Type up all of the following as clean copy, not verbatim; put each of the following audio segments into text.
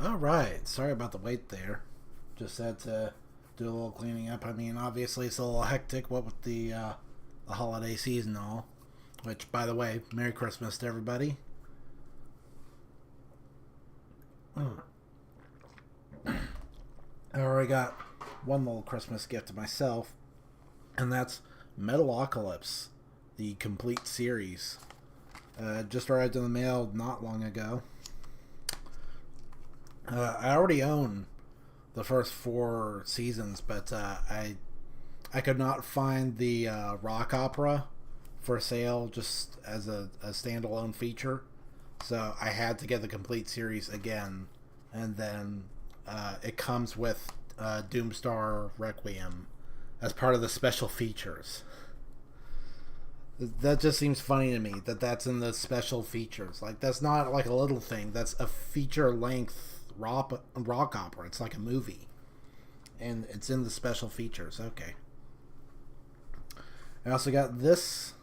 All right. Sorry about the wait there. Just had to do a little cleaning up. I mean, obviously it's a little hectic. What with the holiday season and all. Which, by the way, Merry Christmas to everybody. Mm. I already got one little Christmas gift to myself, and that's Metalocalypse, the complete series. Just arrived in the mail not long ago. I already own the first four seasons, but I could not find the rock opera for sale just as a standalone feature, so I had to get the complete series again, and then it comes with Doomstar Requiem as part of the special features. That just seems funny to me that that's in the special features. Like, that's not like a little thing. That's a feature length rock opera. It's like a movie, and it's in the special features. Okay. I also got this.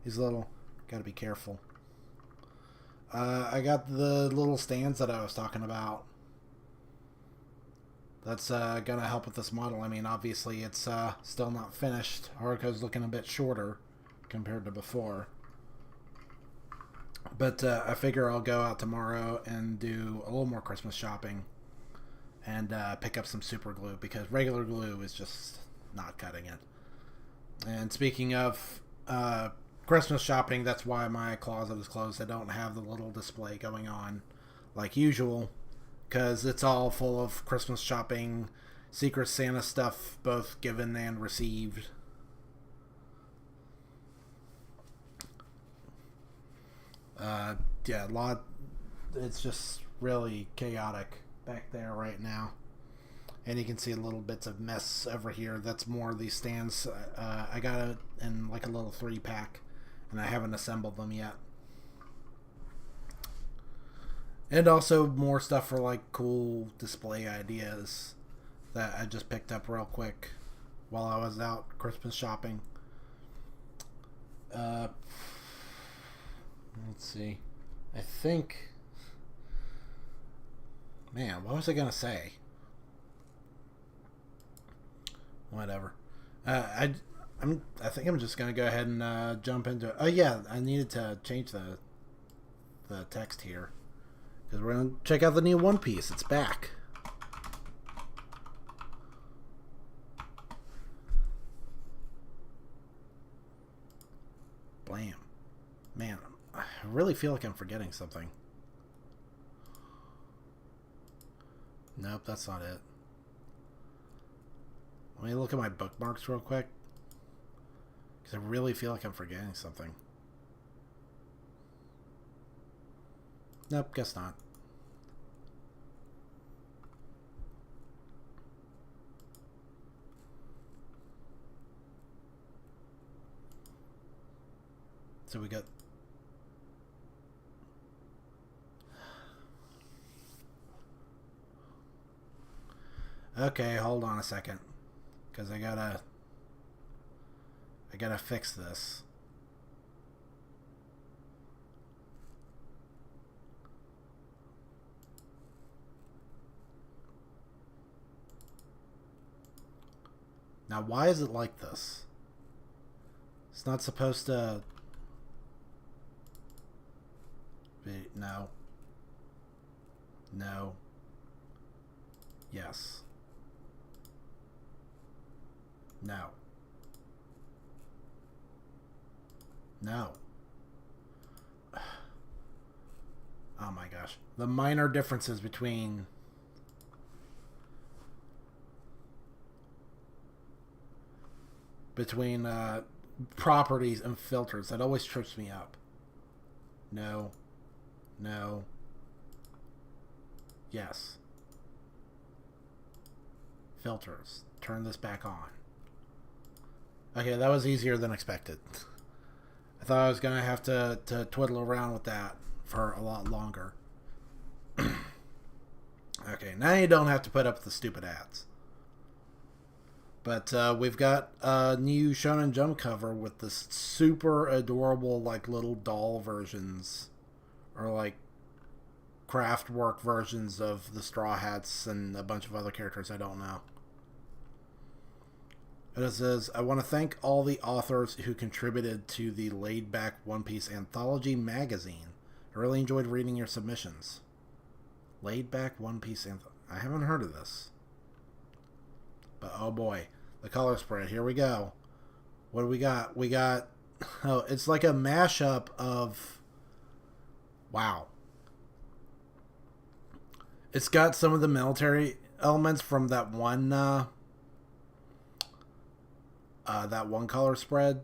These little. Got to be careful. I got the little stands that I was talking about. That's gonna help with this model. I mean, obviously it's still not finished. Haruko's looking a bit shorter compared to before. But I figure I'll go out tomorrow and do a little more Christmas shopping and pick up some super glue, because regular glue is just not cutting it. And speaking of Christmas shopping, that's why my closet is closed. I don't have the little display going on like usual, because it's all full of Christmas shopping, Secret Santa stuff, both given and received. Yeah, a lot. It's just really chaotic back there right now, and you can see little bits of mess over here. That's more of these stands. I got it in like a little 3-pack, and I haven't assembled them yet. And also more stuff for like cool display ideas that I just picked up real quick while I was out Christmas shopping. Let's see. I think. Man, what was I gonna say? Whatever. I think I'm just gonna go ahead and jump into it. Oh yeah, I needed to change the text here, because we're gonna check out the new One Piece. It's back. Blam. Man, I really feel like I'm forgetting something. Nope, that's not it. Let me look at my bookmarks real quick, because I really feel like I'm forgetting something. Nope, guess not. So we got... Okay, hold on a second, because I gotta fix this. Now, why is it like this? It's not supposed to be... No. No. Yes. No. No. Oh my gosh. The minor differences between... properties and filters, that always trips me up. No. No. Yes. Filters. Turn this back on. Okay, that was easier than expected. I thought I was going to have to twiddle around with that for a lot longer. Okay, now you don't have to put up the stupid ads. But we've got a new Shonen Jump cover with this super adorable, like, little doll versions. Or, like, craft work versions of the Straw Hats and a bunch of other characters I don't know. It says, I want to thank all the authors who contributed to the Laid Back One Piece Anthology magazine. I really enjoyed reading your submissions. Laid Back One Piece I haven't heard of this. But oh boy, the color spread. Here we go. What do we got? We got... Oh, it's like a mashup of... Wow. It's got some of the military elements from that one color spread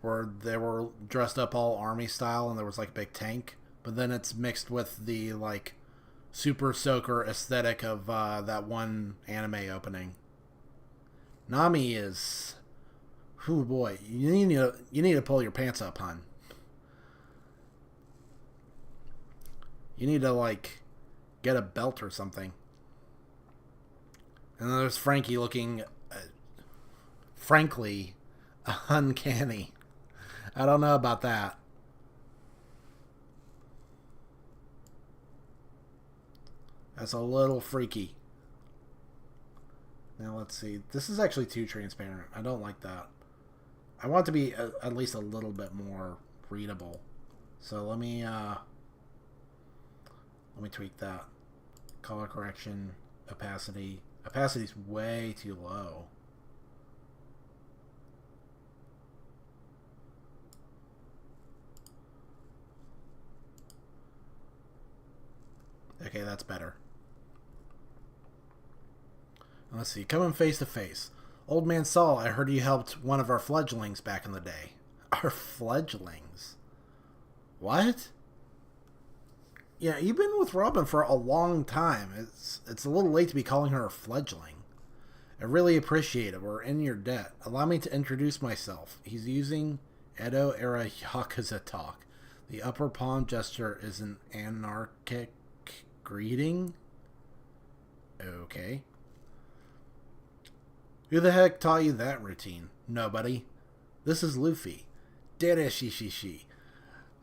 where they were dressed up all army style and there was like a big tank, but then it's mixed with the like super soaker aesthetic of that one anime opening. Nami is, oh boy, you need to pull your pants up, hon. You need to like get a belt or something. And then there's Frankie looking frankly uncanny. I don't know about that. That's a little freaky. Now let's see. This is actually too transparent. I don't like that. I want it to be at least a little bit more readable. So let me tweak that. Color correction, opacity. Opacity's way too low. Okay, that's better. Let's see. Coming face to face. Old Man Saul, I heard you helped one of our fledglings back in the day. Our fledglings? What? Yeah, you've been with Robin for a long time. It's a little late to be calling her a fledgling. I really appreciate it. We're in your debt. Allow me to introduce myself. He's using Edo-era Yakuza talk. The upper palm gesture is an anarchic greeting? Okay. Who the heck taught you that routine? Nobody. This is Luffy. Dere Shishishi.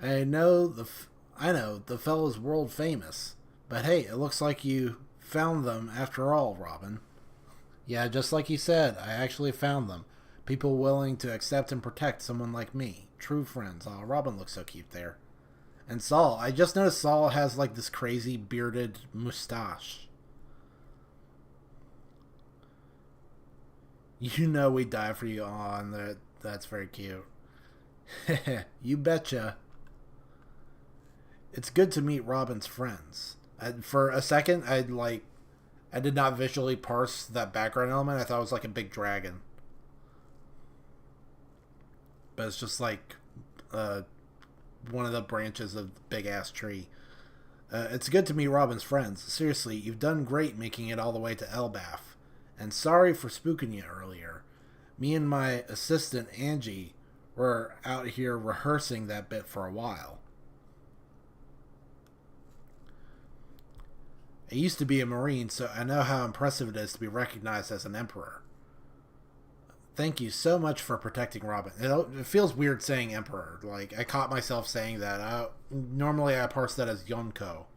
I know the fellow's world famous. But hey, it looks like you found them after all, Robin. Yeah, just like you said, I actually found them. People willing to accept and protect someone like me. True friends. Oh, Robin looks so cute there. And Saul, I just noticed Saul has like this crazy bearded mustache. You know we die for you on that's very cute. You betcha. It's good to meet Robin's friends. For a second, I did not visually parse that background element. I thought it was like a big dragon. But it's just like one of the branches of the big ass tree. It's good to meet Robin's friends. Seriously, you've done great making it all the way to Elbaf. And sorry for spooking you earlier. Me and my assistant, Angie, were out here rehearsing that bit for a while. I used to be a Marine, so I know how impressive it is to be recognized as an Emperor. Thank you so much for protecting Robin. It feels weird saying Emperor. Like, I caught myself saying that. Normally I parse that as Yonko.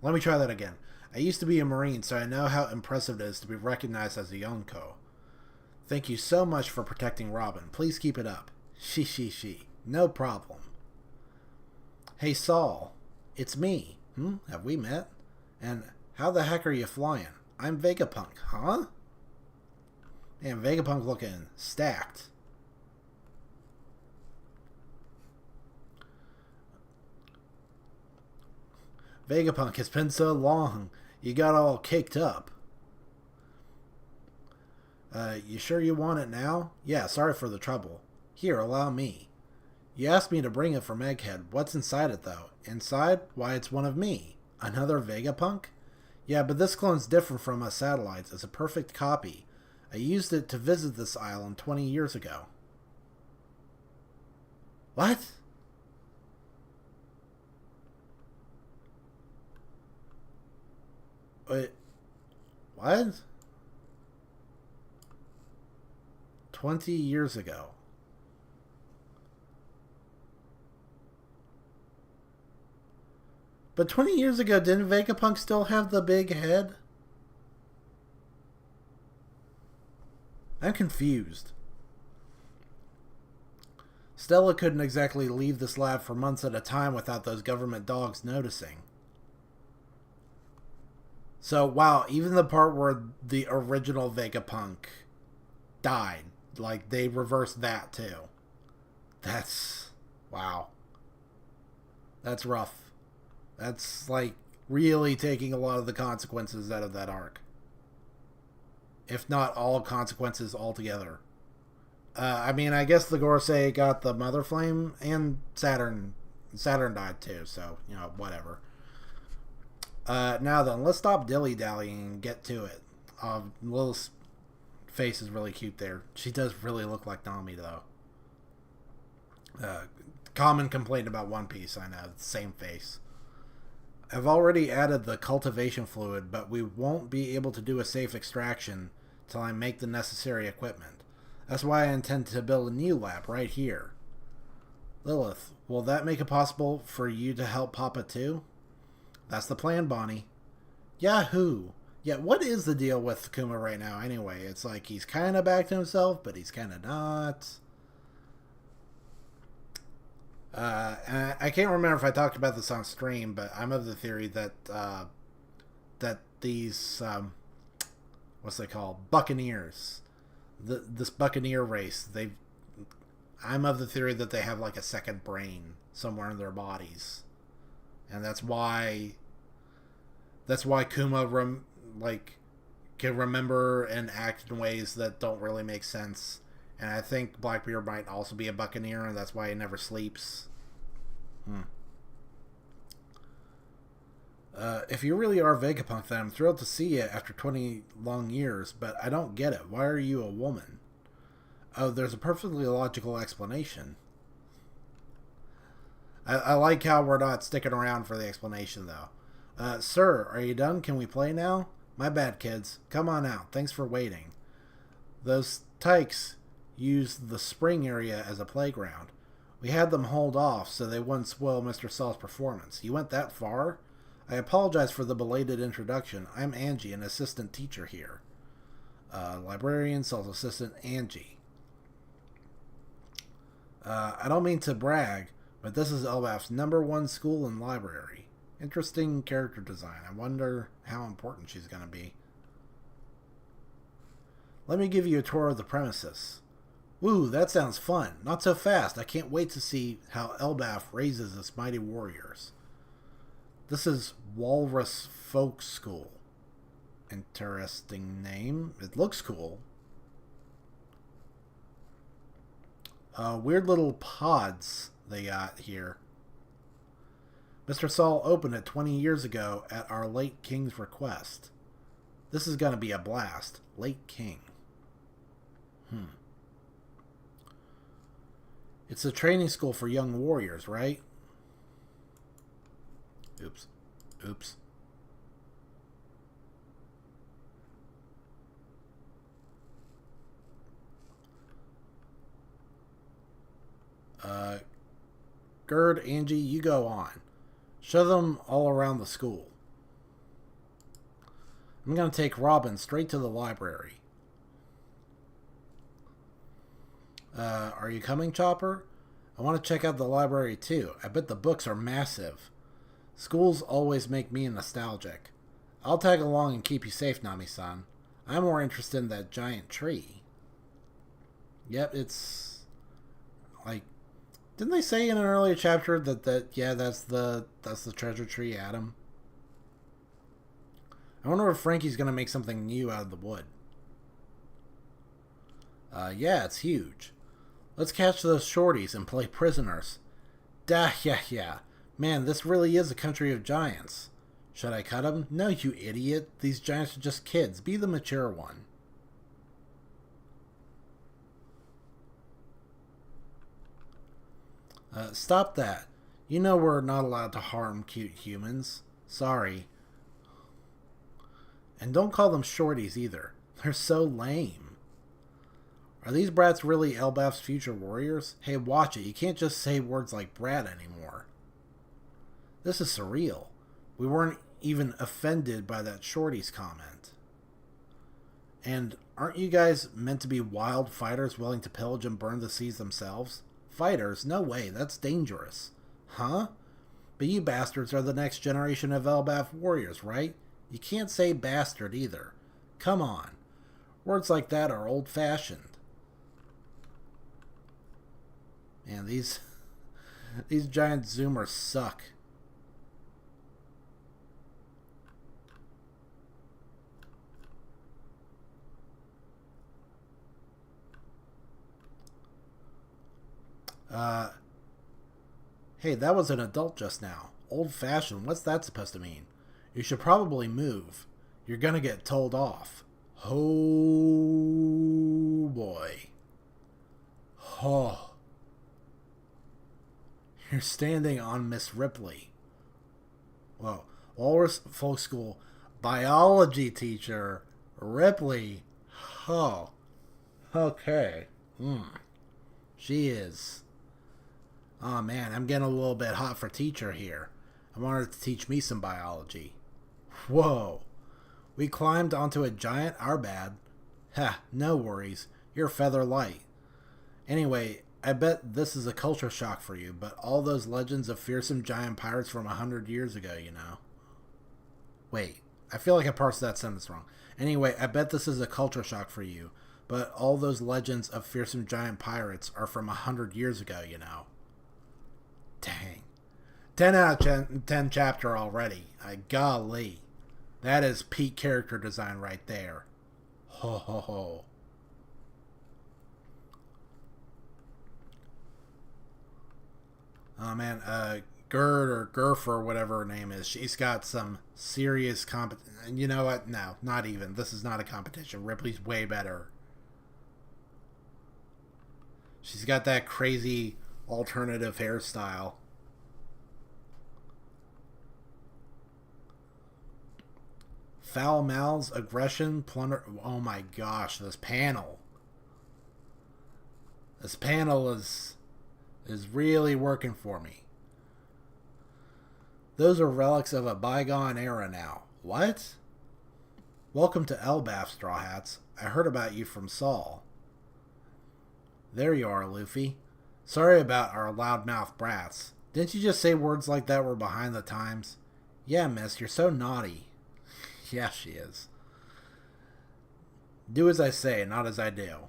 Let me try that again. I used to be a Marine, so I know how impressive it is to be recognized as a Yonko. Thank you so much for protecting Robin. Please keep it up. She. No problem. Hey, Saul. It's me. Have we met? And how the heck are you flying? I'm Vegapunk, huh? Man, Vegapunk looking stacked. Vegapunk, it's been so long. You got all caked up. You sure you want it now? Yeah, sorry for the trouble. Here, allow me. You asked me to bring it from Egghead. What's inside it, though? Inside? Why, it's one of me. Another Vegapunk? Yeah, but this clone's different from us satellites. It's a perfect copy. I used it to visit this island 20 years ago. What? Wait. What? 20 years ago. But 20 years ago, didn't Vegapunk still have the big head? I'm confused. Stella couldn't exactly leave this lab for months at a time without those government dogs noticing. So, wow, even the part where the original Vegapunk died, like, they reversed that, too. That's... wow. That's rough. That's, like, really taking a lot of the consequences out of that arc. If not all consequences altogether. I mean, I guess the Gorosei got the Mother Flame, and Saturn died, too, so, you know, whatever. Now then, let's stop dilly-dallying and get to it. Lilith's face is really cute there. She does really look like Nami, though. Common complaint about One Piece, I know. Same face. I've already added the cultivation fluid, but we won't be able to do a safe extraction till I make the necessary equipment. That's why I intend to build a new lab right here. Lilith, will that make it possible for you to help Papa too? That's the plan, Bonnie. Yahoo! Yeah, what is the deal with Kuma right now anyway? It's like he's kind of back to himself, but he's kind of not. And I can't remember if I talked about this on stream, but I'm of the theory that that these what's they called, Buccaneers, this Buccaneer race, I'm of the theory that they have like a second brain somewhere in their bodies, and that's why Kuma can remember and act in ways that don't really make sense. And I think Blackbeard might also be a Buccaneer, and that's why he never sleeps. If you really are Vegapunk, then I'm thrilled to see you after 20 long years, but I don't get it. Why are you a woman? Oh, there's a perfectly logical explanation. I like how we're not sticking around for the explanation, though. Sir, are you done? Can we play now? My bad, kids. Come on out. Thanks for waiting. Those tykes used the spring area as a playground. We had them hold off so they wouldn't spoil Mr. Saul's performance. You went that far? I apologize for the belated introduction. I'm Angie, an assistant teacher here. Librarian, Saul's assistant, Angie. I don't mean to brag, but this is Elbaf's #1 school and library. Interesting character design. I wonder how important she's going to be. Let me give you a tour of the premises. Woo, that sounds fun. Not so fast. I can't wait to see how Elbaf raises its mighty warriors. This is Walrus Folk School. Interesting name. It looks cool. Weird little pods they got here. Mr. Saul opened it 20 years ago at our late king's request. This is going to be a blast. Late king. It's a training school for young warriors, right? Oops. Gerd, Angie, you go on. Show them all around the school. I'm going to take Robin straight to the library. Are you coming, Chopper? I want to check out the library too. I bet the books are massive. Schools always make me nostalgic. I'll tag along and keep you safe, Nami-san. I'm more interested in that giant tree. Yep, it's like, didn't they say in an earlier chapter that that's the treasure tree, Adam? I wonder if Frankie's gonna make something new out of the wood. Yeah, it's huge. Let's catch those shorties and play prisoners. Yeah. Man, this really is a country of giants. Should I cut them? No, you idiot. These giants are just kids. Be the mature one. Stop that. You know we're not allowed to harm cute humans. Sorry. And don't call them shorties either. They're so lame. Are these brats really Elbaf's future warriors? Hey, watch it. You can't just say words like brat anymore. This is surreal. We weren't even offended by that Shorty's comment. And aren't you guys meant to be wild fighters willing to pillage and burn the seas themselves? Fighters? No way, that's dangerous. Huh? But you bastards are the next generation of Elbaf warriors, right? You can't say bastard either. Come on. Words like that are old-fashioned. Man, these giant zoomers suck. Hey, that was an adult just now. Old-fashioned, what's that supposed to mean? You should probably move. You're gonna get told off. Oh, boy. Oh. You're standing on Miss Ripley. Whoa. Walrus Folk School biology teacher Ripley. Oh. Okay. She is. Oh man, I'm getting a little bit hot for teacher here. I want her to teach me some biology. Whoa. We climbed onto a giant, our bad. Ha, no worries. You're feather light. Anyway, I bet this is a culture shock for you, but all those legends of fearsome giant pirates from 100 years ago, you know. Wait, I feel like I parsed that sentence wrong. Anyway, I bet this is a culture shock for you, but all those legends of fearsome giant pirates are from 100 years ago, you know. Dang. 10 out of 10 chapter already. Golly. That is peak character design right there. Ho ho ho. Oh man, Gerd or Gerf or whatever her name is, she's got some serious You know what? No, not even. This is not a competition. Ripley's way better. She's got that crazy alternative hairstyle. Foul mouths, aggression, plunder. Oh my gosh, this panel. This panel is really working for me. Those are relics of a bygone era now. What? Welcome to Elbaf, Straw Hats. I heard about you from Saul. There you are, Luffy. Sorry about our loudmouth brats. Didn't you just say words like that were behind the times? Yeah, miss, you're so naughty. Yeah, she is. Do as I say, not as I do.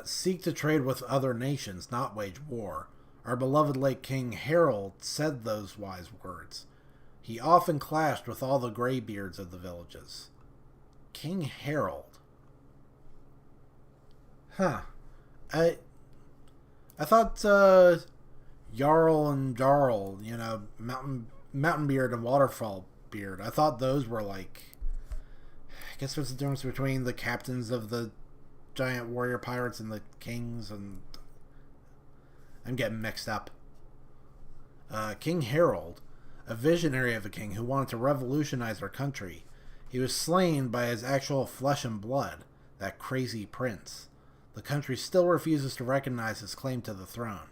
Seek to trade with other nations, not wage war. Our beloved late King Harold said those wise words. He often clashed with all the graybeards of the villages. King Harold. Huh. I thought Jarl and Jarl, you know, Mountain Beard and Waterfall Beard. I thought those were like, I guess what's the difference between the captains of the giant warrior pirates and the kings, and I'm getting mixed up. King Harold, a visionary of a king who wanted to revolutionize our country. He was slain by his actual flesh and blood, that crazy prince. The country still refuses to recognize his claim to the throne.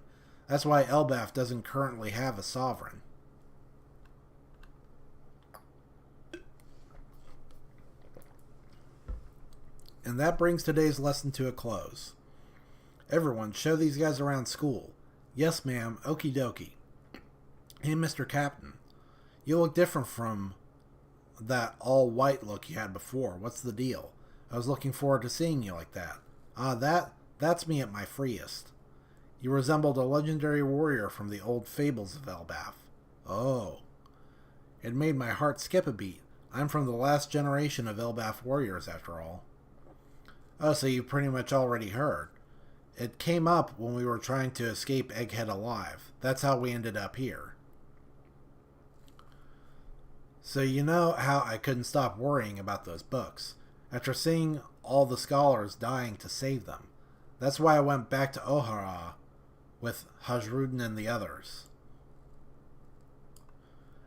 That's why Elbaf doesn't currently have a sovereign. And that brings today's lesson to a close. Everyone, show these guys around school. Yes, ma'am. Okie dokie. Hey, Mr. Captain. You look different from that all-white look you had before. What's the deal? I was looking forward to seeing you like that. That's me at my freest. You resembled a legendary warrior from the old fables of Elbaf. Oh. It made my heart skip a beat. I'm from the last generation of Elbaf warriors, after all. Oh, so you pretty much already heard. It came up when we were trying to escape Egghead alive. That's how we ended up here. So you know how I couldn't stop worrying about those books, after seeing all the scholars dying to save them. That's why I went back to Ohara with Hajrudin and the others.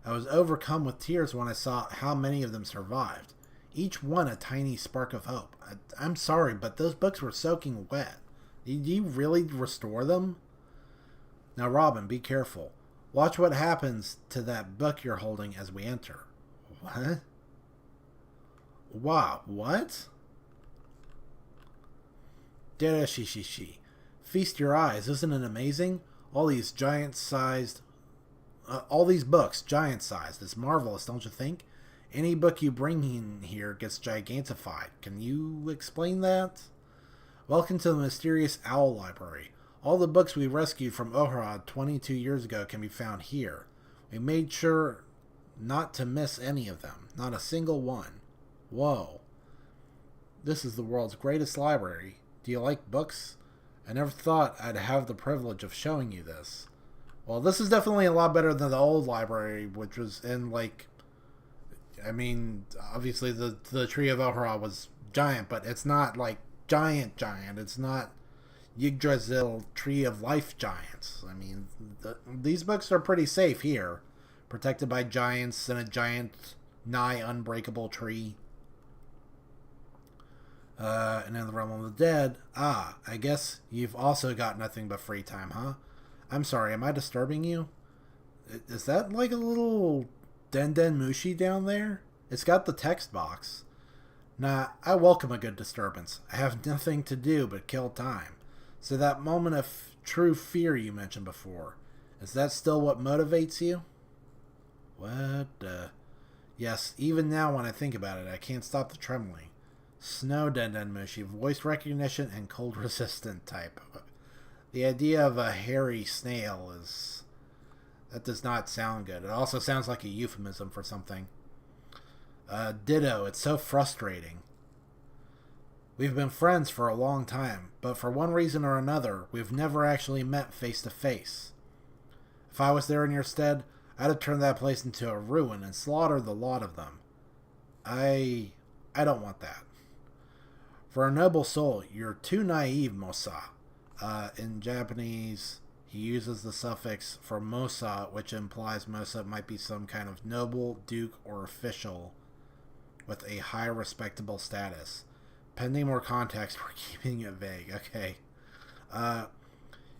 I was overcome with tears when I saw how many of them survived. Each one a tiny spark of hope. I'm sorry, but those books were soaking wet. Did you really restore them? Now, Robin, be careful. Watch what happens to that book you're holding as we enter. What? Wow, what? Shi. Feast your eyes, isn't it amazing? All these all these books, giant-sized. It's marvelous, don't you think? Any book you bring in here gets gigantified. Can you explain that? Welcome to the mysterious Owl Library. All the books we rescued from Ohrad 22 years ago can be found here. We made sure not to miss any of them. Not a single one. Whoa. This is the world's greatest library. Do you like books? I never thought I'd have the privilege of showing you this. Well, this is definitely a lot better than the old library, which was in, like... I mean, obviously the Tree of Ohrad was giant, but it's not, like, giant. It's not Yggdrasil Tree of Life giants. I mean, these books are pretty safe here. Protected by giants and a giant, nigh unbreakable tree. And in the realm of the dead, I guess you've also got nothing but free time, huh? I'm sorry, am I disturbing you? Is that like a little Den Mushi down there? It's got the text box. Nah, I welcome a good disturbance. I have nothing to do but kill time. So that moment of true fear you mentioned before, is that still what motivates you? What? Yes, even now when I think about it, I can't stop the trembling. Snow Den Mushi, voice recognition and cold resistant type. The idea of a hairy snail is... that does not sound good. It also sounds like a euphemism for something. Ditto, it's so frustrating. We've been friends for a long time, but for one reason or another, we've never actually met face to face. If I was there in your stead, I'd have turned that place into a ruin and slaughtered the lot of them. I don't want that. For a noble soul, you're too naive, Mosa. In Japanese, he uses the suffix for Mosa, which implies Mosa might be some kind of noble, duke, or official with a high respectable status. Pending more context, we're keeping it vague. Okay.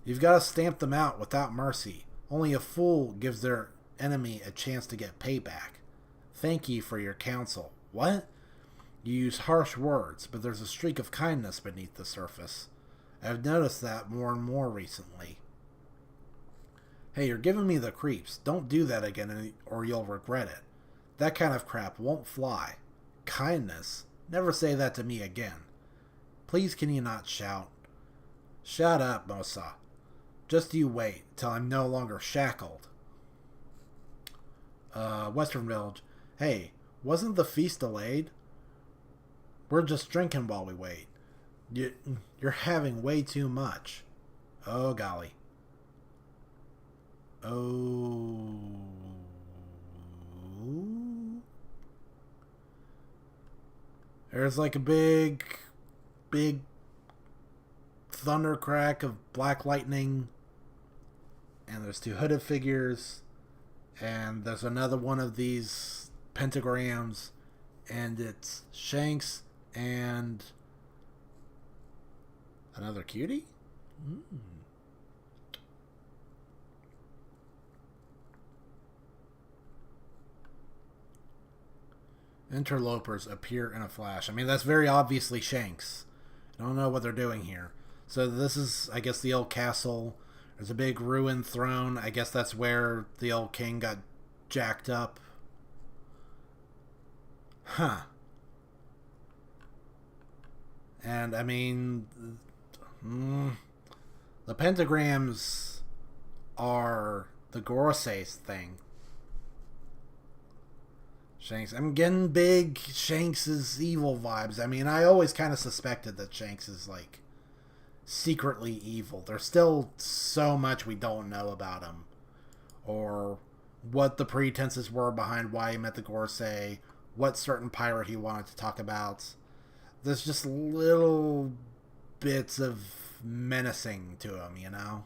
You've got to stamp them out without mercy. Only a fool gives their enemy a chance to get payback. Thank you for your counsel. What? You use harsh words, but there's a streak of kindness beneath the surface. I've noticed that more and more recently. Hey, you're giving me the creeps. Don't do that again or you'll regret it. That kind of crap won't fly. Kindness? Never say that to me again. Please can you not shout? Shut up, Mosa. Just you wait till I'm no longer shackled. Western Village. Hey, wasn't the feast delayed? We're just drinking while we wait. You're having way too much. Oh, golly. Oh. There's like a big thunder crack of black lightning. And there's two hooded figures. And there's another one of these pentagrams. And it's Shanks and another cutie? Interlopers appear in a flash. I mean, that's very obviously Shanks. I don't know what they're doing here. So this is, I guess, the old castle. There's a big ruined throne. I guess that's where the old king got jacked up. Huh. And, I mean, the pentagrams are the Gorosei's thing. Shanks. I'm getting big Shanks' evil vibes. I mean, I always kind of suspected that Shanks is, like, secretly evil. There's still so much we don't know about him. Or what the pretenses were behind why he met the Gorosei. What certain pirate he wanted to talk about. There's just little bits of menacing to him, you know?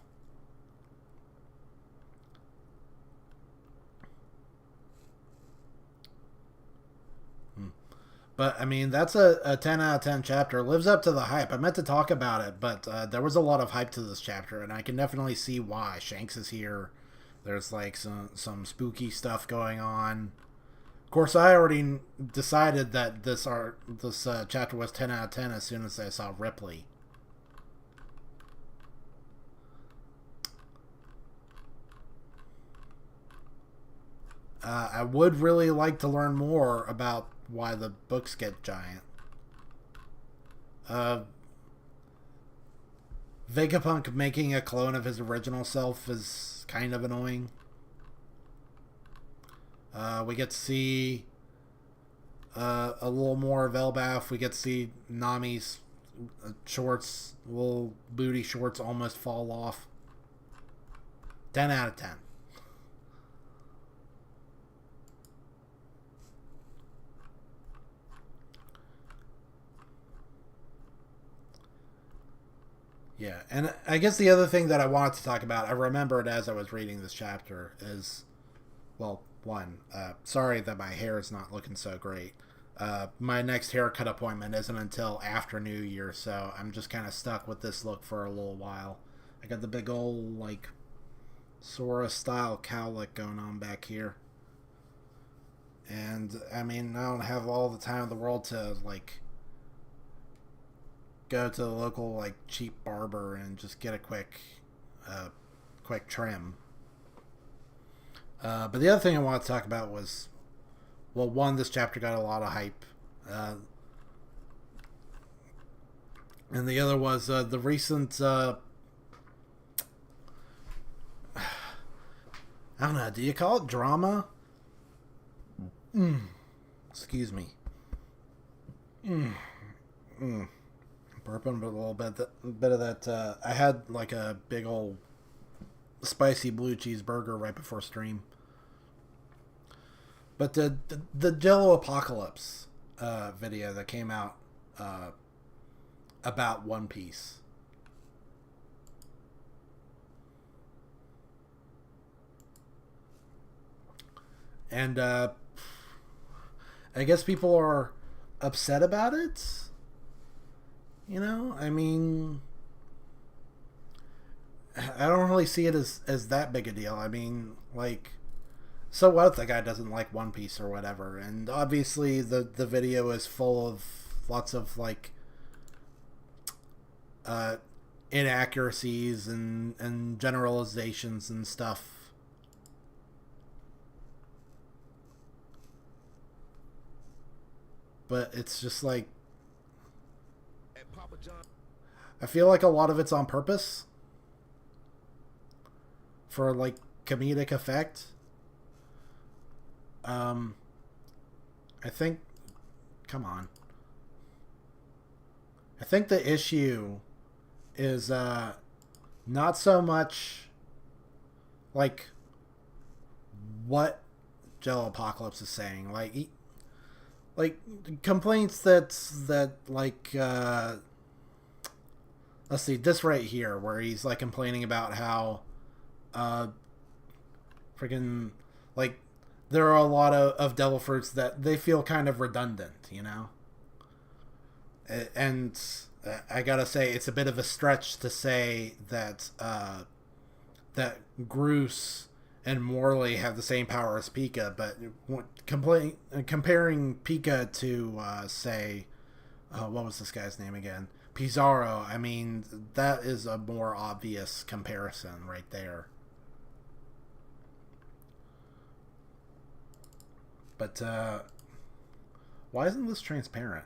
But, I mean, that's a 10 out of 10 chapter. It lives up to the hype. I meant to talk about it, but there was a lot of hype to this chapter, and I can definitely see why. Shanks is here. There's like some spooky stuff going on. Of course, I already decided that this chapter was 10 out of 10 as soon as I saw Ripley. I would really like to learn more about why the books get giant. Vegapunk making a clone of his original self is kind of annoying. We get to see a little more of Elbaf. We get to see Nami's shorts, little booty shorts almost fall off. 10 out of 10. Yeah, and I guess the other thing that I wanted to talk about, I remembered as I was reading this chapter, is, well, one, sorry that my hair is not looking so great. My next haircut appointment isn't until after New Year, so I'm just kind of stuck with this look for a little while. I got the big old, like, Sora-style cowlick going on back here. And, I mean, I don't have all the time in the world to, like, go to the local, like, cheap barber and just get a quick trim. But the other thing I want to talk about was, well, one, this chapter got a lot of hype. And the other was the recent, I don't know, do you call it drama? Excuse me. Burping a little bit of that. I had like a big old spicy blue cheese burger right before stream. But the Jello Apocalypse video that came out about One Piece. And I guess people are upset about it. You know, I mean, I don't really see it as that big a deal. I mean, like, so what if the guy doesn't like One Piece or whatever? And obviously the video is full of lots of, like, inaccuracies and generalizations and stuff. But it's just like, I feel like a lot of it's on purpose for, like, comedic effect. I think, come on. I think the issue is not so much like what Jello Apocalypse is saying, like complaints that like let's see, this right here where he's like complaining about how freaking, like, there are a lot of devil fruits that they feel kind of redundant, you know? And I gotta say, it's a bit of a stretch to say that that Groose and Morley have the same power as Pika, but comparing Pika to, say, what was this guy's name again? Pizarro, I mean, that is a more obvious comparison right there. But, why isn't this transparent?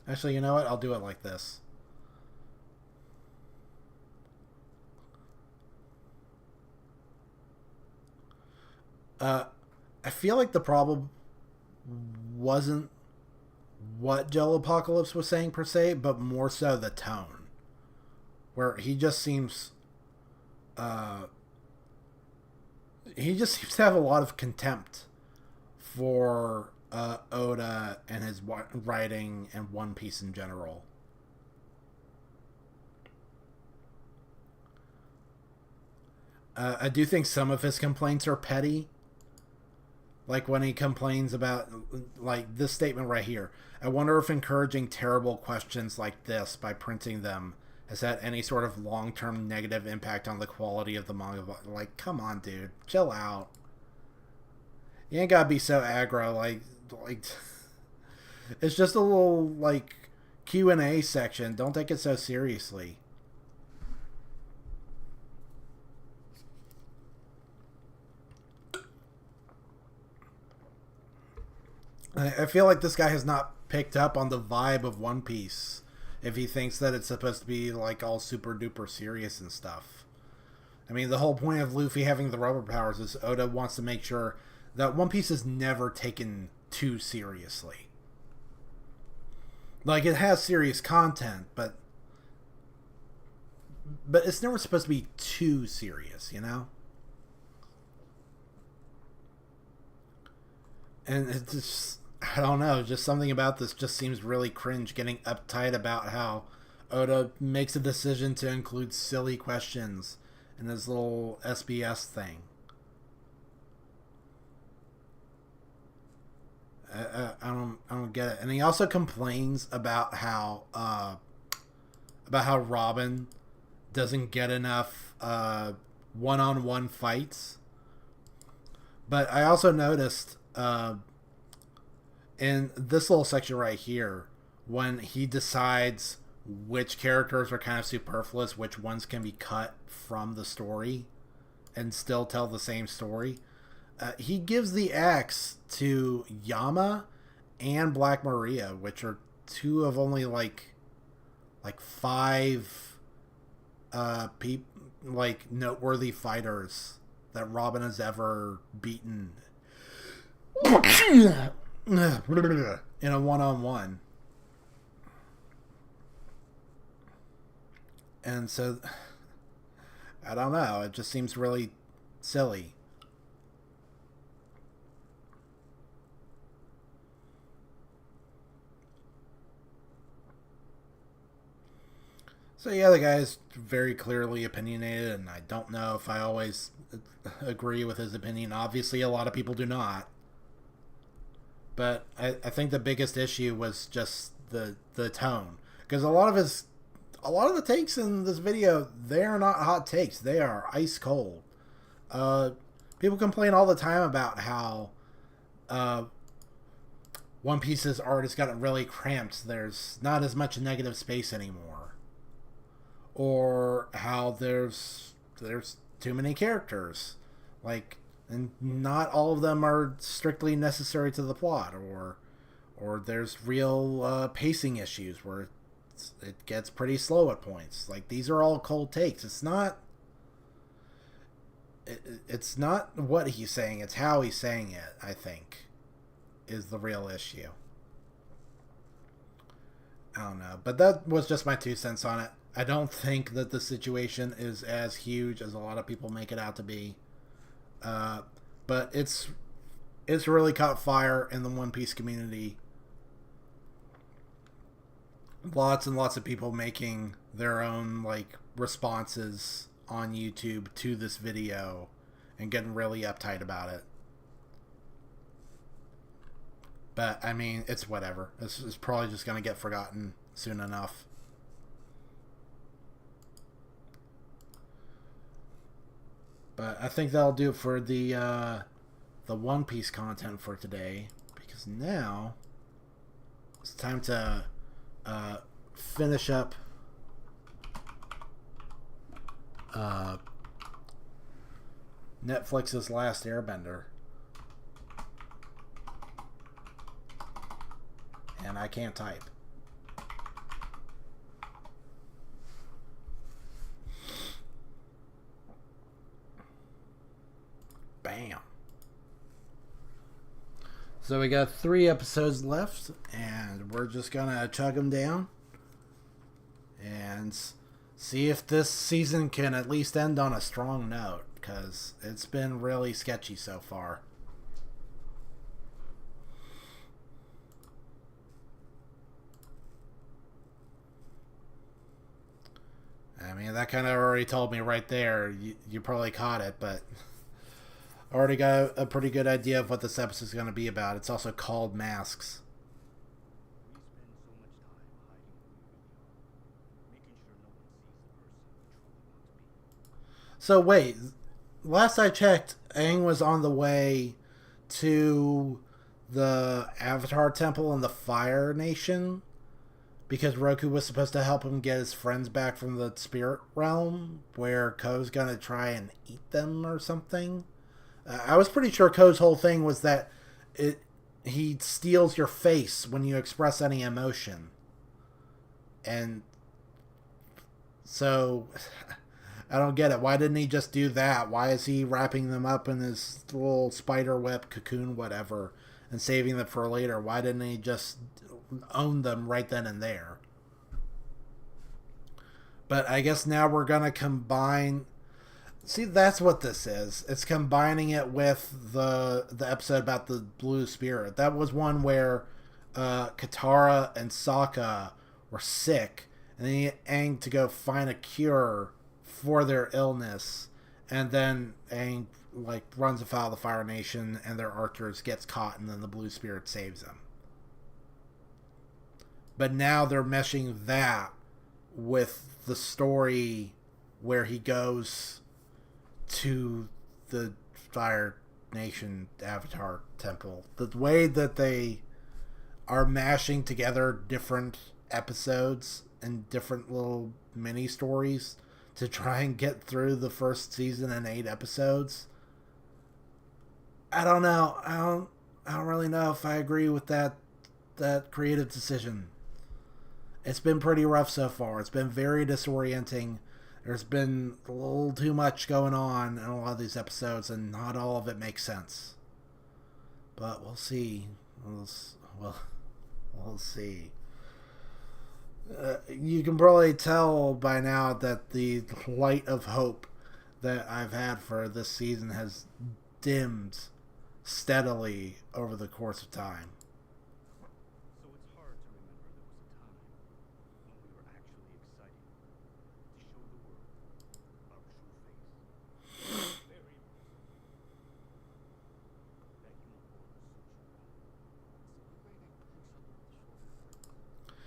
Actually, you know what? I'll do it like this. I feel like the problem wasn't what Jello Apocalypse was saying per se, but more so the tone. Where he just seems to have a lot of contempt for Oda and his writing and One Piece in general. I do think some of his complaints are petty. Like when he complains about, like, this statement right here. I wonder if encouraging terrible questions like this by printing them has had any sort of long-term negative impact on the quality of the manga. Like, come on, dude, chill out. You ain't gotta be so aggro. Like, it's just a little like Q&A section. Don't take it so seriously. I feel like this guy has not picked up on the vibe of One Piece if he thinks that it's supposed to be like all super duper serious and stuff. I mean, the whole point of Luffy having the rubber powers is Oda wants to make sure that One Piece is never taken too seriously. Like, it has serious content, but it's never supposed to be too serious, you know? And it's just, I don't know, just something about this just seems really cringe, getting uptight about how Oda makes a decision to include silly questions in his little SBS thing. I don't get it. And he also complains about how Robin doesn't get enough one-on-one fights. But I also noticed in this little section right here, when he decides which characters are kind of superfluous, which ones can be cut from the story and still tell the same story, he gives the axe to Yama and Black Maria, which are two of only like five like noteworthy fighters that Robin has ever beaten in a one-on-one. And so I don't know, it just seems really silly. So yeah, the guy is very clearly opinionated, and I don't know if I always agree with his opinion. Obviously, a lot of people do not. But I think the biggest issue was just the tone, because a lot of the takes in this video, they are not hot takes. They are ice cold. People complain all the time about how One Piece's art has gotten really cramped. There's not as much negative space anymore, or how there's too many characters, like, and not all of them are strictly necessary to the plot, or there's real pacing issues where it gets pretty slow at points. Like, these are all cold takes. It's not what he's saying, it's how he's saying it, I think, is the real issue. I don't know, but that was just my 2 cents on it. I don't think that the situation is as huge as a lot of people make it out to be. But it's really caught fire in the One Piece community. Lots and lots of people making their own like responses on YouTube to this video and getting really uptight about it. But I mean, it's whatever. This is probably just going to get forgotten soon enough. But I think that'll do it for the One Piece content for today, because now it's time to finish up Netflix's Last Airbender. And I can't type. Bam. So we got 3 episodes left, and we're just gonna chug them down and see if this season can at least end on a strong note, because it's been really sketchy so far. I mean, that kind of already told me right there. You probably caught it, but I already got a pretty good idea of what this episode is going to be about. It's also called Masks. So wait, last I checked, Aang was on the way to the Avatar Temple in the Fire Nation because Roku was supposed to help him get his friends back from the spirit realm, where Ko's gonna try and eat them or something. I was pretty sure Ko's whole thing was that he steals your face when you express any emotion, and so I don't get it. Why didn't he just do that? Why is he wrapping them up in his little spider web cocoon, whatever, and saving them for later? Why didn't he just own them right then and there? But I guess now we're going to combine... See, that's what this is. It's combining it with the episode about the blue spirit. That was one where Katara and Sokka were sick, and then he Aang to go find a cure for their illness, and then Aang like runs afoul of the Fire Nation, and their archers gets caught, and then the blue spirit saves them. But now they're meshing that with the story where he goes to the Fire Nation Avatar Temple. The way that they are mashing together different episodes and different little mini stories to try and get through the first season and 8 episodes. I don't know. I don't really know if I agree with that creative decision. It's been pretty rough so far. It's been very disorienting. There's been a little too much going on in a lot of these episodes, and not all of it makes sense. But we'll see. We'll see. You can probably tell by now that the light of hope that I've had for this season has dimmed steadily over the course of time. So it's hard to remember there was a time when we were actually excited to show the world our true face. Very that unicorn suits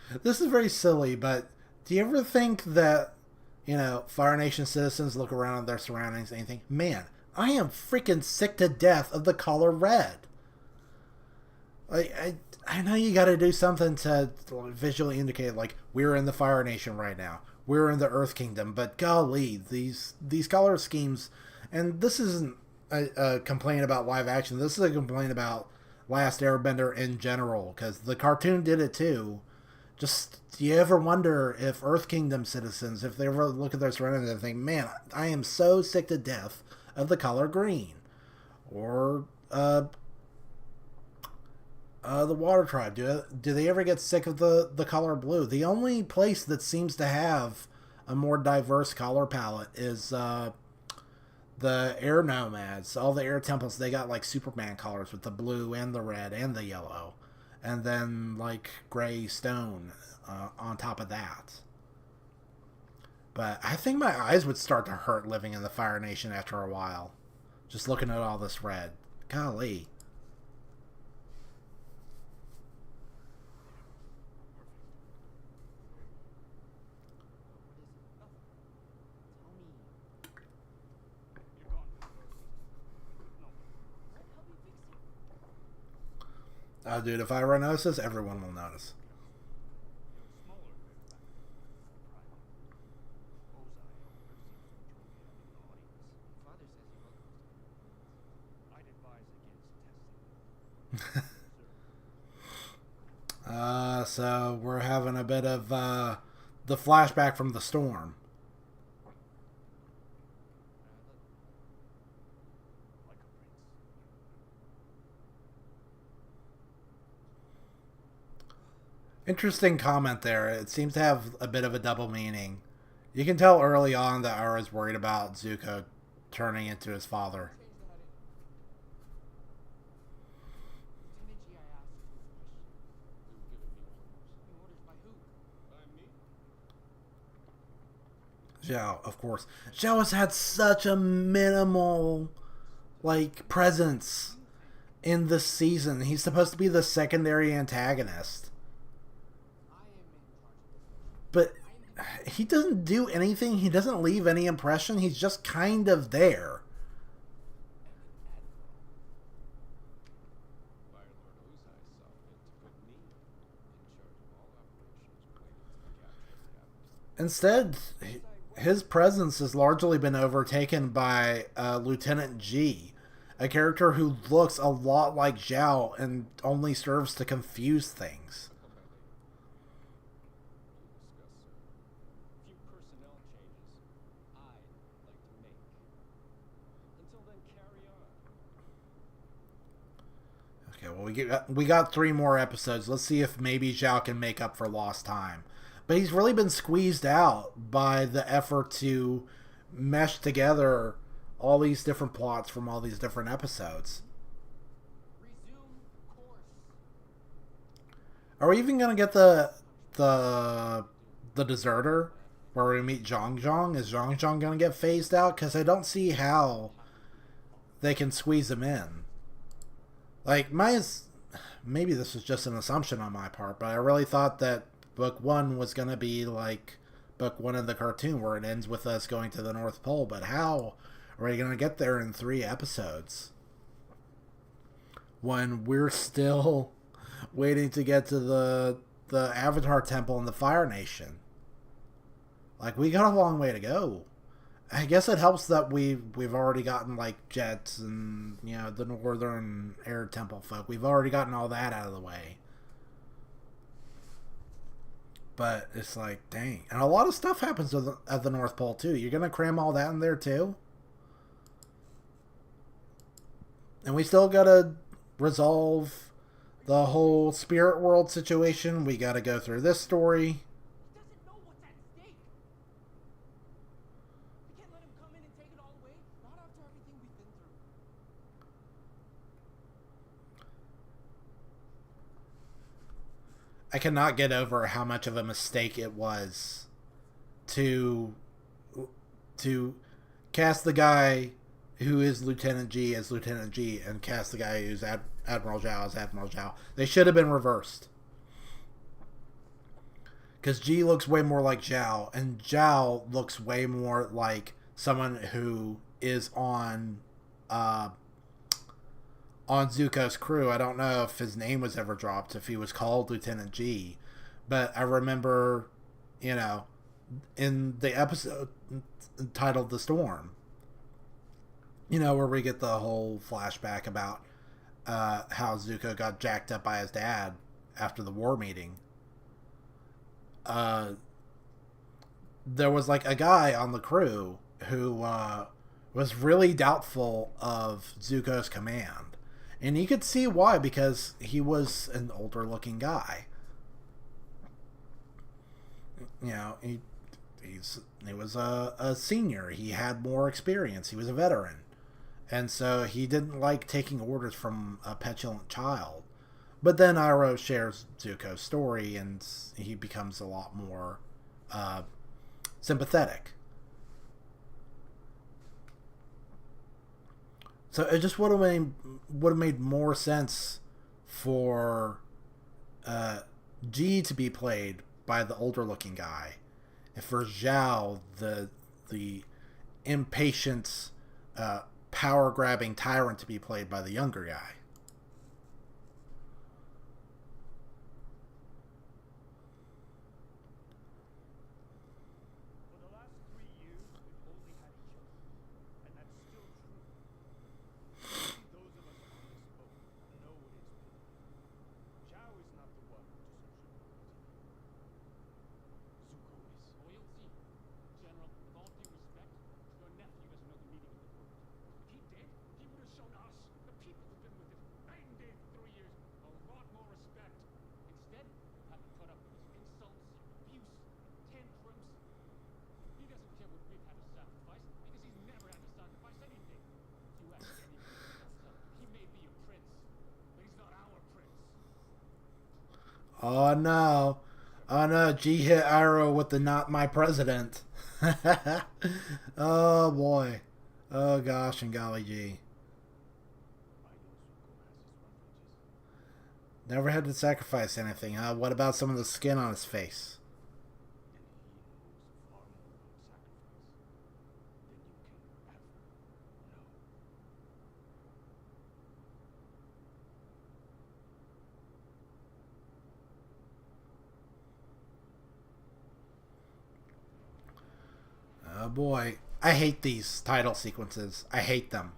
you. This is very silly, but do you ever think that, Fire Nation citizens look around at their surroundings and think, man, I am freaking sick to death of the color red. I know you got to do something to visually indicate, like, we're in the Fire Nation right now. We're in the Earth Kingdom, but golly, these color schemes, and this isn't a complaint about live action. This is a complaint about Last Airbender in general, because the cartoon did it too. Just, do you ever wonder if Earth Kingdom citizens, if they ever look at their surroundings and think, man, I am so sick to death of the color green? Or, the Water Tribe, do they ever get sick of the color blue? The only place that seems to have a more diverse color palette is, the Air Nomads. All the Air Temples, they got, like, Superman colors with the blue and the red and the yellow. And then, like, gray stone on top of that. But I think my eyes would start to hurt living in the Fire Nation after a while. Just looking at all this red. Golly. Oh, dude, if I ever notice this, everyone will notice. So we're having a bit of the flashback from the storm. Interesting comment there. It seems to have a bit of a double meaning. You can tell early on that I was worried about Zuko turning into his father. Zhao, of course. Zhao has had such a minimal, presence in this season. He's supposed to be the secondary antagonist. But he doesn't do anything. He doesn't leave any impression. He's just kind of there. Instead, his presence has largely been overtaken by Lieutenant G, a character who looks a lot like Zhao and only serves to confuse things. Okay, well, we got 3 more episodes. Let's see if maybe Zhao can make up for lost time. But he's really been squeezed out by the effort to mesh together all these different plots from all these different episodes. Are we even gonna get the deserter where we meet Zhong Zhong? Is Zhong Zhong gonna get phased out? Because I don't see how they can squeeze him in. Like, maybe this was just an assumption on my part, but I really thought that book 1 was going to be like book 1 of the cartoon, where it ends with us going to the North Pole. But how are we going to get there in 3 episodes when we're still waiting to get to the Avatar Temple and the Fire Nation? Like, we got a long way to go. I guess it helps that we've already gotten like jets and, you know, the Northern Air Temple folk. We've already gotten all that out of the way. But it's like, dang. And a lot of stuff happens at the North Pole too. You're going to cram all that in there too? And we still got to resolve the whole spirit world situation. We got to go through this story. I cannot get over how much of a mistake it was to cast the guy who is Lieutenant G as Lieutenant G and cast the guy who's Admiral Zhao as Admiral Zhao. They should have been reversed. Because G looks way more like Zhao, and Zhao looks way more like someone who is on Zuko's crew. I don't know if his name was ever dropped, if he was called Lieutenant G, but I remember, you know, in the episode titled The Storm, you know, where we get the whole flashback about how Zuko got jacked up by his dad after the war meeting. There was like a guy on the crew who was really doubtful of Zuko's command. And you could see why, because he was an older looking guy. You know, he was a senior. He had more experience. He was a veteran. And so he didn't like taking orders from a petulant child. But then Iroh shares Zuko's story, and he becomes a lot more sympathetic. So it just would have made more sense for G to be played by the older looking guy, and for Zhao, the impatient, power grabbing tyrant, to be played by the younger guy. Oh no. Oh no, G hit Iroh with the "not my president." Oh boy. Oh gosh, and golly gee. Never had to sacrifice anything, huh? What about some of the skin on his face? boy. I hate these title sequences. I hate them.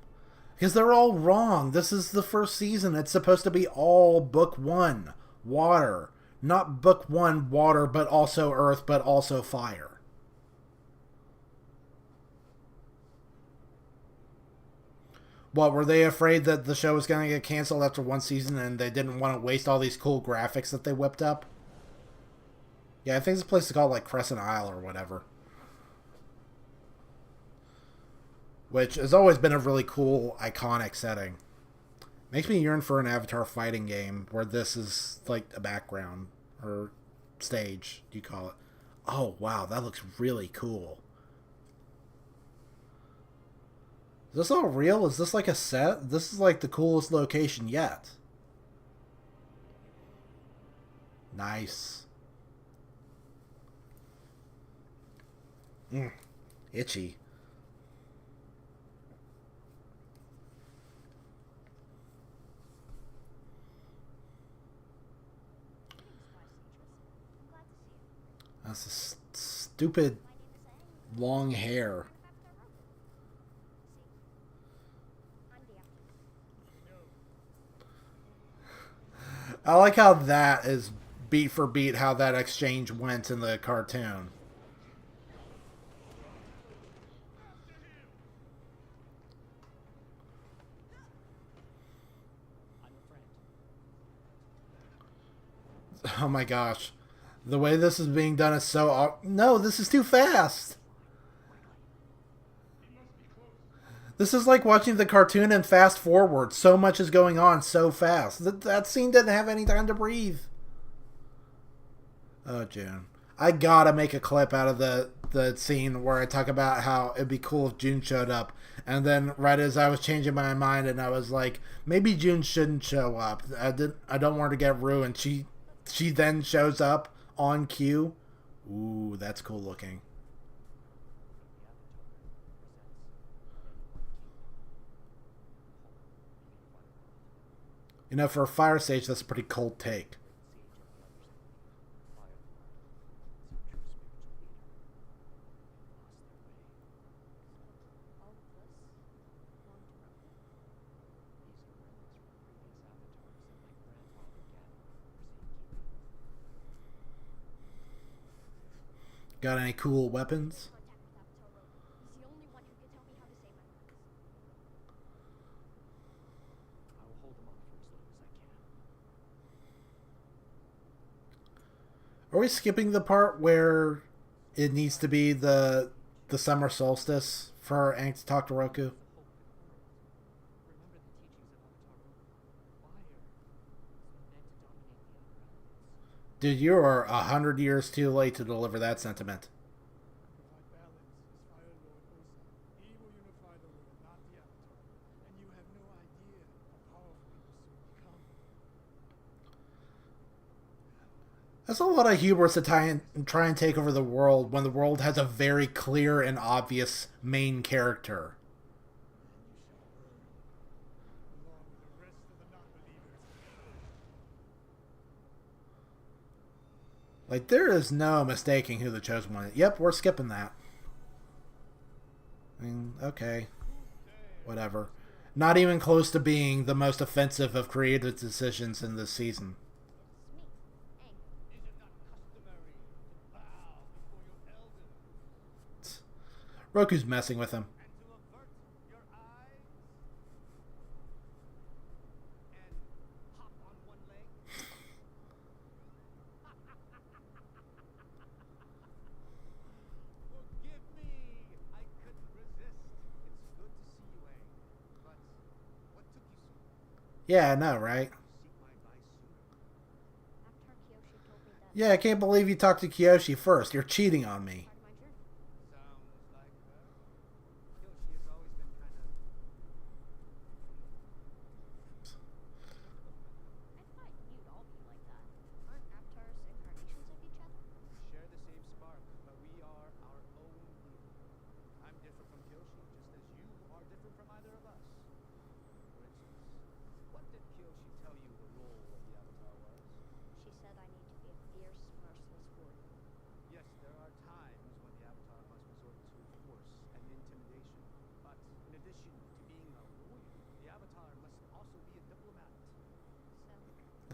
Because they're all wrong. This is the first season. It's supposed to be all book one, water. Not book one, water, but also earth, but also fire. What, were they afraid that the show was going to get canceled after one season and they didn't want to waste all these cool graphics that they whipped up? Yeah, I think this place is called like Crescent Isle or whatever. Which has always been a really cool, iconic setting. Makes me yearn for an Avatar fighting game where this is like a background or stage, you call it. Oh, wow, that looks really cool. Is this all real? Is this like a set? This is like the coolest location yet. Nice. Itchy. That's a stupid long hair. I like how that is beat for beat how that exchange went in the cartoon. Oh my gosh. The way this is being done is so... No, this is too fast. This is like watching the cartoon and fast forward. So much is going on so fast. That scene didn't have any time to breathe. Oh, June. I gotta make a clip out of the scene where I talk about how it'd be cool if June showed up. And then right as I was changing my mind and I was like, maybe June shouldn't show up. I don't want her to get ruined. She then shows up on cue. Ooh, that's cool looking. You know, for a fire stage, that's a pretty cold take. Got any cool weapons? Are we skipping the part where it needs to be the summer solstice for Aang to talk to Roku? Dude, you are 100 years too late to deliver that sentiment. That's a lot of hubris to try and take over the world when the world has a very clear and obvious main character. Like, there is no mistaking who the Chosen One is. Yep, we're skipping that. I mean, okay. Whatever. Not even close to being the most offensive of creative decisions in this season. Roku's messing with him. Yeah, I know, right? Yeah, I can't believe you talked to Kyoshi first. You're cheating on me.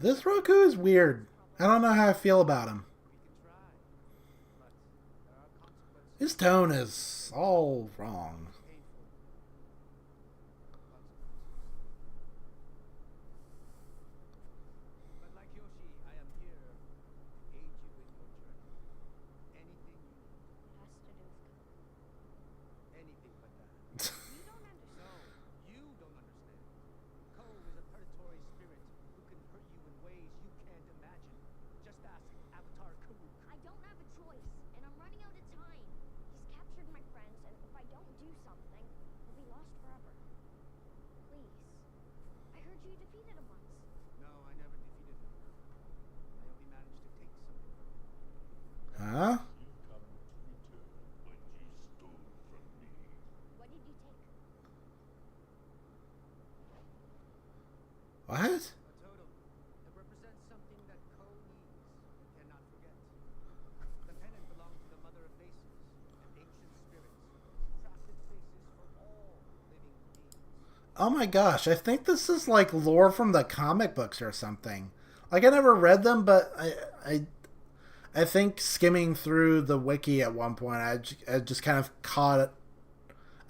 This Roku is weird. I don't know how I feel about him. We can try, but there are consequences. His tone is all wrong. Painful consequences. But like Yoshi, I am here to aid you in your journey. Anything you need. It has to do with Anything but that. You don't understand. No, you don't understand. Ko is a predatory spirit who can hurt you in ways you can't imagine. Just ask Avatar Karuk. I don't have a choice, and I'm running out of time. He's captured my friends, and if I don't do something, we'll be lost forever. Please. I heard you defeated him once. No, I never defeated him. I only managed to take something from him. Huh? You come to return what you stole from me. What did you take? What? A totem. It represents something that Ko needs and cannot forget. The pennant belonged to the Mother of Faces, an ancient spirit who crafted faces for all living beings. Oh my gosh, I think this is like lore from the comic books or something. Like I never read them, but I think skimming through the wiki at one point, I just kind of caught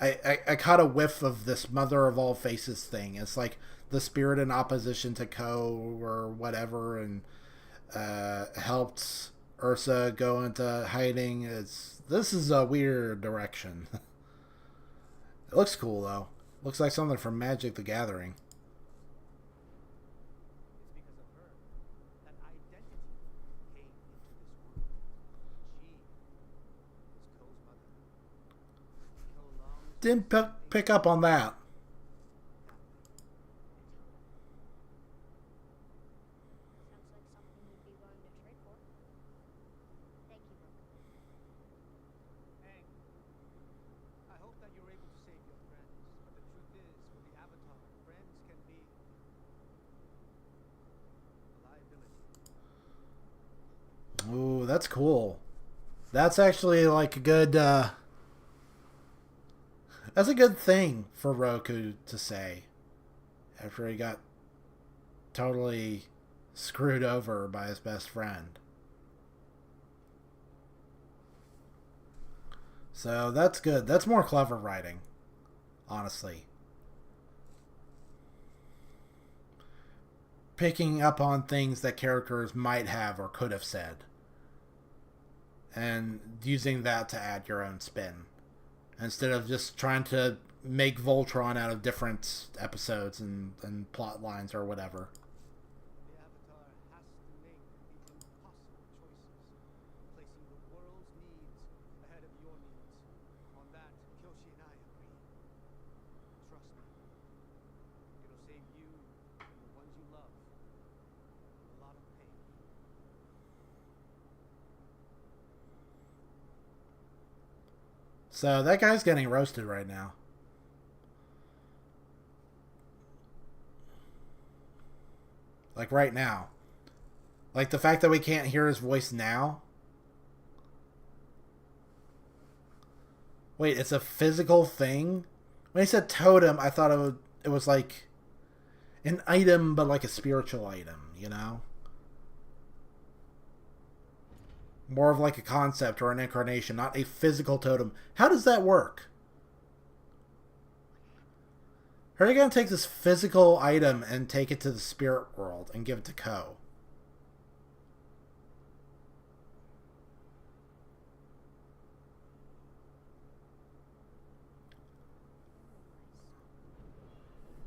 I caught a whiff of this Mother of All Faces thing. It's like the spirit in opposition to Ko or whatever, and helped Ursa go into hiding. This is a weird direction. It looks cool though. Looks like something from Magic the Gathering. It's because of her that identity came into this world. She was Ko's mother. Ko longs to Didn't pick up on that. Sounds like something you'd be willing to trade for. Thank you, Roku. Hank, I hope that you're able to save your friends, but the truth is, for the Avatar, friends can be a liability. Ooh, that's cool. That's actually like a good that's a good thing for Roku to say after he got totally screwed over by his best friend. So that's good. That's more clever writing, honestly. Picking up on things that characters might have or could have said, and using that to add your own spin, instead of just trying to make Voltron out of different episodes and plot lines or whatever. The Avatar has to make these impossible choices, placing the world's needs ahead of your needs. On that, Kyoshi and I agree. Trust me. It'll save you and the ones you love a lot of pain. So that guy's getting roasted right now. Like right now. Like the fact that we can't hear his voice now. Wait, it's a physical thing? When he said totem, I thought it was like an item, but like a spiritual item, you know? More of like a concept or an incarnation, not a physical totem. How does that work? How are you going to take this physical item and take it to the spirit world and give it to Ko?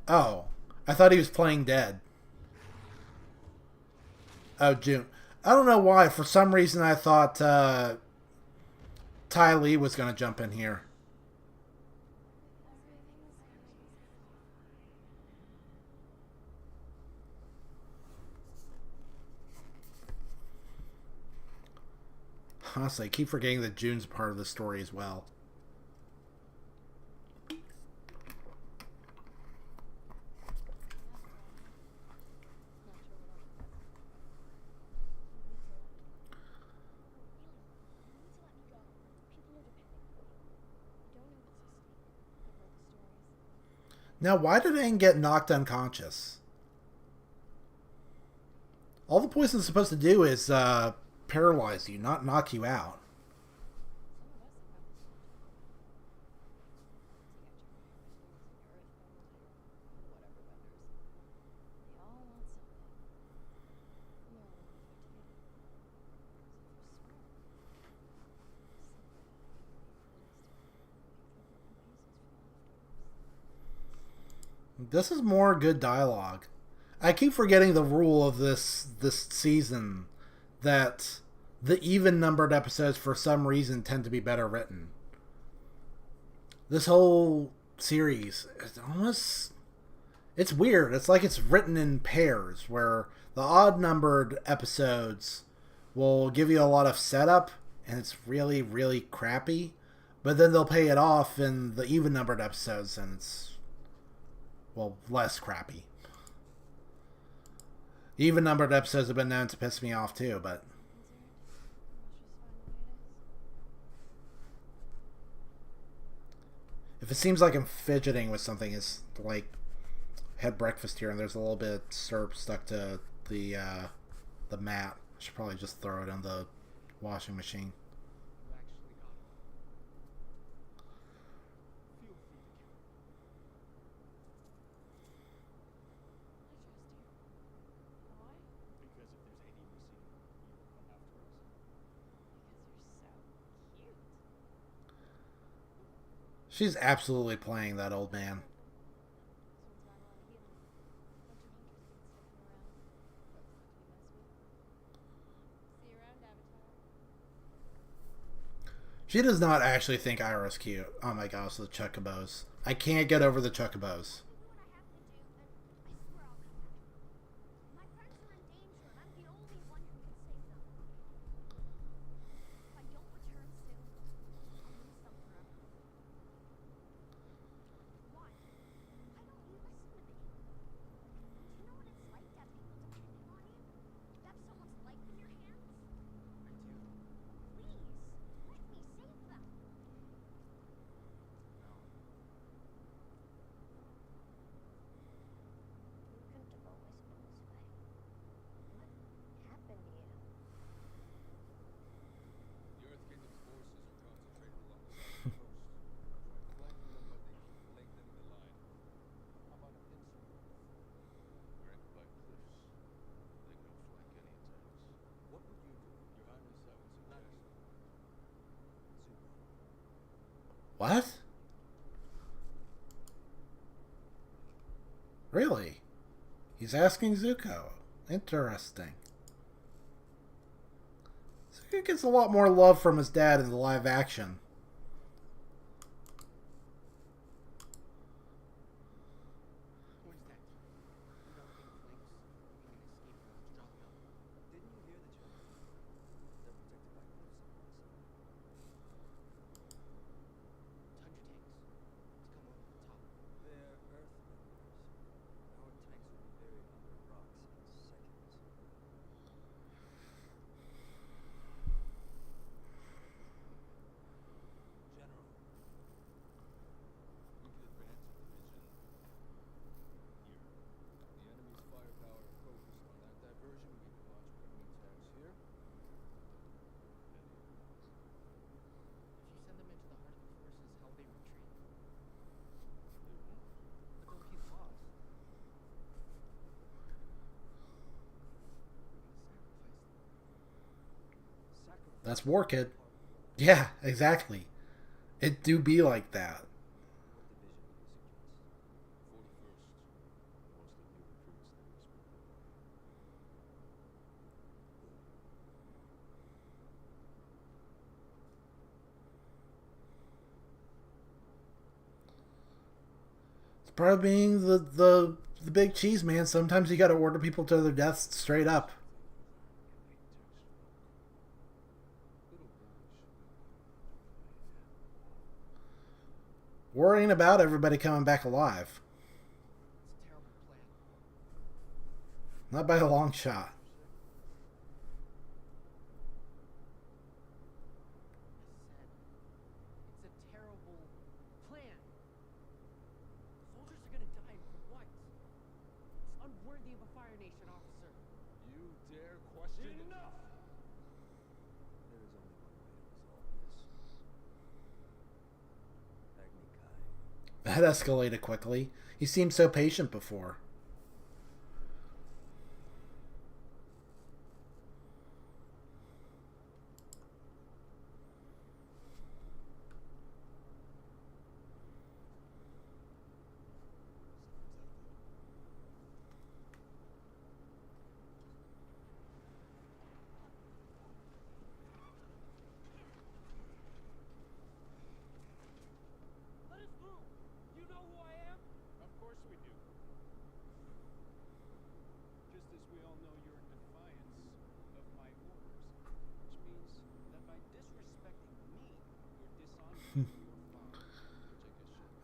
Oh, I thought he was playing dead. Oh, June. I don't know why. For some reason, I thought Ty Lee was going to jump in here. Honestly, I keep forgetting that June's part of the story as well. Now, why did Aang get knocked unconscious? All the poison's supposed to do is paralyze you, not knock you out. This is more good dialogue. I keep forgetting the rule of this season that the even numbered episodes for some reason tend to be better written. This whole series is almost, it's weird. It's like it's written in pairs where the odd numbered episodes will give you a lot of setup and it's really really crappy, but then they'll pay it off in the even numbered episodes and it's, well, less crappy. Even numbered episodes have been known to piss me off too, but if it seems like I'm fidgeting with something, it's like I had breakfast here and there's a little bit of syrup stuck to the mat. I should probably just throw it in the washing machine. You actually got it. Feel free to count. Because if there's any missing, you will come after us. She's absolutely playing that old man. She does not actually think Ira's cute. Oh my gosh, the chocobos. I can't get over the chocobos. What? Really? He's asking Zuko. Interesting. Zuko gets a lot more love from his dad in the live action. What is that? You don't think Flix can escape from the jungle? Didn't you hear the children? They're protected by cliffs on one side. Tundra tanks. Let's come over the top. They're earth members. Our tanks will be buried under rocks in seconds. General. Nuclear Prehensive Division. Here. The enemy's firepower focused on that diversion. We can launch enemy attacks here. And here. If you send them into the heart of the forces, how will they retreat? They won't. But they'll get lost. Sacrifice them. That's War Kid. Yeah, exactly. It do be like that. What division do you suggest? 41st. Mostly new recruits that whisper the word. It's part of being the big cheese man. Sometimes you gotta order people to their deaths straight up. Worrying about everybody coming back alive. It's a terrible plan. Not by a long shot. It's a terrible plan. Soldiers are gonna die for what? It's unworthy of a Fire Nation officer. You dare Enough! There is only one way to resolve this. Agni Kai. That escalated quickly. He seemed so patient before. Let us through! You know who I am? Of course we do. Just as we all know you're in defiance of my orders, which means that by disrespecting me, you're dishonoring your father, which I guess should.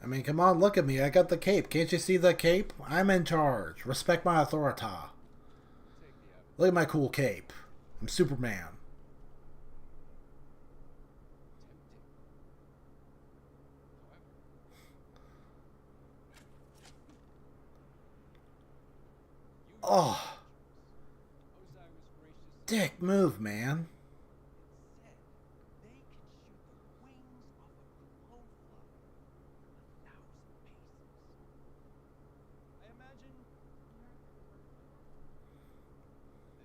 I mean, come on, look at me. I got the cape. Can't you see the cape? I'm in charge. Respect my authority. Take the evidence. Look at my cool cape. I'm Superman. However, Oh, Ozai was gracious. dick move, man. Said they can shoot the wings off a glowfly from 1,000 paces. I imagine this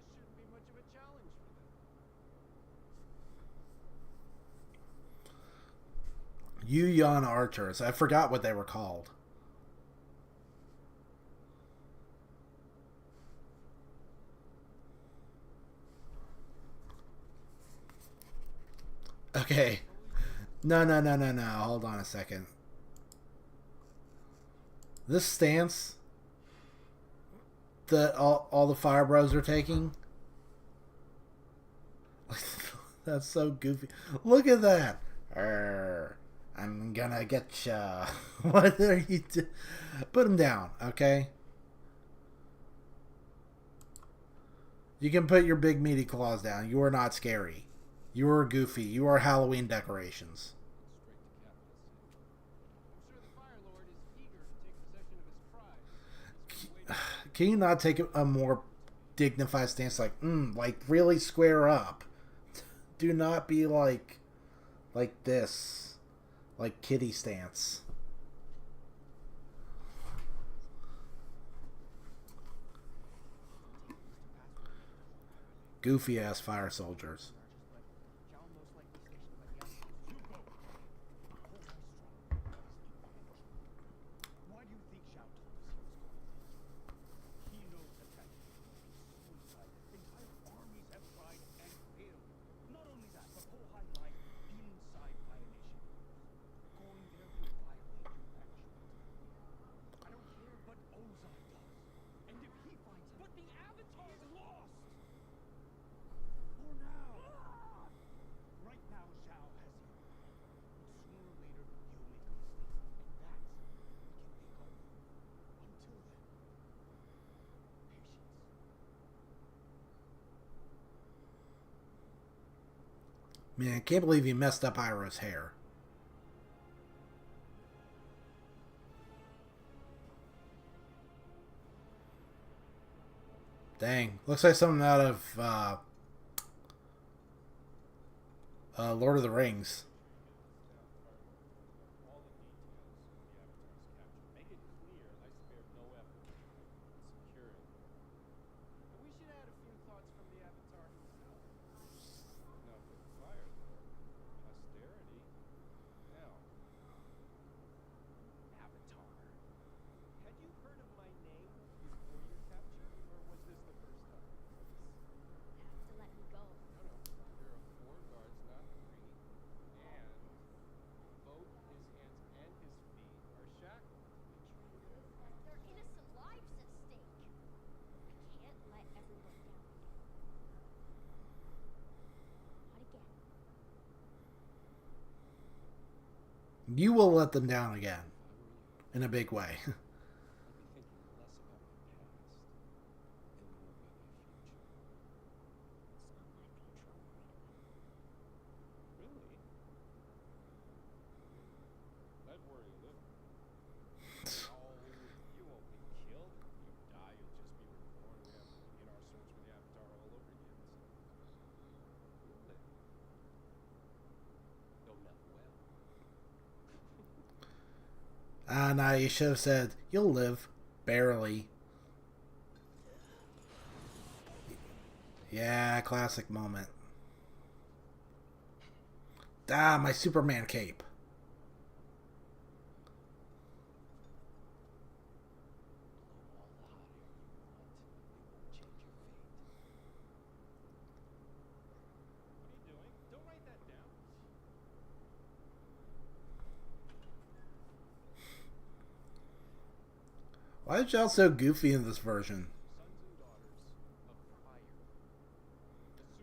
shouldn't be much of a challenge for them. Yuyan archers. I forgot what they were called. Okay. No. Hold on a second. This stance that all the fire bros are taking. That's so goofy. Look at that. I'm gonna get ya. What are you doing? Put him down, okay? You can put your big meaty claws down. You are not scary. You are goofy. You are Halloween decorations. Straight to capital city. I'm sure the Fire Lord is eager to take possession of his prize. He's been waiting. Can you not take a more dignified stance? Like really square up. Do not be like this, like kitty stance. Goofy ass fire soldiers. Shall most likely stationed by the outpost. You go! Why do you think Shao told us he was going? He knows that that is suicide. Entire armies have tried and failed. Not only that, but Pohai lies inside Fire Nation. Going there will violate your actual. I don't care what Ozai does. And if he finds out, but the Avatar is lost! For now. Right now, Shao has you. But sooner or later, you'll make a mistake. And that we can make up for. Until then, patience. Man, I can't believe you messed up Iroh's hair. Dang, looks like something out of Lord of the Rings. All the details of the Avatar's capture. Make it clear I spared no effort in securing it. And we should add a few thoughts from the Avatar himself. Now for the Fire Lord, posterity. Now, Avatar. Had you heard of my name before your capture, or was this the first time? Have to let me go. No. There are 4 guards, not 3. And both his hands and his feet are shackled. There are innocent lives at stake. I can't let everyone down again. Not again. You will let them down again. In a big way. I'd be thinking less about my past and more about my future. really? I'd worry a little. Oh, you won't be killed. If you die, you'll just be reborn. We have to begin our search for the Avatar all over again. So Nah, you should have said, you'll live. Barely. Yeah, classic moment. Ah, my Superman cape. What are you doing? Don't write that down. Why is y'all so goofy in this version? Sons and daughters of fire.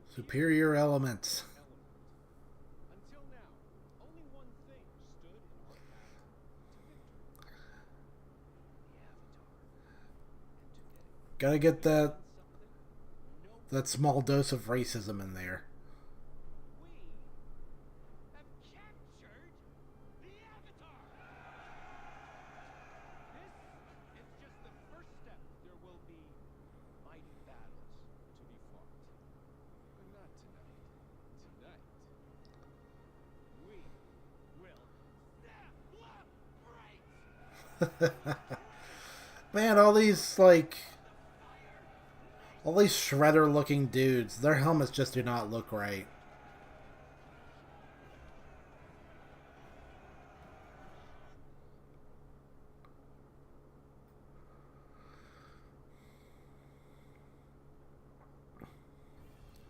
The Superior elements. element. Until now, only one thing stood in our path to victory. The Avatar. And today, Gotta get that something no that small dose of racism in there. we have captured the Avatar! This is just the first step. There will be mighty battles to be fought. But not tonight. Tonight. We will celebrate! Man, all these shredder looking dudes, their helmets just do not look right.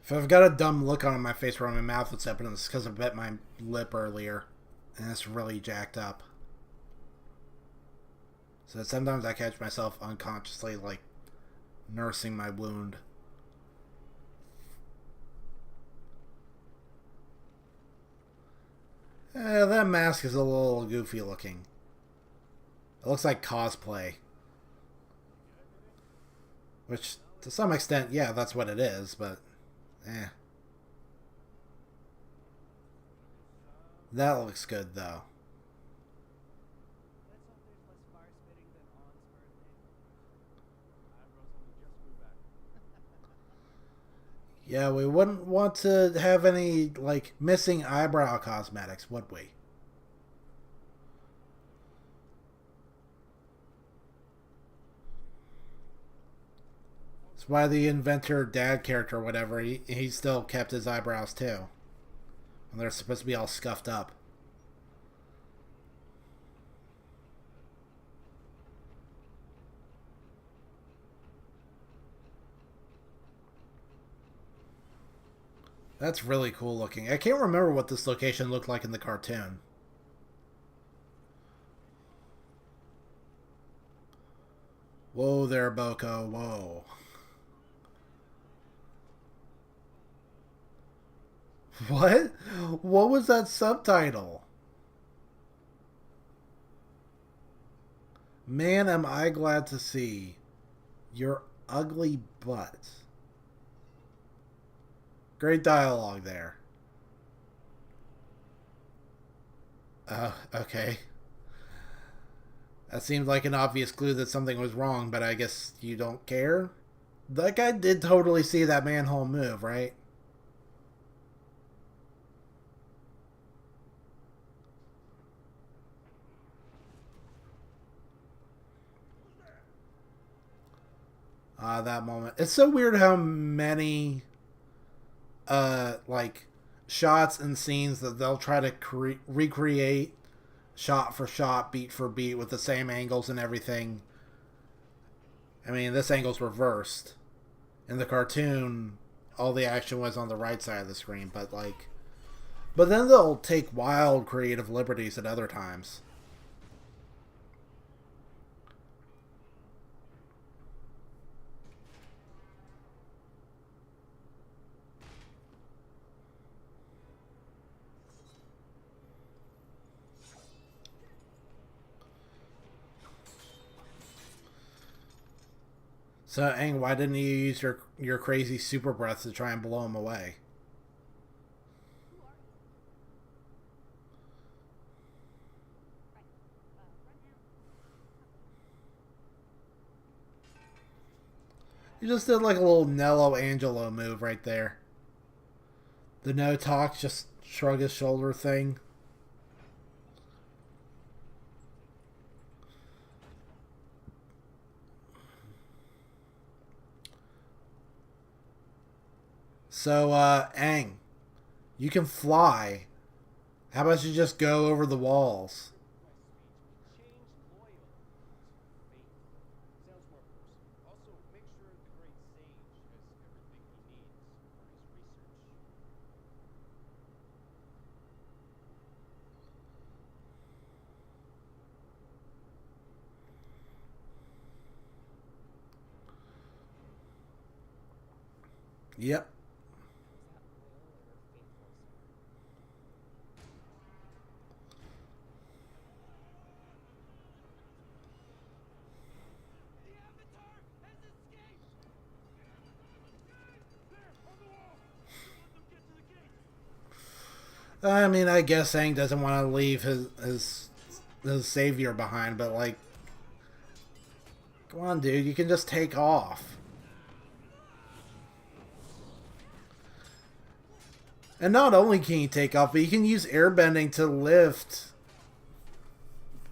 If I've got a dumb look on my face where my mouth was open, it's because I bit my lip earlier. And it's really jacked up. So sometimes I catch myself unconsciously, like, nursing my wound. That mask is a little goofy looking. It looks like cosplay. Which, to some extent, yeah, that's what it is, but... That looks good, though. Let's hope there's less fire spitting than On's birthday. Eyebrows only just grew back. Yeah, we wouldn't want to have any, like, missing eyebrow cosmetics, would we? That's why the inventor dad character or whatever, he still kept his eyebrows too. And they're supposed to be all scuffed up. That's really cool looking. I can't remember what this location looked like in the cartoon. Whoa there, Boko. Whoa. What? What was that subtitle? Man, am I glad to see your ugly butt. Great dialogue there. Okay. That seemed like an obvious clue that something was wrong, but I guess you don't care? That guy did totally see that manhole move, right? That moment. It's so weird how many, like, shots and scenes that they'll try to recreate shot for shot, beat for beat, with the same angles and everything. I mean, this angle's reversed. In the cartoon, all the action was on the right side of the screen, but, like... But then they'll take wild creative liberties at other times. So, Aang, why didn't you use your crazy super breath to try and blow him away? Who are you? Right. Run now. You just did like a little Nello Angelo move right there. The no talk, just shrug his shoulder thing. So, Aang, you can fly. How about you just go over the walls? My speech. Change loyal to faith. Sounds more personal. Also, make sure the great sage has everything he needs for his research. Yep. The Avatar has escaped! There, on the wall! Don't let them get to the gate! I mean, I guess Aang doesn't want to leave his savior behind, but like, come on, dude, you can just take off. And not only can you take off, but you can use airbending to lift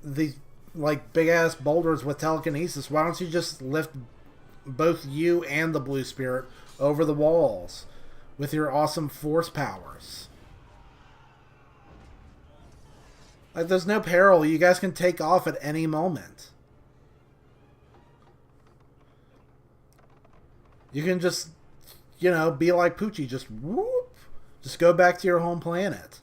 the like big ass boulders with telekinesis. Why don't you just lift both you and the blue spirit over the walls with your awesome force powers? Like, there's no peril. You guys can take off at any moment. You can just, you know, be like Poochie. Just whoop. Just go back to your home planet.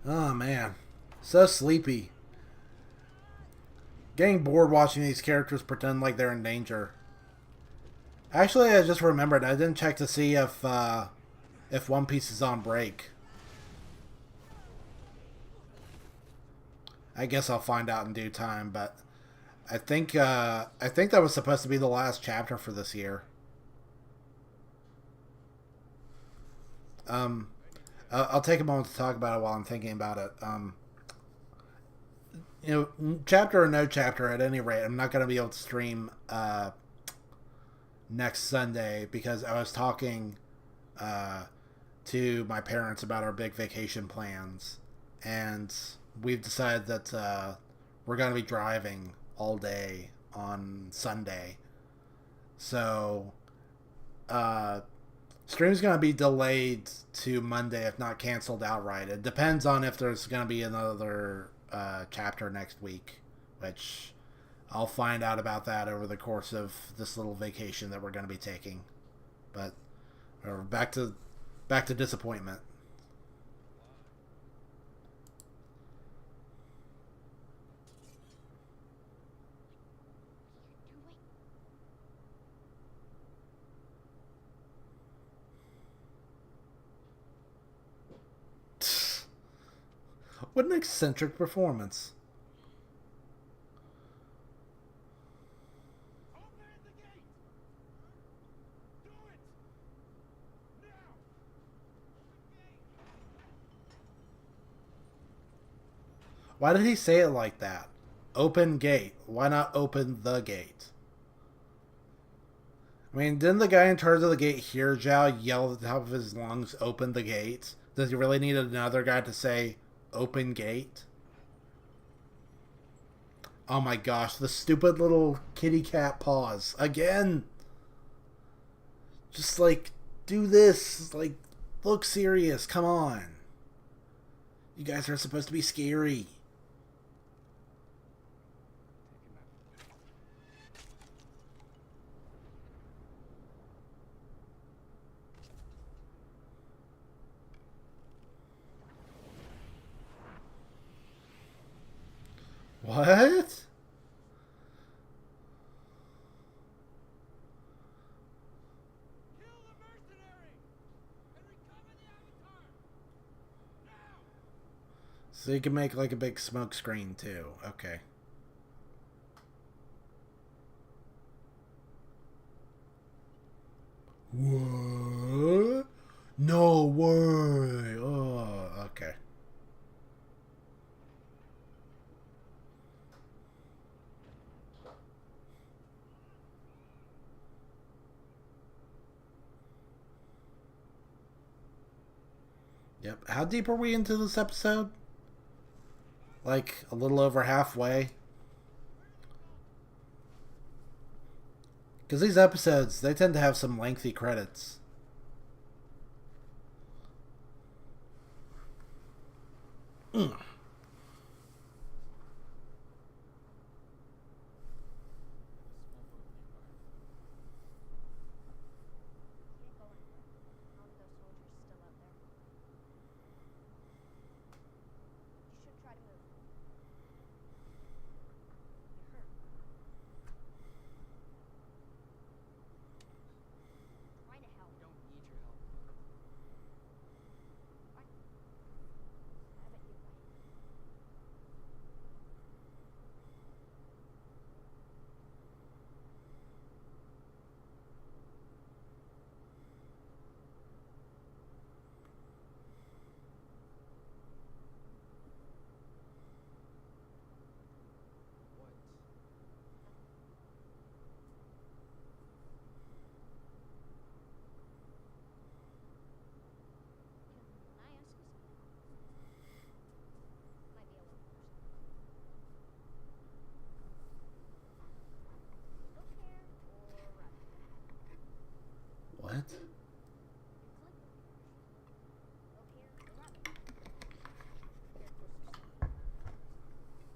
Oh, man. So sleepy. Getting bored watching these characters pretend like they're in danger. Actually, I just remembered. I didn't check to see if One Piece is on break. I guess I'll find out in due time, but I think that was supposed to be the last chapter for this year. I'll take a moment to talk about it while I'm thinking about it. You know, chapter or no chapter, at any rate, I'm not going to be able to stream next Sunday because I was talking to my parents about our big vacation plans, and we've decided that we're going to be driving all day on Sunday. So, stream's going to be delayed to Monday, if not canceled outright. It depends on if there's going to be another chapter next week, which I'll find out about that over the course of this little vacation that we're going to be taking. But back to disappointment. What an eccentric performance. Open the gate! Do it! Now! Why did he say it like that? Open gate. Why not open the gate? I mean, didn't the guy in charge of the gate hear Zhao yell at the top of his lungs, open the gate? Does he really need another guy to say, open gate? Oh my gosh, the stupid little kitty cat paws. Again! Just like, do this. Like, look serious. Come on. You guys are supposed to be scary. What? Kill the mercenary! And recover the Avatar! Now! So you can make like a big smoke screen too. Okay. What? No way. Oh, okay. Yep. How deep are we into this episode? Like a little over halfway. Because these episodes, they tend to have some lengthy credits. Mm. Can't go anywhere. All of those soldiers still out there. You should try to move. You're hurt. Try to help. I don't need your help. Fine. Have it your way. What? Can I ask you something? Might be a little personal. Look here or right? What? Your clicker. Look here or right? Characters are simple.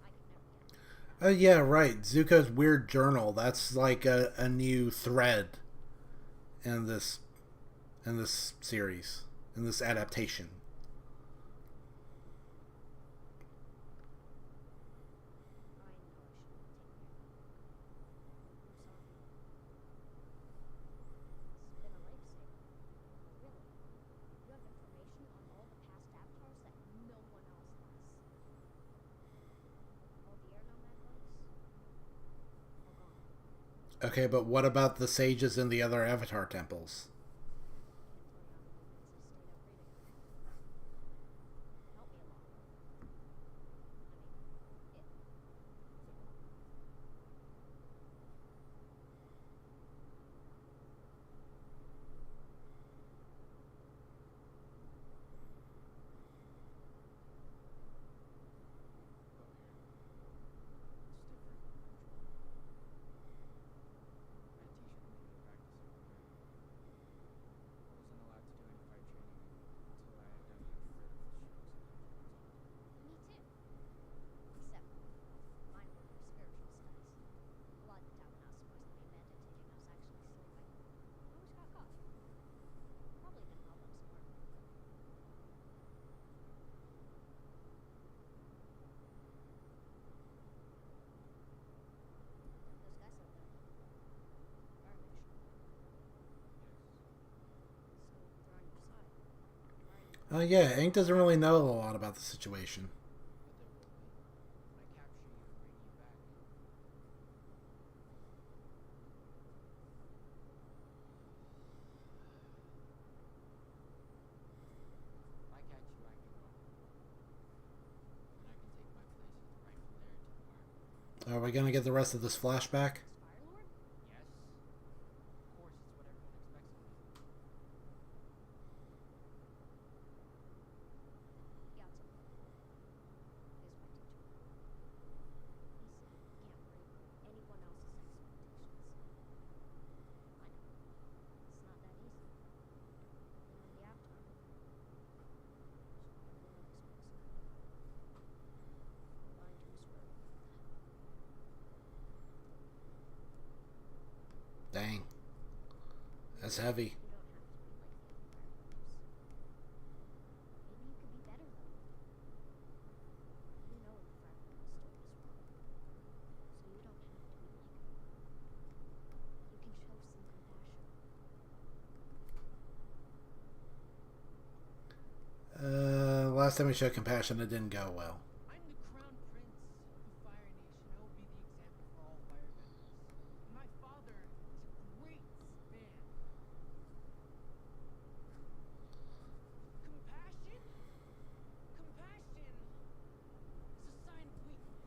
I could never get them. Oh yeah, right. Zuko's weird journal. That's like a new thread in this series, in this adaptation. I know I shouldn't have taken your help. I'm sorry. It's been a lifesaver. Really. You have information on all the past avatars that no one else has. All the air nomad bugs? All gone. Okay, but what about the sages in the other Avatar temples? Can't tell you how many Oh yeah, Aang doesn't really know a lot about the situation. But there will be. When I capture you and bring you back. If I catch you, I can go. And I can take my place as the rightful heir to the Fire Lord. Are we gonna get the rest of this flashback? Fire Lord? Yes. Of course, it's what everyone expects of me. Yatsen. Is my teacher. He said you can't break anyone else's expectations. I know. It's not that easy. Living in the Avatar. So everyone expects that. Lying to his word. Dang. That's heavy. You don't have to be like the other Fire Lords. Maybe you could be better though. You know what the Fire Lord was doing is wrong. So you don't have to be like him. You can show some compassion. Last time we showed compassion, it didn't go well. I'm the crown prince of the Fire Nation. I will be the example for all firebenders. And my father is a great man. Compassion? Compassion is a sign of weakness.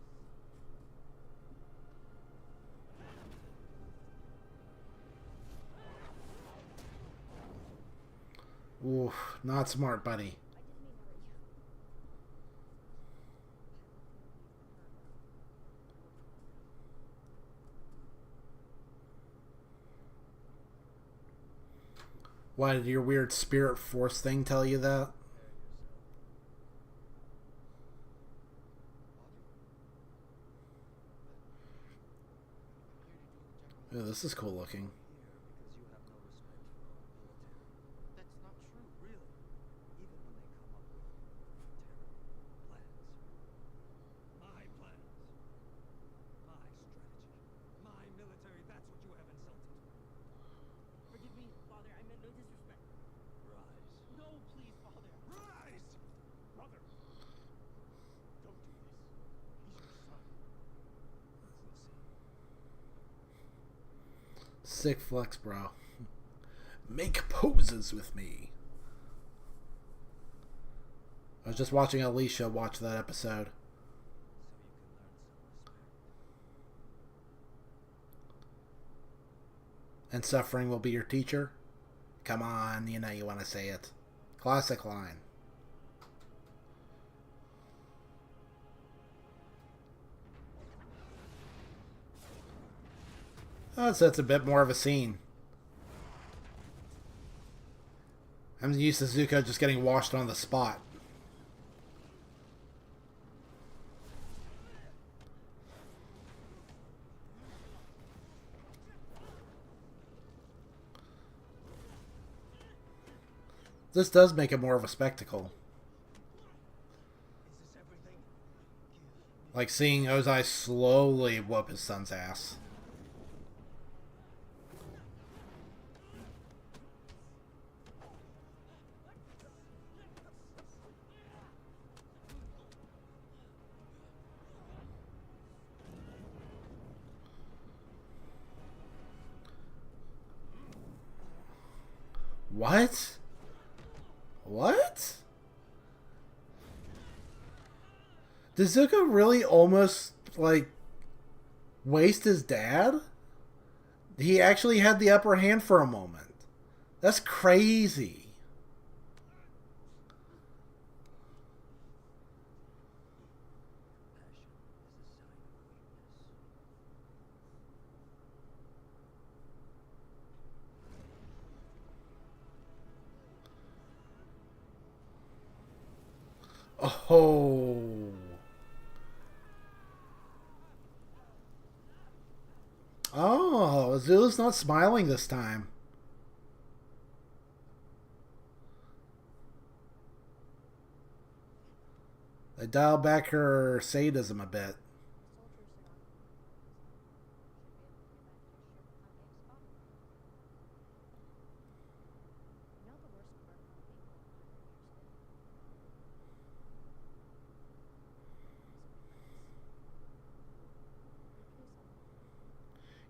Oof, not smart, buddy. I didn't mean Why did your weird spirit force thing tell you that? Prepare yourself. Father? Ooh, this is cool looking. Here because you have no respect for our military. That's not true, really. Even when they come up with terrible plans. My plans. My strategy. My military. That's what you have insulted. Forgive me, Father. I meant no disrespect. Rise. No, please, Father. Rise! Brother, don't do this. He's your son. We'll see. Sick flex, bro. Make poses with me. I was just watching Alicia watch that episode. So you can learn some respect. And suffering will be your teacher? Come on, you know you want to say it. Classic line. Oh, so it's a bit more of a scene. I'm used to Zuko just getting washed on the spot. This does make it more of a spectacle. Is this everything? Give me. Like seeing Ozai slowly whoop his son's ass. What? What? Did Zuko really almost, like, waste his dad? He actually had the upper hand for a moment. That's crazy. Compassion is a sign of weakness. Oh. Oh, Azula's not smiling this time. They dial back her sadism a bit.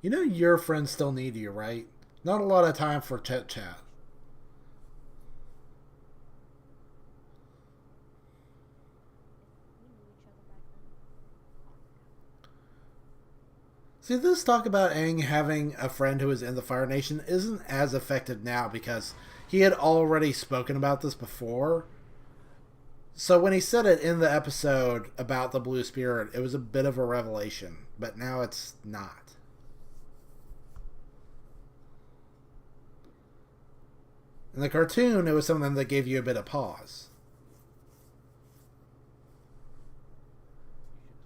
You know your friends still need you, right? Not a lot of time for chit chat. See, this talk about Aang having a friend who is in the Fire Nation isn't as effective now because he had already spoken about this before. So when he said it in the episode about the Blue Spirit, it was a bit of a revelation, but now it's not. In the cartoon, it was something that gave you a bit of pause.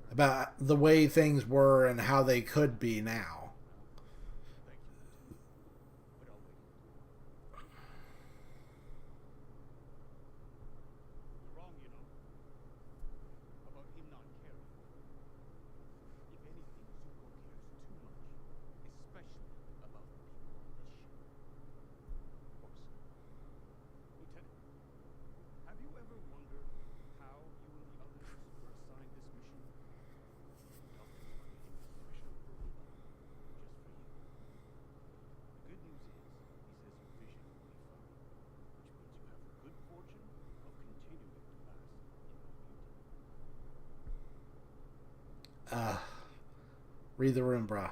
About the way things were and how they could be now. Thank you. But I'll wait. You're wrong, you know. About him not caring. If anything, Zuko cares too much. Especially about the people on this ship. Of course. Lieutenant, have you ever wondered how you and the others were assigned this mission? Doctor's creating a special gorilla just for you. The good news is, he says your vision will be fine, which means you have the good fortune of continuing to last in the beauty. Read the room, brah.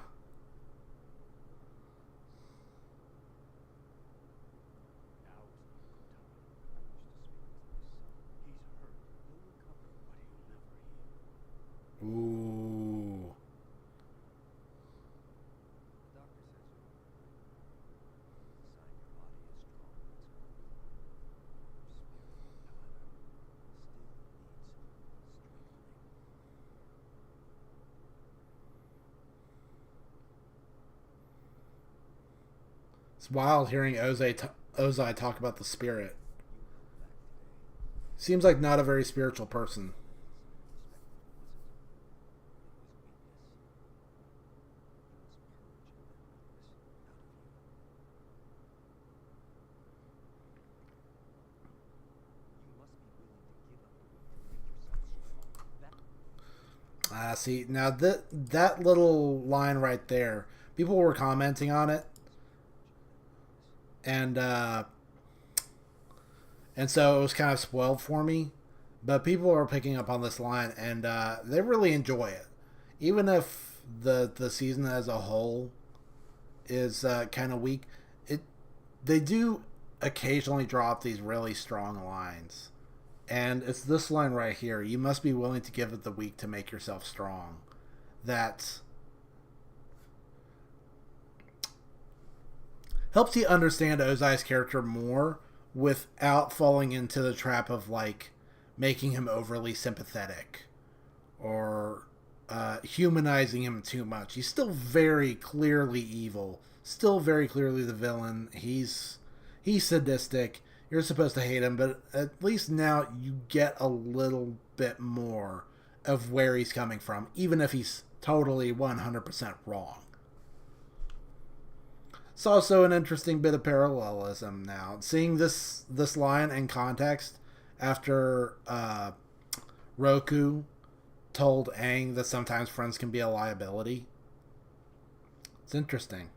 Now is not a good time. I wish to speak with my son. He's hurt. He'll recover, but he'll never heal. Ooh. The doctor says you're all right. It's a sign your body is strong. It's wild hearing Ozai talk about the spirit. Seems like not a very spiritual person. See, now that little line right there, people were commenting on it, and so it was kind of spoiled for me. But people are picking up on this line, and they really enjoy it, even if the season as a whole is kind of weak. They do occasionally drop these really strong lines. And it's this line right here. You must be willing to give it the weak to make yourself strong. That helps you understand Ozai's character more without falling into the trap of like making him overly sympathetic or humanizing him too much. He's still very clearly evil. Still very clearly the villain. He's sadistic. You're supposed to hate him, but at least now you get a little bit more of where he's coming from, even if he's totally 100% wrong. It's also an interesting bit of parallelism now. Seeing this line in context after Roku told Aang that sometimes friends can be a liability. It's interesting.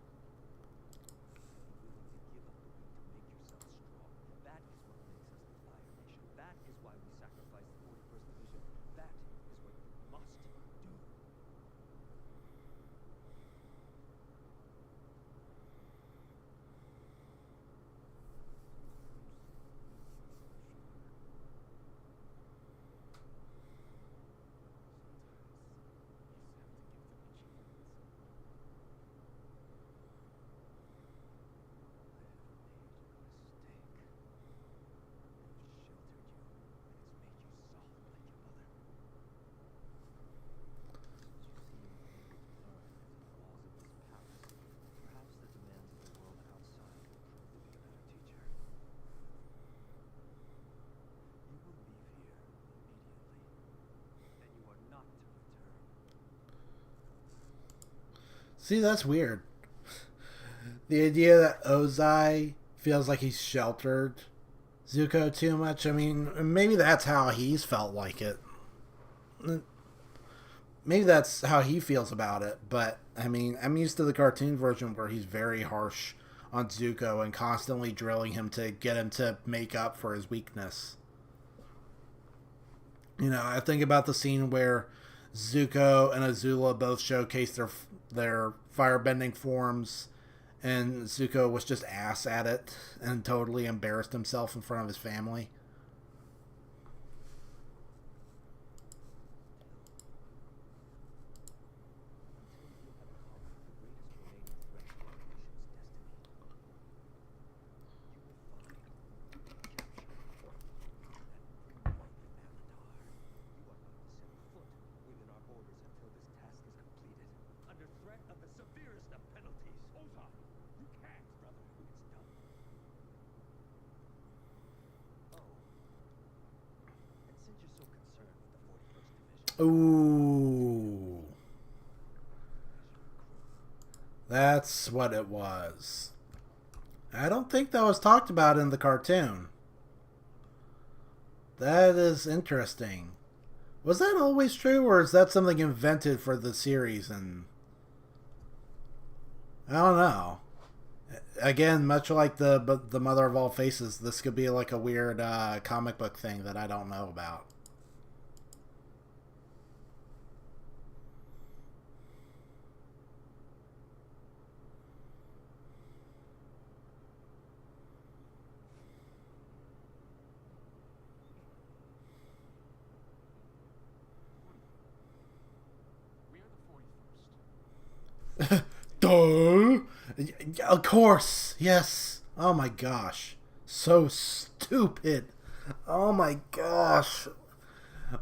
See, that's weird. The idea that Ozai feels like he's sheltered Zuko too much. I mean, maybe that's how he's felt like it. Maybe that's how he feels about it. But, I mean, I'm used to the cartoon version where he's very harsh on Zuko and constantly drilling him to get him to make up for his weakness. You know, I think about the scene where Zuko and Azula both showcase their firebending forms, and Zuko was just ass at it and totally embarrassed himself in front of his family. Ooh. That's what it was. I don't think that was talked about in the cartoon. That is interesting. Was that always true, or is that something invented for the series? And I don't know. Again, much like the Mother of All Faces, this could be like a weird comic book thing that I don't know about. Duh. Of course. Yes. Oh my gosh. So stupid. Oh my gosh.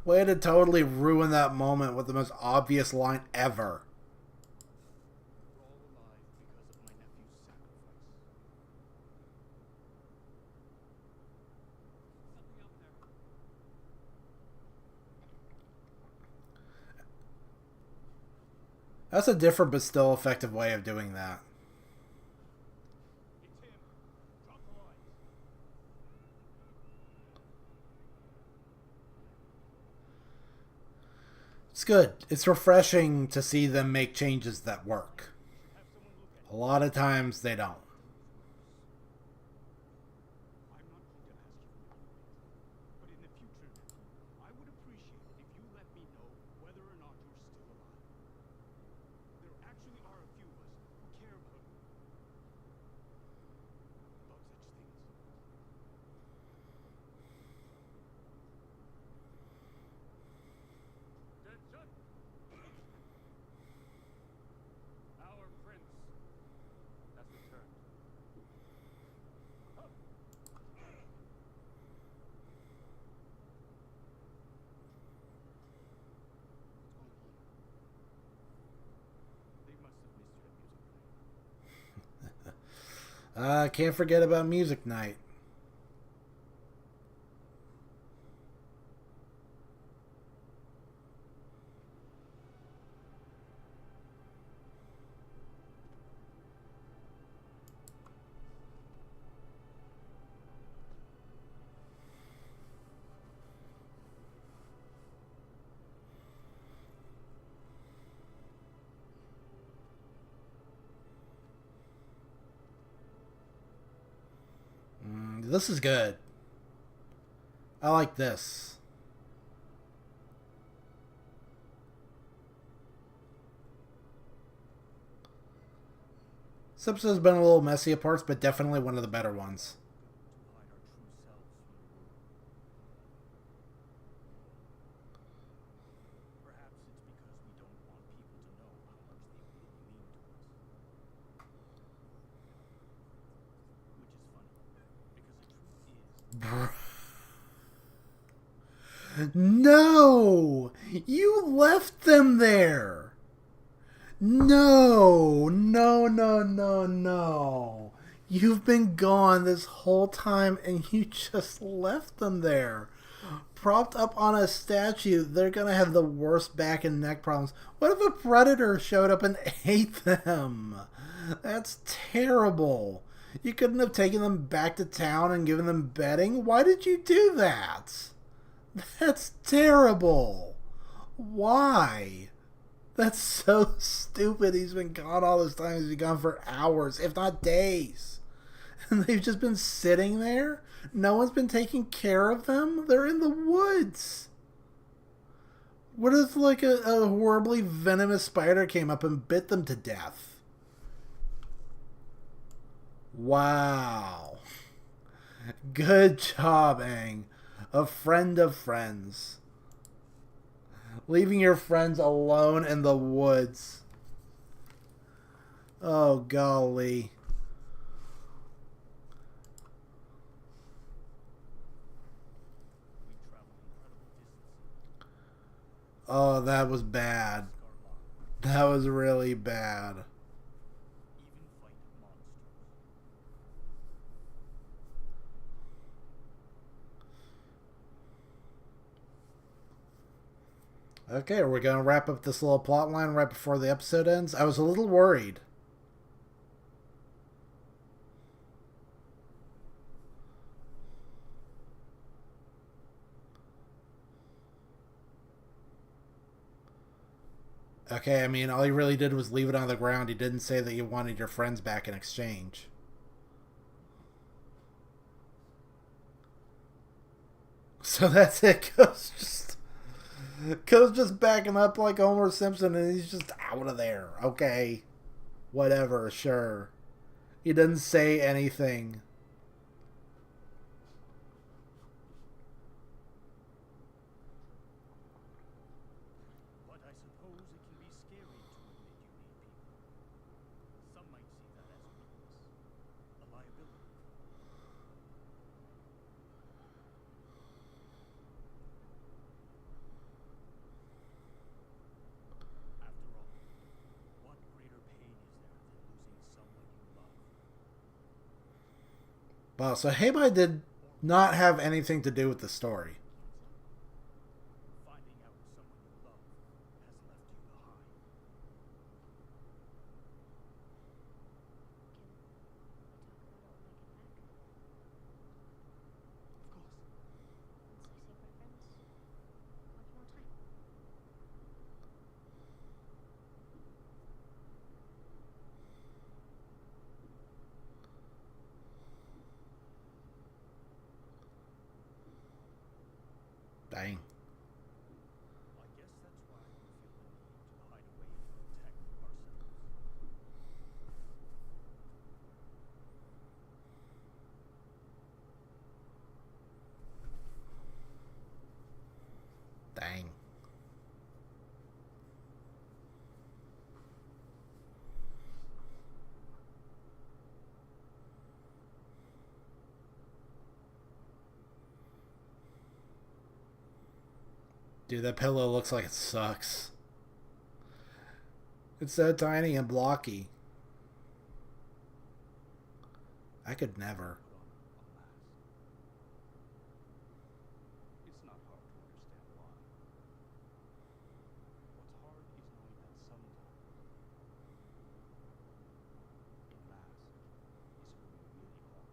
Way to totally ruin that moment with the most obvious line ever. We're all alive because of my nephew's sacrifice. That's a different but still effective way of doing that. It's him. Drop the lines. It's good. It's refreshing to see them make changes that work. Have someone look at it. A lot of times they don't. I'm not going to ask you for your opinion, but in the future, I would appreciate it if you let me know whether or not you're still alive. There actually are a few of us who care about such things. Attention! Our prince has returned. Up. They must have missed you at music night. Can't forget about music night. This is good. I like this. This episode's been a little messy at parts, but definitely one of the better ones. No! You left them there! No! No, no, no, no. You've been gone this whole time and you just left them there. Propped up on a statue, they're gonna have the worst back and neck problems. What if a predator showed up and ate them? That's terrible. You couldn't have taken them back to town and given them bedding? Why did you do that? That's terrible. Why? That's so stupid. He's been gone all this time. He's been gone for hours, if not days. And they've just been sitting there? No one's been taking care of them? They're in the woods. What if, like, a horribly venomous spider came up and bit them to death? Wow. Good job, Aang. A friend of friends. Leaving your friends alone in the woods. Oh, golly. Oh, that was bad. That was really bad. Okay, we're going to wrap up this little plot line right before the episode ends. I was a little worried. Okay, I mean, all he really did was leave it on the ground. He didn't say that you wanted your friends back in exchange. So that's it. Goes just backing up like Homer Simpson, and he's just out of there. Okay. Whatever, sure. He doesn't say anything. But I suppose it can be scary to admit you need people. Some might see that as a weakness, a liability. After all, what greater pain is there than losing someone you love? Wow, so Heibai did not have anything to do with the story. Finding out someone you love has left you behind. Dang. I guess that's why we feel the need to hide away and protect ourselves. Dang. Dude, that pillow looks like it sucks. It's so tiny and blocky. I could never. Put on a mask. It's not hard to understand why. What's hard is knowing that sometimes the mask is who you really are.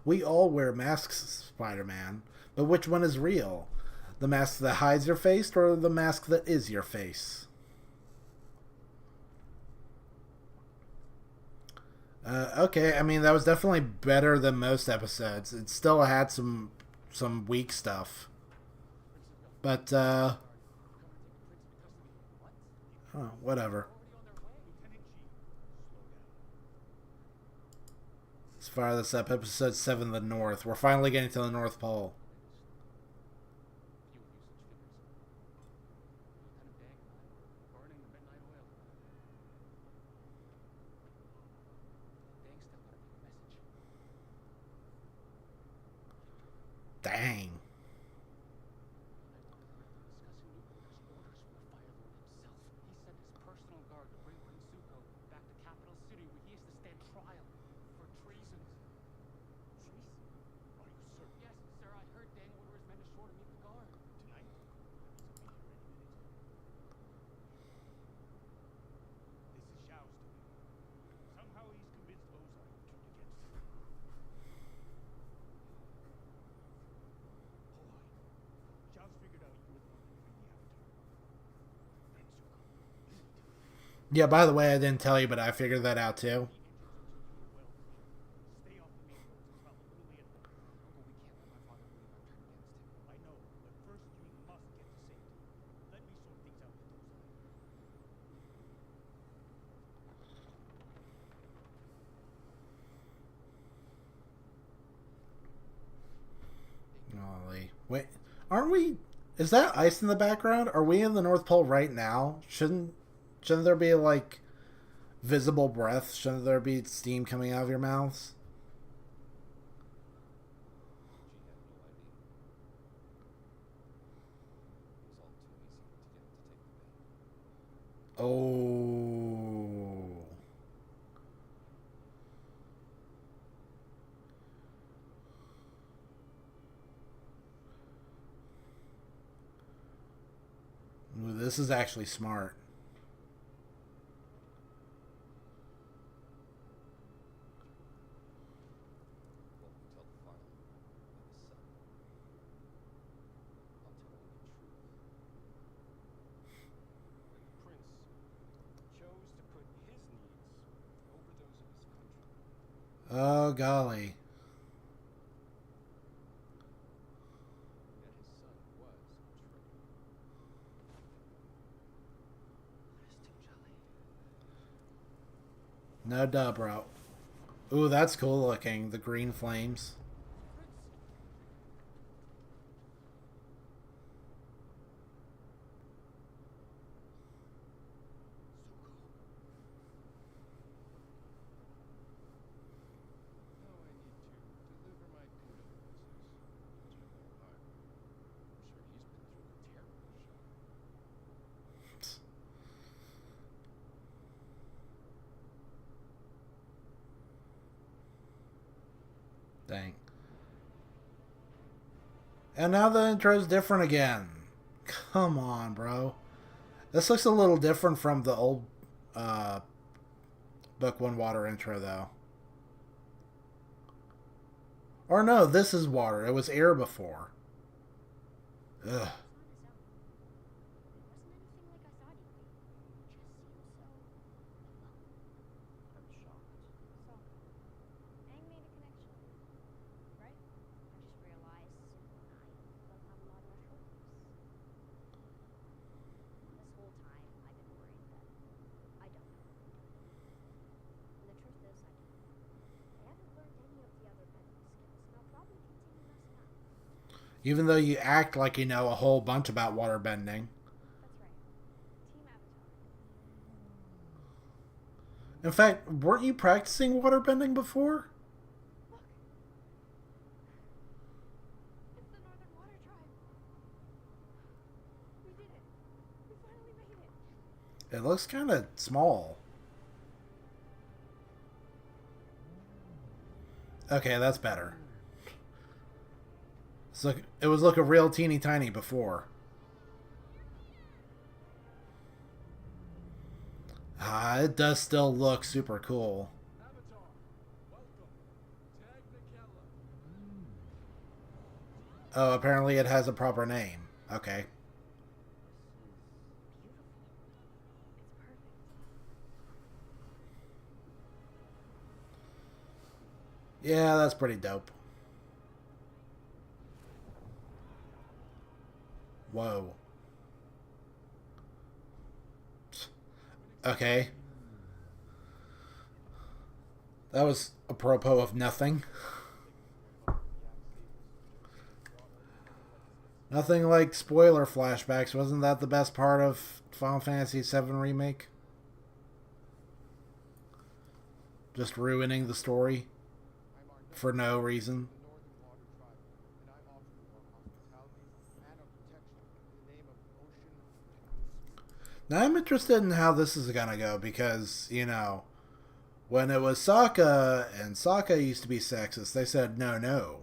We all wear masks, Spider-Man, but which one is real? The mask that hides your face or the mask that is your face? Okay, I mean, that was definitely better than most episodes. It still had some weak stuff. But, oh, whatever. Lieutenant G, slow down. Let's fire this up. Episode 7, The North. We're finally getting to the North Pole. Few usage figures. Lieutenant Dang and I were burning the midnight oil. Dang still got a big message. Dang. Discussing new orders from the Fire Lord himself. He sent his personal guard to bring Prince Zuko back to Capital City where he is to stand trial for treason. Treason? Are you certain? Yes, sir. I heard Dang order his men ashore to meet the guard. Tonight? He'll be here any minute. This is Xiao's doing. Somehow he's convinced Ozai will turn against him. Boy, Xiao's figured out you're the one that freed the Avatar. Prince Zuko, listen to me. Yeah, by the way, I didn't tell you, but I figured that out too. The engines are keeping you well. Stay off the main roads and travel only at night. But we can't let my father believe I've turned against him. I know, but first you must get to safety. Let me sort things out with Ozai. Golly. Wait, aren't we? Is that ice in the background? Are we in the North Pole right now? Shouldn't there be like visible breath? Shouldn't there be steam coming out of your mouths? She had no idea. It was all too easy to get him to take the bait. Oh. Ooh, this is actually smart. What will you tell the Fire Lord and his son? I'll tell him the truth. Prince chose to put his needs over those of his country. Oh, golly. Yet his son was a traitor. That is too jelly. No duh, bro. Ooh, that's cool looking. The green flames. Now I need to deliver my condolences to General Hart. I'm sure he's been through a terrible shock. Dang. And now the intro's different again. Come on, bro. This looks a little different from the old Book One Water intro, though. Or no, this is water. It was air before. Ugh. It's not his own. It wasn't anything like I thought he'd be. Just seemed so alone. I'm shocked. So, Aang made a connection, right? Even though you act like you know a whole bunch about waterbending. That's right. Team Avatar. In fact, weren't you practicing waterbending before? Look! It's the Northern Water Tribe. We did it. We finally made it. It looks kind of small. Okay, that's better. It was looking real teeny tiny before. Ah, it does still look super cool. Avatar, welcome. Tag Nikella. Oh, apparently it has a proper name. Okay. Beautiful. It's perfect. Yeah, that's pretty dope. Whoa. Okay. That was apropos of nothing. Nothing like spoiler flashbacks. Wasn't that the best part of Final Fantasy VII Remake? Just ruining the story I'm our for no reason. the Northern Water Tribe, and I offer you our hospitality and our protection in the name of ocean and moon spirit. Now I'm interested in how this is gonna go because, you know, when it was Sokka and Sokka used to be sexist, they said no,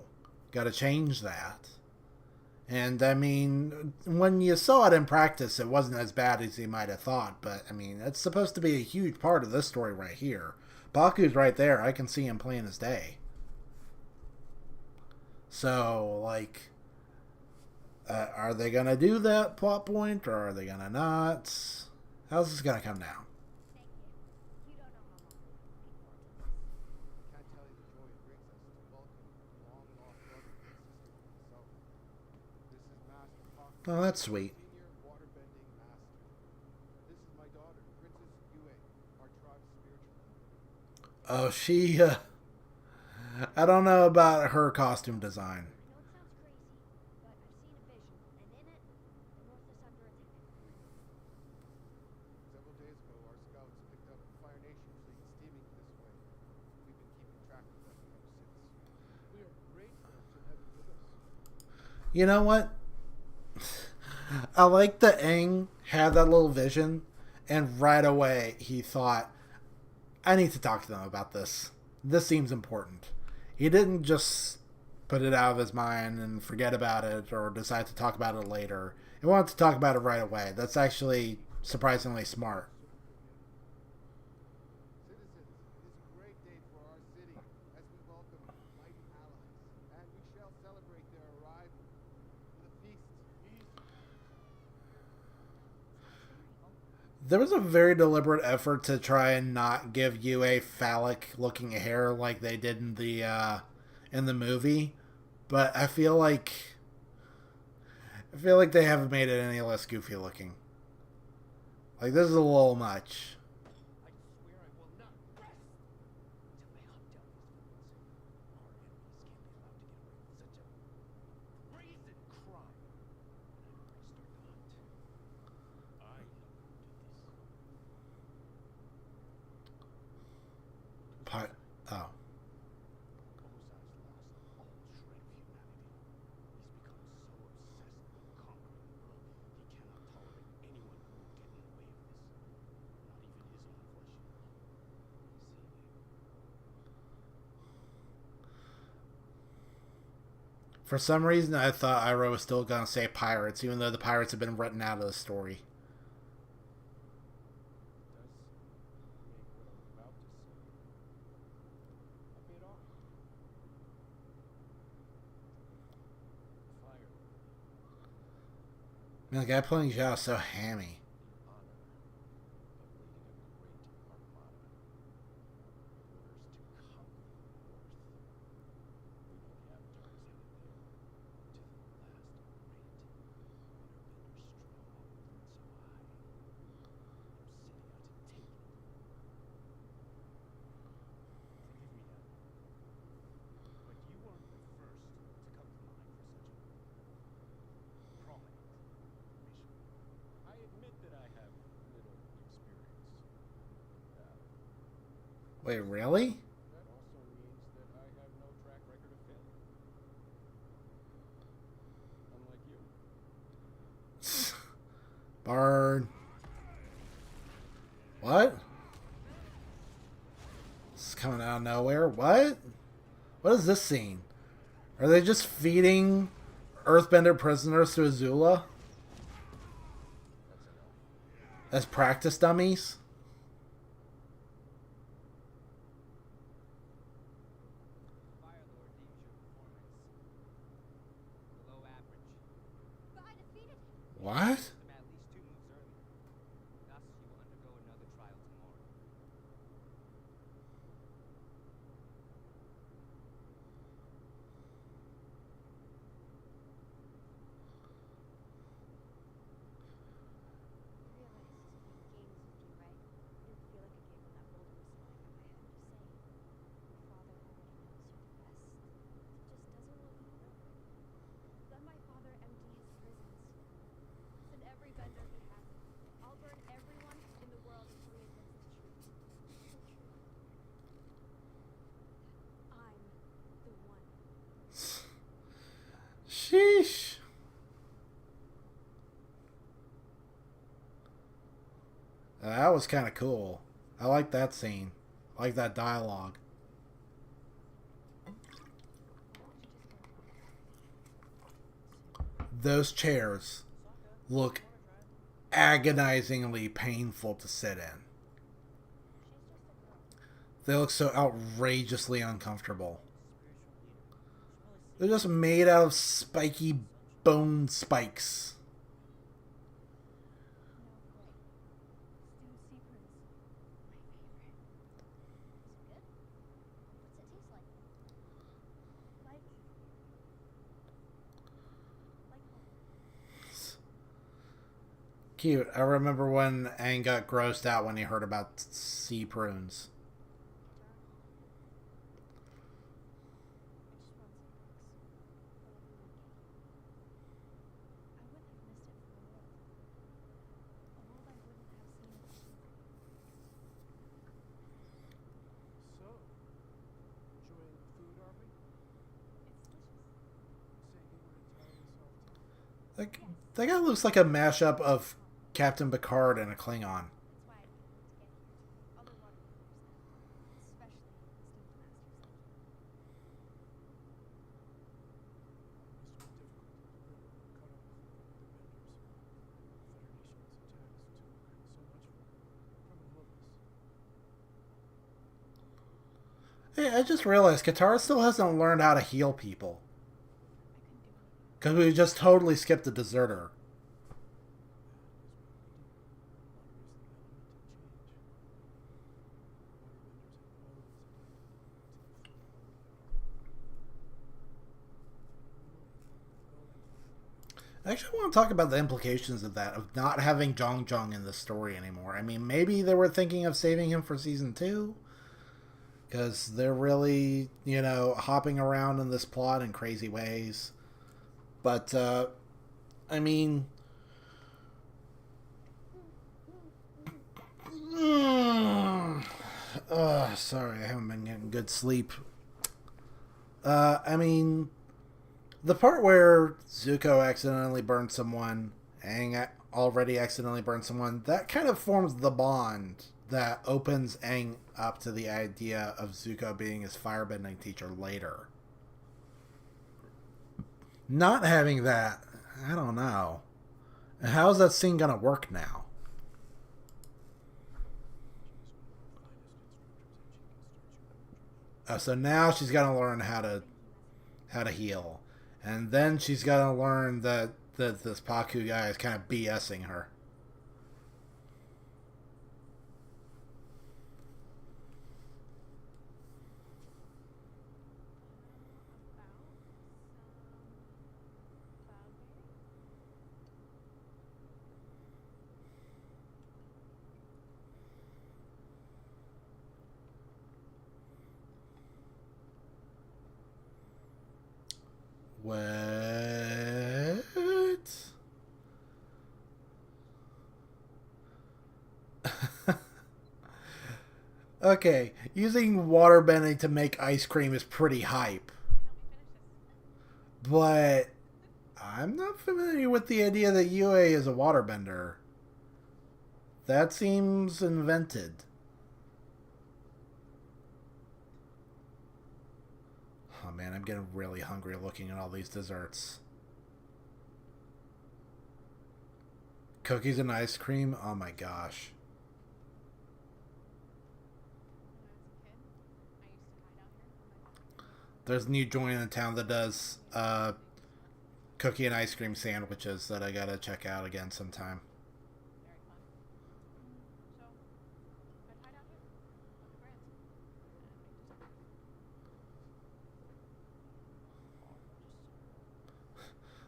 gotta change that. And I mean, when you saw it in practice, it wasn't as bad as you might have thought. But I mean, it's supposed to be a huge part of this story right here. Baku's right there. I can see him plain as day. So, like, are they gonna do that plot point, or are they gonna not? How's this gonna come down? Thank you. You don't know how long we've been looking forward to this. Can't tell you the joy it brings us to welcome long lost brother and sister to myself. This is Master Paku, Oh, that's sweet. senior waterbending master. This is my daughter, Princess Yue, our tribe's spiritual leader. Oh, she. I don't know about her costume design. I know it sounds crazy, but I've seen a vision, and in it, the North is under attack. Several days ago, our scouts picked up Fire Nation fleet steaming this way. We've been keeping track of them ever since. We are grateful to have you with us. You know what? I like that Aang had that little vision, and right away he thought, I need to talk to them about this. This seems important. He didn't just put it out of his mind and forget about it or decide to talk about it later. He wanted to talk about it right away. That's actually surprisingly smart. Citizens, it is a great day for our city as we welcome mighty allies, and we shall celebrate their arrival with a feast. There was a very deliberate effort to try and not give you a phallic-looking hair like they did in the movie, but I feel like they haven't made it any less goofy looking. Like, this is a little much. I swear I will not rest until they hunt down these villains. Our enemies can't be allowed to get away with such a brazen crime. And I'm going to start the hunt. I know who did this. Oh. Ozai's lost all shred of humanity. He's become so obsessed with conquering the world, he cannot tolerate anyone getting in the way of this. Not even his own flesh and blood. For some reason, I thought Iroh was still going to say pirates, even though the pirates have been written out of the story. Does make what I'm about to say a bit odd. Fire, I mean, the guy playing Zhao is so hammy. the honor of leading a great armada with orders to conquer the North. We know the Avatar is headed there, to the last great waterbender stronghold built so high. I'm setting out to take it. Forgive me, Adam. But you weren't the first to come to mind for such a move. Wait, really? That also means that I have no track record of failure. Unlike you. Burn. What? This is coming out of nowhere. What? What is this scene? Are they just feeding Earthbender prisoners to Azula? That's enough. As practice dummies? Fire Lord deems your performance below average. But I defeated him. What? Them at least 2 moves early. Thus, you will undergo another trial tomorrow. You realize this is being games with you, right? I didn't feel like a game when that boulder was flying at my head. Just saying. Your father already knows you're the best. He just doesn't want you to know it. Let my father empty his prisons. Send every bender he has. I'll burn everyone in the world until he admits the truth. The truth. I'm the one. Sheesh. That was kind of cool. I like that scene. I like that dialogue. Those chairs look agonizingly painful to sit in. They look so outrageously uncomfortable. They're just made out of spiky bone spikes. Cute. I remember when Aang got grossed out when he heard about sea prunes. So, enjoying the food, are we? Saying you were entirely soft. Like, that guy looks like a mashup of Captain Picard and a Klingon. Must have been difficult. The Federation was attacked took so much from the Federation. Hey, I just realized Katara still hasn't learned how to heal people. Because we just totally skipped the deserter. I actually want to talk about the implications of that, of not having Zhong Zhong in the story anymore. I mean, maybe they were thinking of saving him for season 2. Because they're really, you know, hopping around in this plot in crazy ways. But, I mean... sorry, I haven't been getting good sleep. I mean... The part where Zuko accidentally burned someone, Aang already accidentally burned someone, that kind of forms the bond that opens Aang up to the idea of Zuko being his firebending teacher later. Not having that, I don't know. And how's that scene gonna work now? So now she's gotta learn how to heal. And then she's got to learn that this Paku guy is kind of BSing her. What? Okay, using water bending to make ice cream is pretty hype. But I'm not familiar with the idea that Yue is a waterbender. That seems invented. Oh man, I'm getting really hungry looking at all these desserts. Cookies and ice cream? Oh my gosh. There's a new joint in town that does cookie and ice cream sandwiches that I gotta check out again sometime.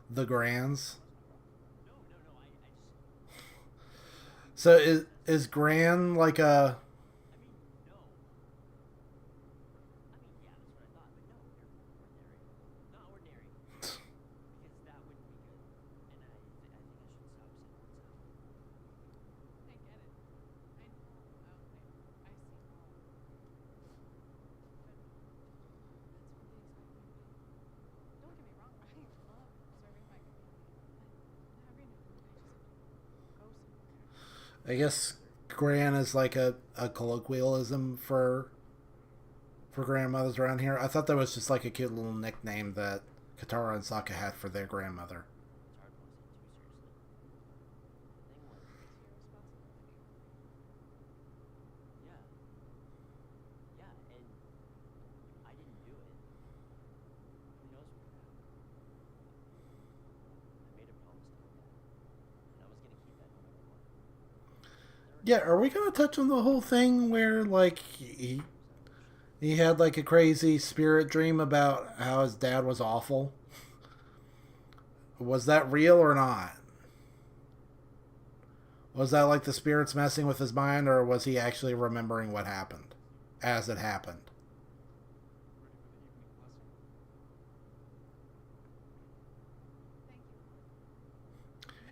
The Grands. So is Gran like a? I guess Gran is like a colloquialism for grandmothers around here. I thought that was just like a cute little nickname that Katara and Sokka had for their grandmother. Yeah, are we gonna touch on the whole thing where like he had like a crazy spirit dream about how his dad was awful? Was that real or not? Was that like the spirits messing with his mind, or was he actually remembering what happened as it happened?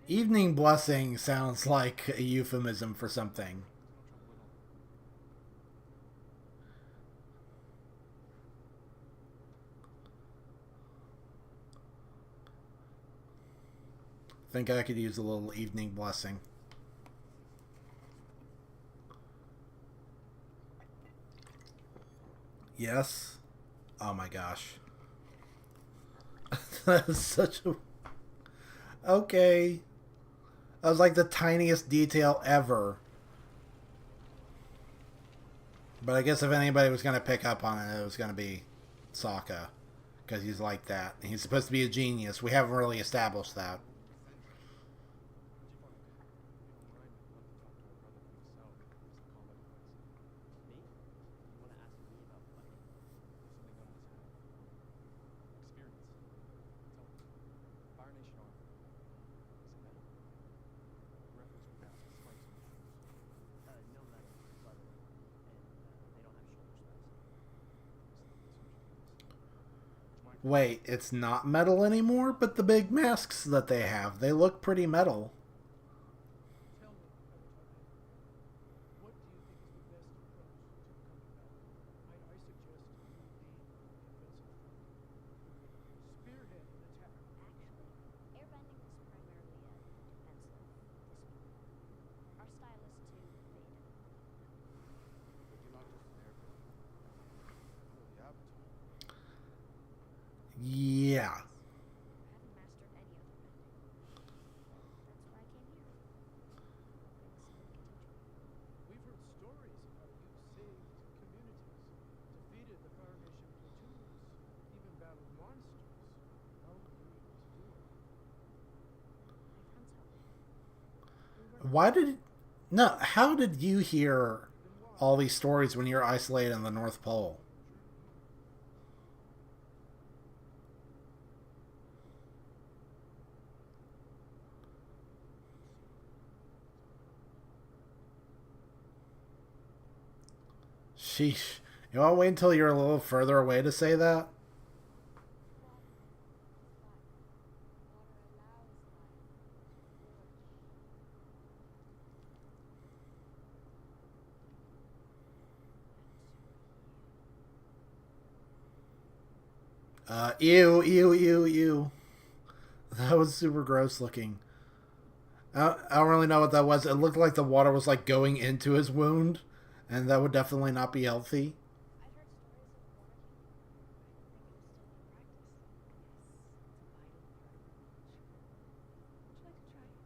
Evening blessing sounds like a euphemism for something. Think I could use a little evening blessing. Yes. Oh my gosh. That is such a... Okay. That was like the tiniest detail ever. But I guess if anybody was going to pick up on it, it was going to be Sokka. Because he's like that. He's supposed to be a genius. We haven't really established that. Wait, it's not metal anymore? But the big masks that they have, they look pretty metal. Tell me, Avatar, what do you think is the best approach to becoming better? I suggest you lead the defensive front. Spearhead an attack. Actually, airbending is primarily a defensive discipline. Our style is to evade it. But you're not just an airbender. You're the Avatar. Yeah. I haven't mastered any other bending. That's why I came here. Hoping someone can teach me. We've heard stories of how you've saved communities, defeated the Fire Nation platoons, even battled monsters. How were you able to do it? My friends helped me. Why did... No, how did you hear all these stories when you're isolated in the North Pole? Sheesh. You want to wait until you're a little further away to say that? Ew, ew, ew, ew. That was super gross looking. I don't really know what that was. It looked like the water was like going into his wound, and that would definitely not be healthy. I've heard stories of water healing. I didn't think it was still in practice. I guess it's a vital part of knowledge. Would you like to try it?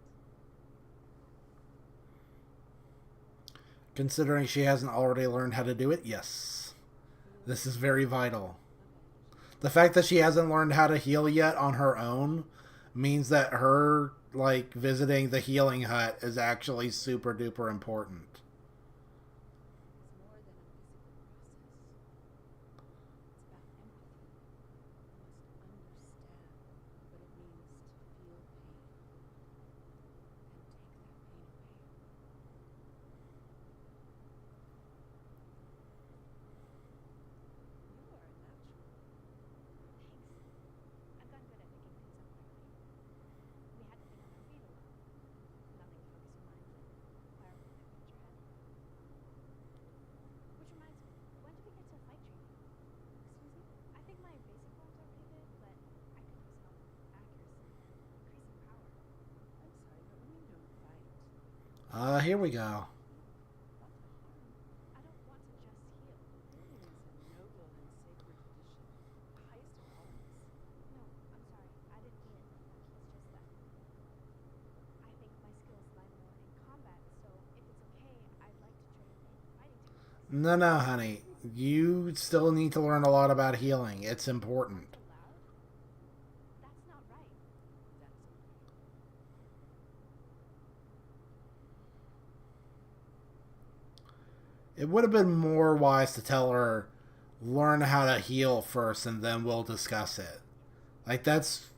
Considering she hasn't already learned how to do it, yes. This is very vital. The fact that she hasn't learned how to heal yet on her own means that her, like, visiting the healing hut is actually super duper important. It's more than a physical process. It's about empathy. You must understand what it means to feel pain and take that pain away. You are a natural. Thanks. I've gotten good at picking things up quickly. We had to think on our feet a lot. Nothing to focus your mind and clarify that picture head. Which reminds me, when do we get to fight training? Excuse me? I think my basic forms are pretty good, but I could use help with accuracy and increasing power. I'm sorry, but when you don't fight, Here we go. not to harm. I don't want to just heal. Healing is a noble and sacred tradition, the highest of callings. No, I'm sorry. I didn't mean it like that. It's just that I think my skills lie more in combat, so if it's okay, I'd like to train in fighting techniques. No, no, honey. You still need to learn a lot about healing. It's important. Allowed? That's not right. That's okay. It would have been more wise to tell her, learn how to heal first and then we'll discuss it. Like, this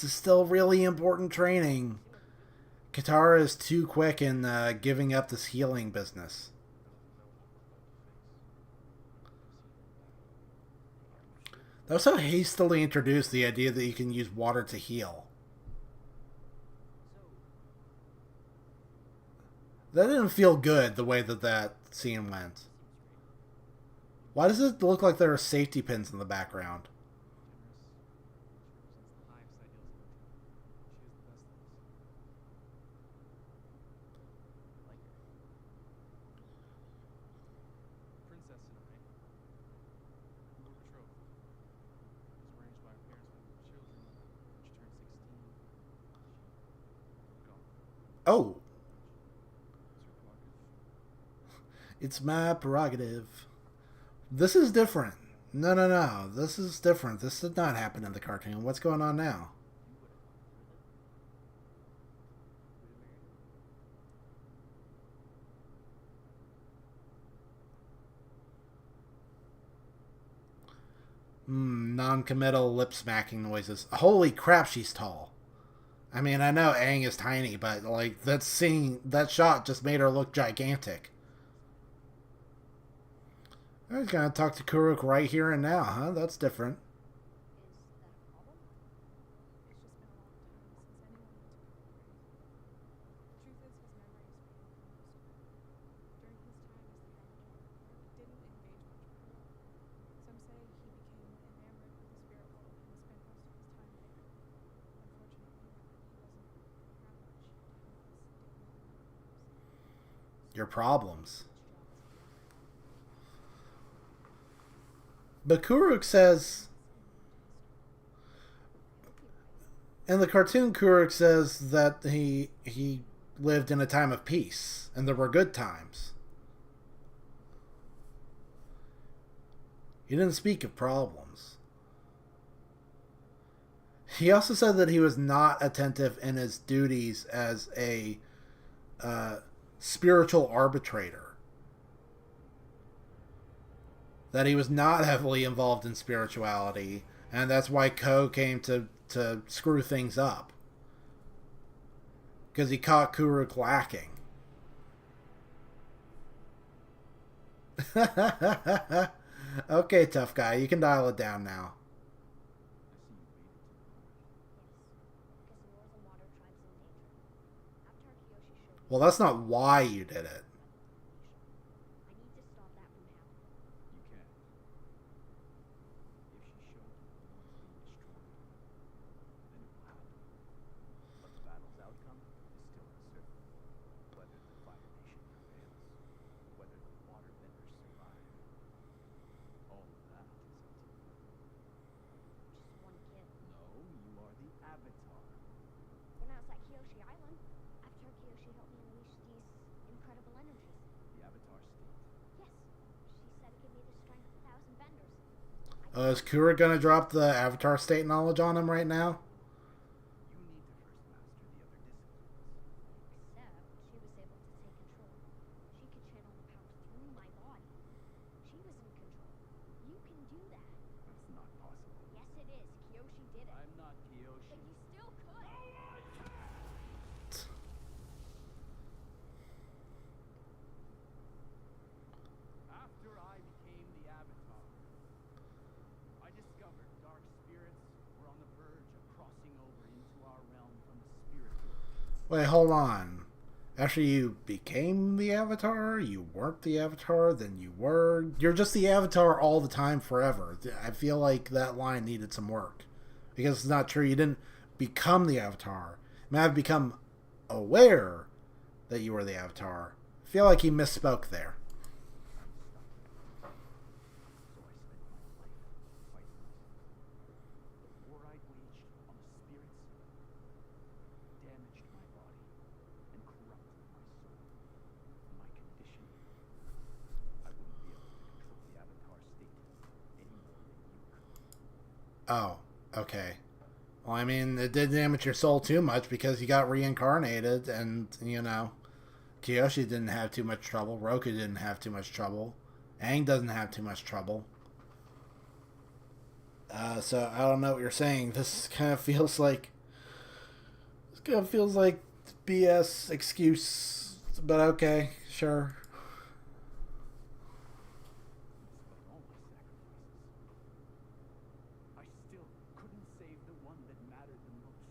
is still really important training. Katara is too quick in giving up this healing business. They also hastily introduced the idea that you can use water to heal. That didn't feel good, the way that that scene went. Why does it look like there are safety pins in the background? Princess and I, we were betrothed. It was arranged by our parents when we were children. When she turned 16, she broke off. Oh, It's it's her prerogative. my prerogative. This is different. No, no, no. This is different. This did not happen in the cartoon. What's going on now? Non-committal lip smacking noises. Holy crap, she's tall. I mean, I know Aang is tiny, but like that scene, that shot just made her look gigantic. I was gonna talk to Kuruk right here and now, huh? That's different. Is that a problem? It's just been a long time since anyone went to Korea. The truth is, his memory is fading for most of it. During his time as the Avatar, Korok didn't engage much with the world. Some say he became enamored with the spirit world and spent most of his time there. Unfortunately, he wasn't around much to help us deal with Your problems. But Kuruk says, in the cartoon, Kuruk says that he lived in a time of peace and there were good times. He didn't speak of problems. He also said that he was not attentive in his duties as a spiritual arbitrator. That he was not heavily involved in spirituality, and that's why Ko came to screw things up. Because he caught Kuruk lacking. Okay, tough guy, you can dial it down now. Because the Northern Water Tribe's in danger. Avatar Kyoshi showed me Well, that's not why you did it. I need to stop that from happening. You can. If she showed you Is Kura gonna drop the Avatar state knowledge on him right now? You need to first master the other disciplines. Except she was able to take control. She could channel the power through my body. She was in control. You can do that. That's not possible. Yes, it is. Kyoshi did it. I'm not Kiyoshi. But you still could. After I became the Avatar, I discovered dark spirits were on the verge of crossing over into our realm from the spirit world. Wait, hold on. After you became the Avatar, you weren't the Avatar, then you were. You're just the Avatar all the time, forever. I feel like that line needed some work. Because it's not true. You didn't become the Avatar. You might have become aware that you were the Avatar. I feel like he misspoke there. So I spent my life fighting it. The war I waged on the spirits damaged my body and corrupted my soul. My condition, I wouldn't be able to control the Avatar state any more than you could. Oh, okay. Well, I mean, it did damage your soul too much because you got reincarnated, and, you know, Kiyoshi didn't have too much trouble. Roku didn't have too much trouble. Aang doesn't have too much trouble. So I don't know what you're saying. This kind of feels like BS excuse, but okay, sure. Despite all my sacrifices, I still couldn't save the one that mattered the most.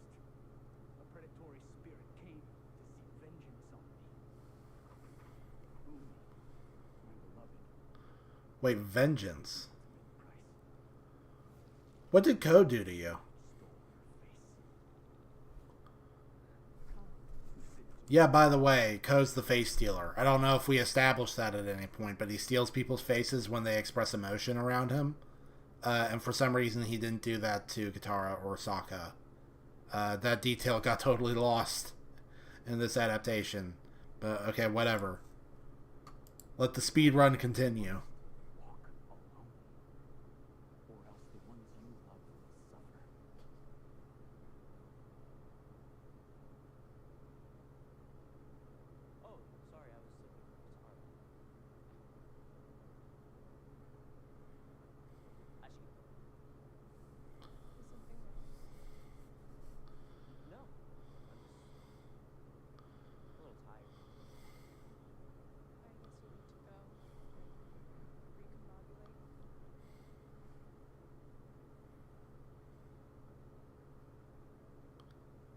A predatory spirit came to seek vengeance on me. Umi, my beloved, Wait, vengeance. price. What did Ko do to you? Stole her face. Yeah, by the way, Ko's the face stealer. I don't know if we established that at any point, but he steals people's faces when they express emotion around him. And for some reason, he didn't do that to Katara or Sokka. That detail got totally lost in this adaptation. But okay, whatever. Let the speed run continue. Walk alone, or else the ones you love will suffer. Oh, sorry, I was sick. Sorry. I should go. Is something wrong? No, I'm just a little tired. I guess you need to go and recombobulate.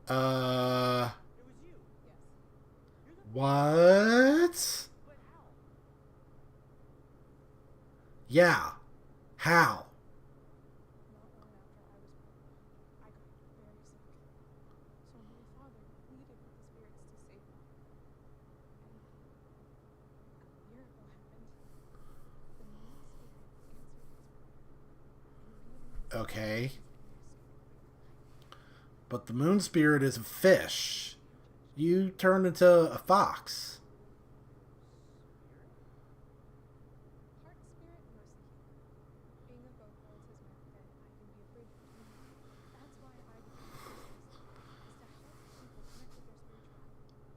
It was you. Yes. You're the What? but how? Yeah. How? Not long after I was born, I got very sick. So my father pleaded with the spirits to save me. And a miracle happened. The moon spirit answered his prayer. And gave me Okay. his But the moon spirit is a fish. You turned into a fox. Heart spirit, mercy healer. Being of both worlds has meant that I can be a bridge between them. That's why I became a priestess, is to help people connect with their spirituality.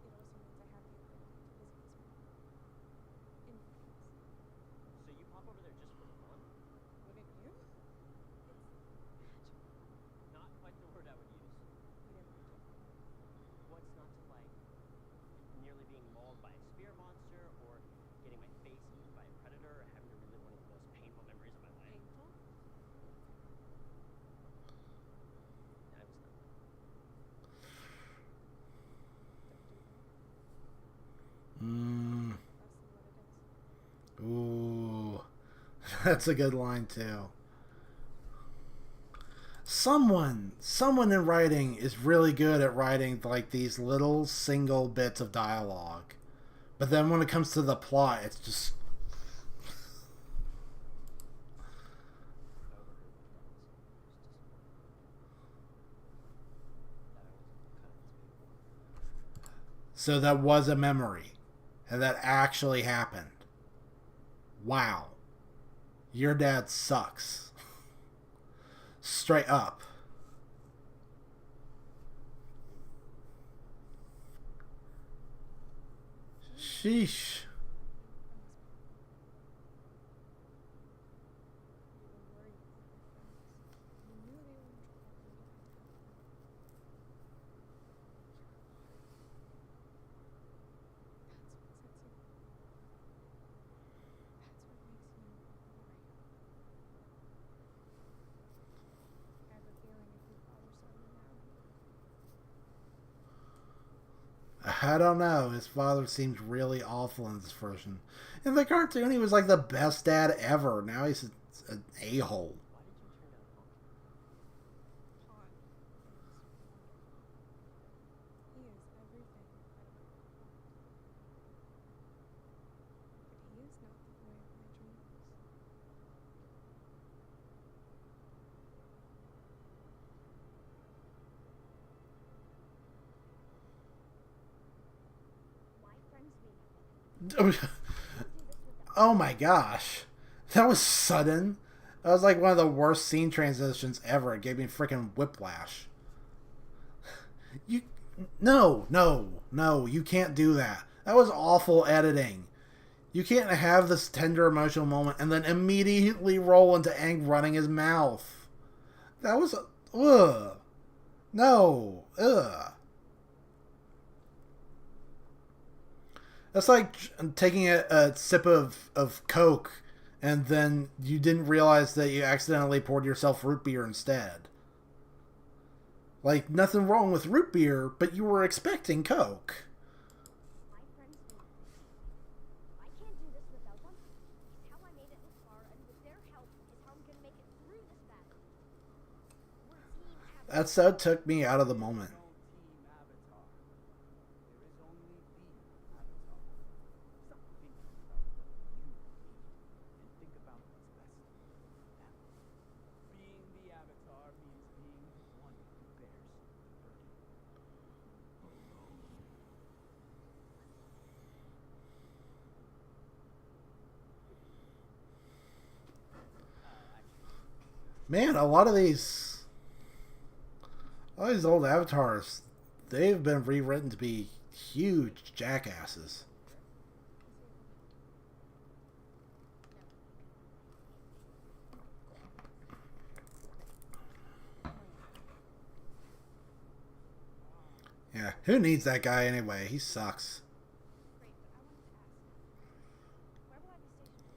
It also means I have the ability to visit this world. In peace. So you pop over there just for fun? Wouldn't you? It's magical. Not quite the word I would use. You didn't like it? What's not to like? Nearly being mauled by a spear monster, or getting my face eaten by a predator, or having to relive one of the most painful memories of my life. Painful? I was not. Don't do that. Mm. That's what it is. Ooh. That's a good line, too. Someone in writing is really good at writing like these little single bits of dialogue. But then when it comes to the plot, it's just I overheard the promise. That I wasn't cut as people. so that was a memory. And that actually happened. Wow. Your dad sucks. Straight up. Sheesh. I don't know. His father seems really awful in this version. In the cartoon, he was like the best dad ever. Now he's an a-hole. Why did you turn down Honky? He is everything that I want. But he is not the boy of my dreams. Why friends me? Oh my gosh. That was sudden. That was like one of the worst scene transitions ever. It gave me freaking whiplash. You... No, you can't do that. That was awful editing. You can't have this tender emotional moment and then immediately roll into Aang running his mouth. That was... Ugh. No. Ugh. That's like taking a sip of Coke and then you didn't realize that you accidentally poured yourself root beer instead. Like, nothing wrong with root beer, but you were expecting Coke. My friends need me. I can't do this without them. It's how I made it this far, and with their help is how I'm gonna make it through this battle. We're Team Avatar. That so took me out of the moment. No Team Avatar. There is only the Avatar. Stop thinking about what you need and think about what's best for them. Being the Avatar means being one who bears the burden alone. Man, a lot of these... All these old avatars, they've been rewritten to be huge jackasses. Yeah, who needs that guy anyway? He sucks. Great, but I wanted to ask. Where will I be stationed?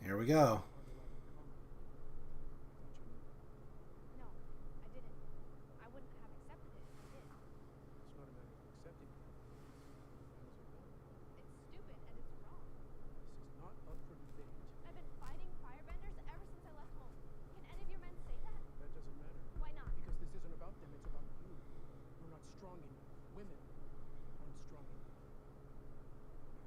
Here we go. No, I didn't. I wouldn't have accepted it if I did. It's not a matter of accepting it. How's it going? It's stupid and it's wrong. This is not up for debate. I've been fighting firebenders ever since I left home. Can any of your men say that? That doesn't matter. Why not? Because this isn't about them, it's about you. You're not strong enough. Women aren't strong enough.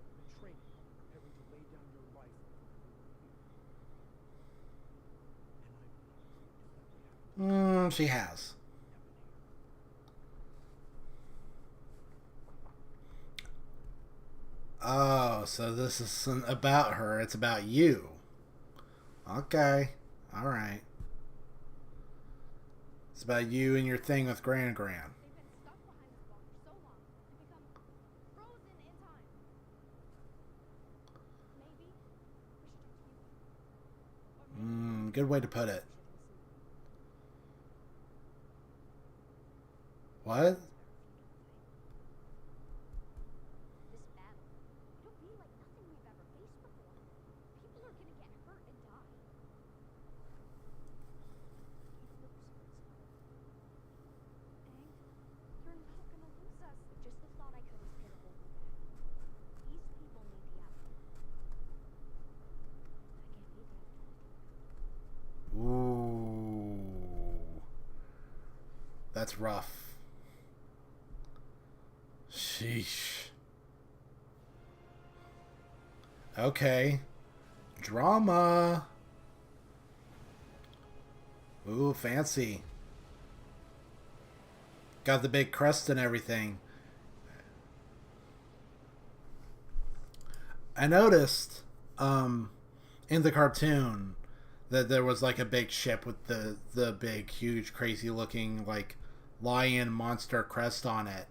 You've been training, preparing to lay down your life for everyone here. And I'm not afraid to let the Avatar She has. Oh, so this isn't about her, it's about you. Okay. Alright. It's about you and your thing with Gran Gran. They've been stuck behind this wall for so long and become frozen in time. Maybe we should talk to you. Or maybe Good way to put it. we should listen. What? This battle, it'll be like nothing we've ever faced before. People are gonna get hurt and die. Aang, you're not gonna lose us. Just the thought I could is gonna hold me back. These people need the Avatar. I can't be the Avatar. Ooh. That's rough. Sheesh. Okay. Drama. Ooh, fancy. Got the big crest and everything. I noticed in the cartoon that there was like a big ship with the big, huge, crazy looking like lion monster crest on it.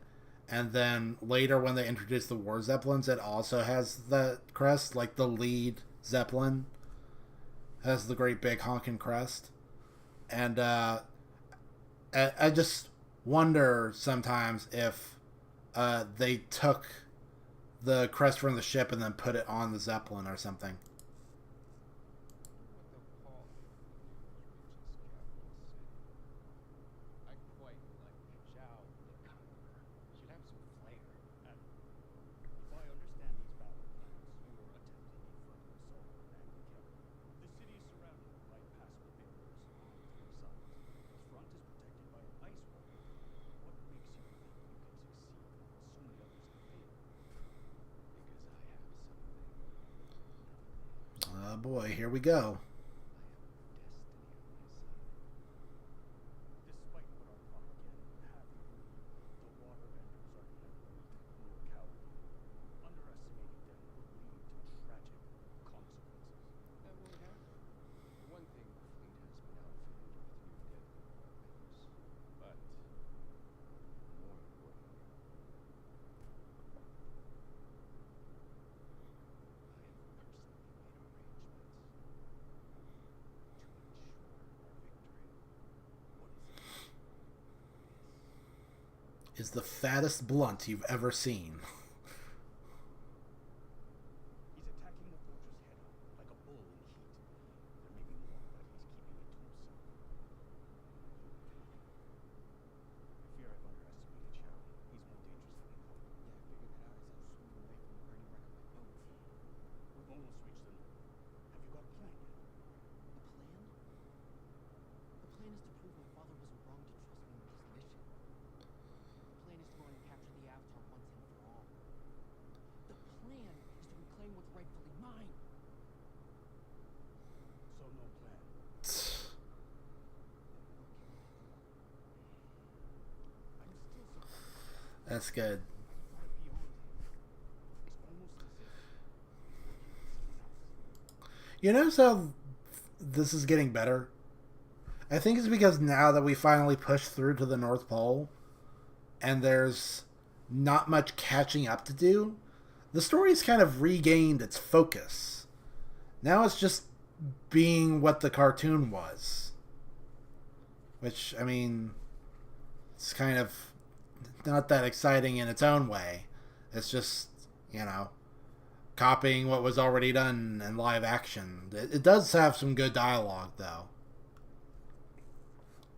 And then later when they introduced the War Zeppelins, it also has the crest, like the lead Zeppelin has the great big honking crest. And I just wonder sometimes if they took the crest from the ship and then put it on the Zeppelin or something. What the Paul? Rich's capital city. I quite like Zhao the Conqueror. Should have some flair. And if I understand these battle plans, you are attempting a further assault on Anglican. The city is surrounded by impassable barriers on three sides. Its front is protected by an ice wall. What makes you think you can succeed while so many others have failed? Because I have something. Oh boy, here we go. I have destiny on my side. Despite what our propaganda would have you believe, the waterbenders are neither weak nor cowardly. Underestimating them will lead to tragic consequences. That won't happen. For one thing, the fleet has been outfitted with new deadly weapons. But, more importantly, I have personally made arrangements to ensure our victory. What is it? Is the fattest blunt you've ever seen. He's attacking the fortress head on, like a bull in heat. There may be more, but he's keeping it to himself. I fear I've underestimated Chow. He's more dangerous than I thought. Yeah, I figured that out as I was swimming away from the burning wreck of my boat. We've almost reached the north. Have you got a plan yet? A plan? The plan is to prove my father wasn't wrong to trust me with his mission. The plan is to go and capture the Avatar once and for all. The plan is to reclaim what's rightfully mine. So no plan. I'm still surprised. That's good. Far beyond him. It's almost as if he's working with someone else. You notice how this is getting better? I think it's because now that we finally pushed through to the North Pole and there's not much catching up to do, the story's kind of regained its focus. Now it's just being what the cartoon was. Which, I mean, it's kind of not that exciting in its own way. It's just, you know, copying what was already done in live action. It does have some good dialogue, though.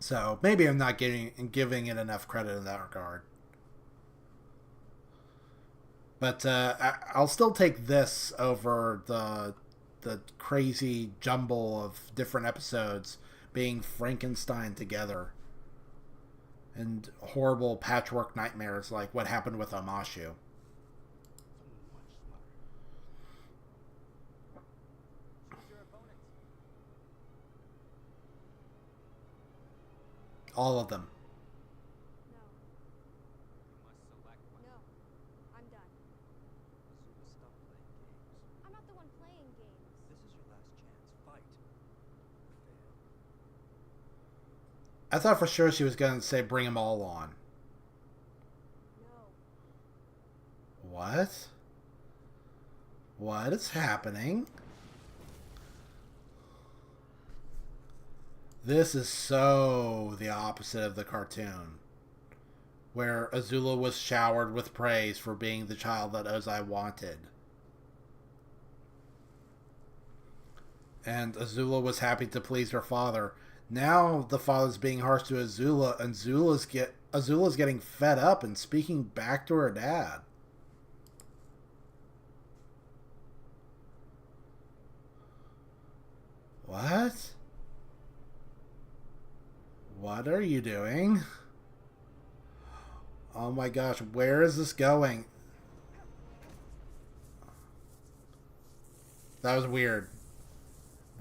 So maybe I'm not giving it enough credit in that regard. But I'll still take this over the crazy jumble of different episodes being Frankenstein together and horrible patchwork nightmares like what happened with Amashu. Someone much smarter. Choose your opponent. All of them. No, You must select one. no. I'm done. Azula, stop playing games. I'm not the one playing games. This is your last chance. Fight. Or fail. I thought for sure she was going to say bring them all on. No. What? What is happening? This is so the opposite of the cartoon, where Azula was showered with praise for being the child that Ozai wanted. And Azula was happy to please her father. Now the father's being harsh to Azula, and Azula's getting fed up and speaking back to her dad. What? What are you doing? Oh my gosh, where is this going? That was weird.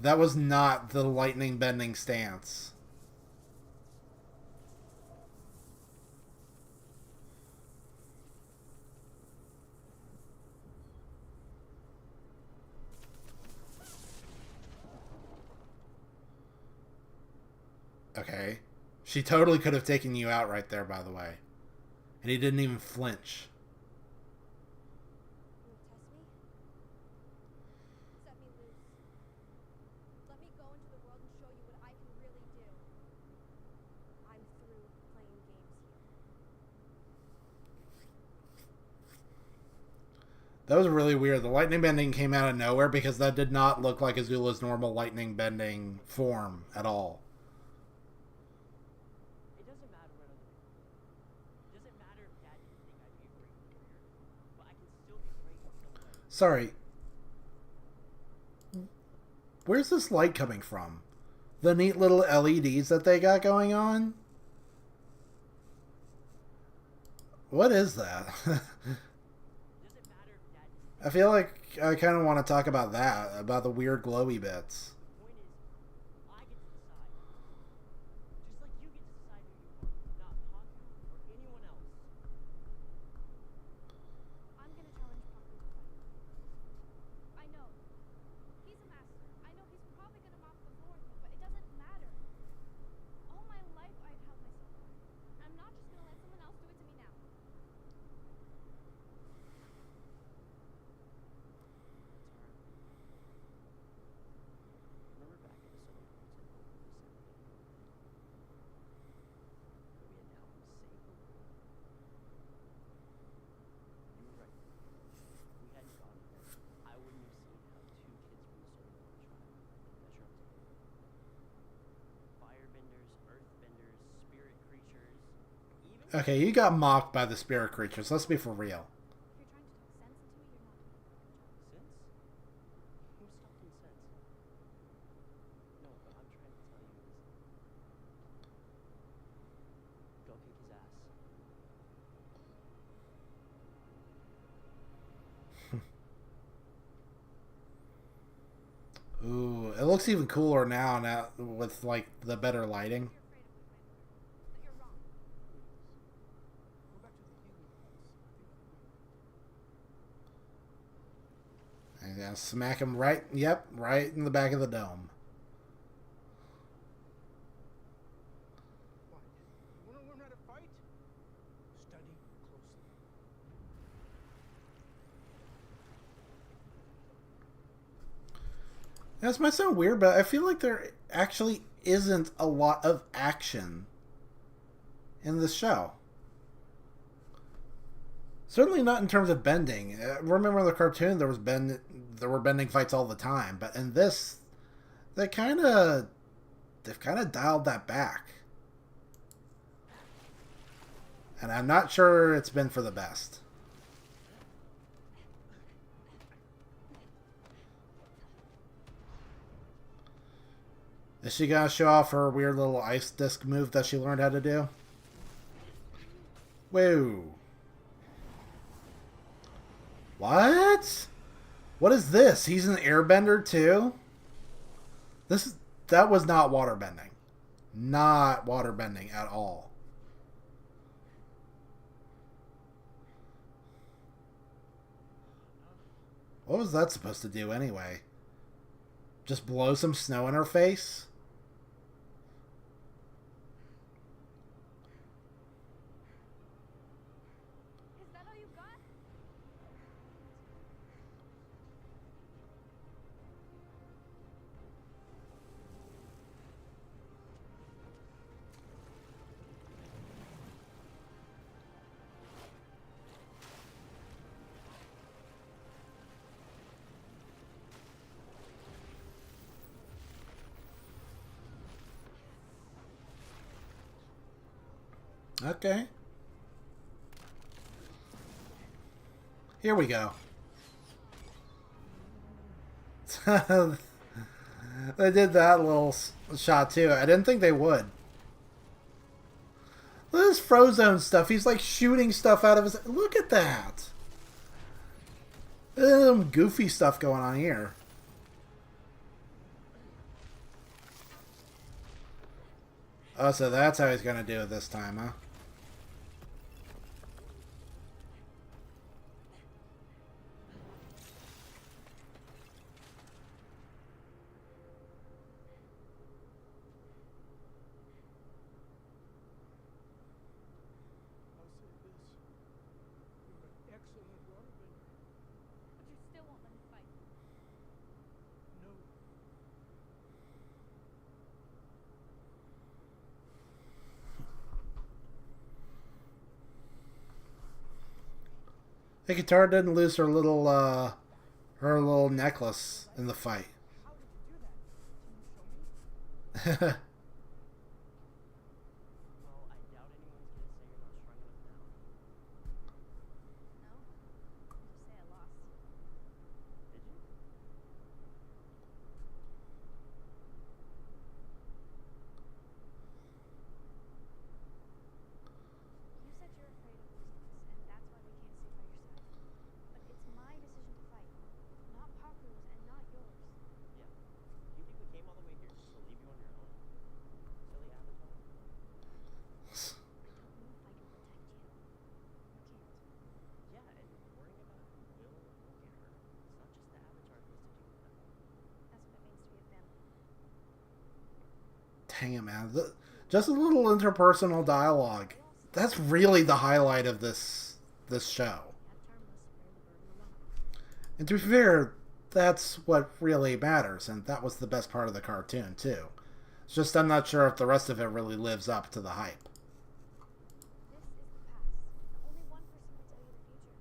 That was not the lightning bending stance. Okay. She totally could have taken you out right there, by the way. And he didn't even flinch. You wanna test me? Set me loose. Let me go into the world and show you what I can really do. I'm through playing games here. That was really weird. The lightning bending came out of nowhere because that did not look like Azula's normal lightning bending form at all. It doesn't matter what other people think. It doesn't matter if Dad didn't think I'd be a great warrior, but I can still be great in some way. Sorry. Where's this light coming from? The neat little LEDs that they got going on? What is that? Doesn't matter if Dad didn't. I feel like I kind of want to talk about that, about the weird glowy bits. The point is, I get to decide. Just like you get to decide who you are, not Paku or anyone else. I'm gonna challenge Paku to fight. I know. He's a master. I know he's probably gonna mop the floor with me, but it doesn't matter. All my life I've held myself back. I'm not just gonna let someone else do it to me now. Remember back at the summer camp in December? Where we had to help him save the world? You were right. If we hadn't gone there, I wouldn't have seen how two kids from the Solar World tribe can measure up together. Firebenders, earthbenders, spirit creatures, even Okay, you got mocked by the spirit creatures. Let's be for real. If you're trying to talk sense into me, you're not doing a good job. sense? Who's talking sense? No, what I'm trying to tell you is go kick his ass. Ooh, it looks even cooler now with like the better lighting. You're afraid of me, my lord. But you're wrong. Go back to the healing pulse. I think And yeah, smack him right, yep, right in the back of the dome. Why? You want to learn how to fight? Study closely. This might sound weird, but I feel like there actually isn't a lot of action in this show. Certainly not in terms of bending. Remember in the cartoon there were bending fights all the time, but in this they've kind of dialed that back. And I'm not sure it's been for the best. Is she gonna show off her weird little ice disc move that she learned how to do? Whoa. What? What is this? He's an airbender too? That was not waterbending. Not waterbending at all. What was that supposed to do anyway? Just blow some snow in her face? Is that all you got? Okay. Here we go. They did that little shot too. I didn't think they would. Look at this Frozone stuff. He's like shooting stuff out of his... Look at that. There's some goofy stuff going on here. Oh, so that's how he's going to do it this time, huh? Hey, Katara didn't lose her little necklace in the fight. How did you do that? Can you show me? Well, I doubt anyone's gonna say you're not strong enough now. No? Just say I lost. Did you? You said you're afraid of losing this, and that's why we can't stay by your side. But it's my decision to fight, not Paku's and not yours. Yeah. You think we came all the way here just to leave you on your own? Silly Avatar? I don't know if I can protect you. You can't. Yeah, and worrying about who will or won't get hurt. It's not just the Avatar who has to deal with that. That's what it means to be a family. Dang it, man. Just a little interpersonal dialogue. That's really the highlight of this show. The Avatar must bear the burden alone. And to be fair, that's what really matters, and that was the best part of the cartoon, too. It's just I'm not sure if the rest of it really lives up to the hype. This is the past. And only one person can tell you the future.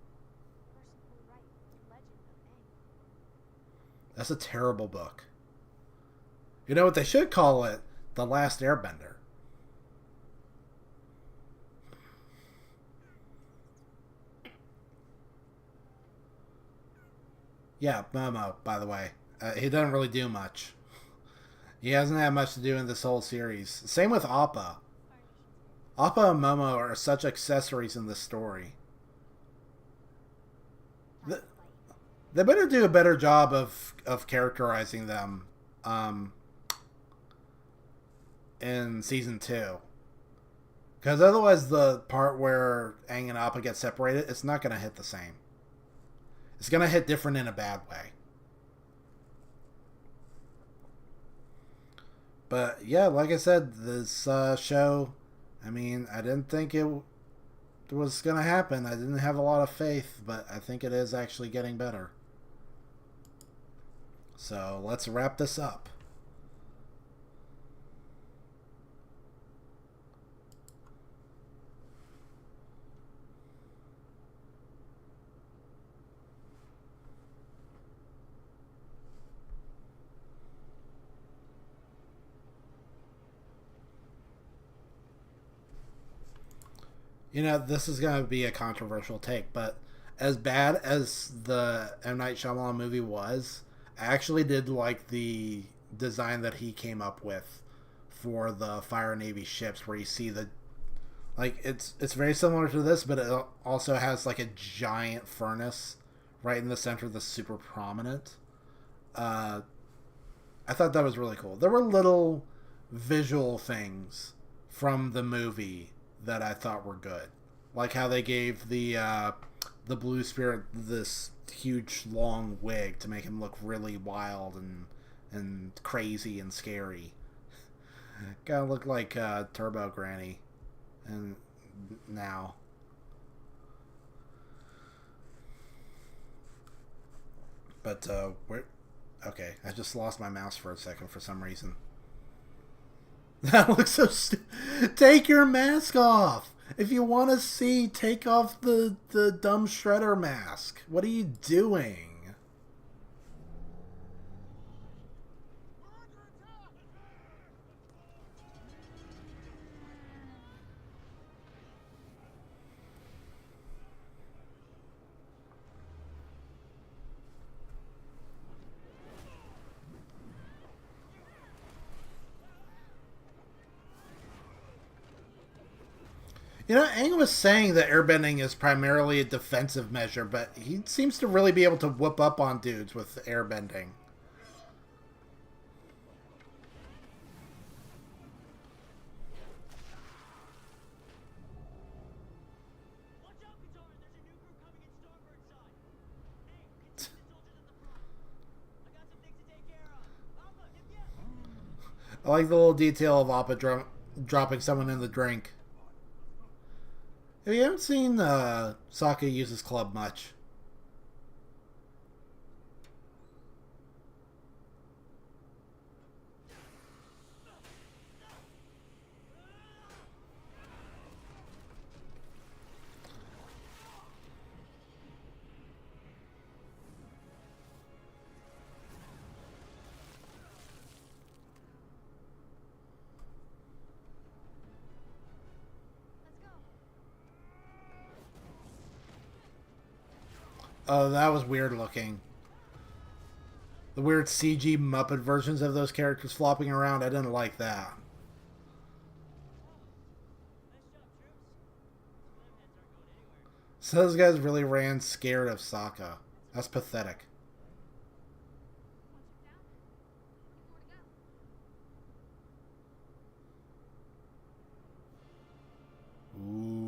The person who will write the legend of Aang. That's a terrible book. You know what they should call it? The Last Airbender. Yeah, Momo, by the way. He doesn't really do much. He hasn't had much to do in this whole series. Same with Appa. Appa and Momo are such accessories in this story. They better do a better job of characterizing them in season 2. Because otherwise the part where Aang and Appa get separated, it's not going to hit the same. It's going to hit different in a bad way. But yeah, like I said, this show, I mean, I didn't think it was going to happen. I didn't have a lot of faith, but I think it is actually getting better. So let's wrap this up. You know, this is going to be a controversial take, but as bad as the M. Night Shyamalan movie was, I actually did like the design that he came up with for the Fire Navy ships, where you see the, like, it's very similar to this, but it also has like a giant furnace right in the center that's super prominent. I thought that was really cool. There were little visual things from the movie that I thought were good, like how they gave the Blue Spirit this huge long wig to make him look really wild and crazy and scary. Kind of looked like Turbo Granny, and now. But where? Okay, I just lost my mouse for a second for some reason. That looks so Take your mask off! If you want to see, take off the dumb Shredder mask. What are you doing? You know, Aang was saying that airbending is primarily a defensive measure, but he seems to really be able to whoop up on dudes with airbending. Watch out, Katara! There's a new group coming in Starboard side! Hey, get the soldiers at the front! I got some things to take care of! Alpha, get the I like the little detail of Appa dropping someone in the drink. If you haven't seen Sokka use his club much. Oh, that was weird looking. The weird CG Muppet versions of those characters flopping around, I didn't like that. So those guys really ran scared of Sokka. That's pathetic. Ooh.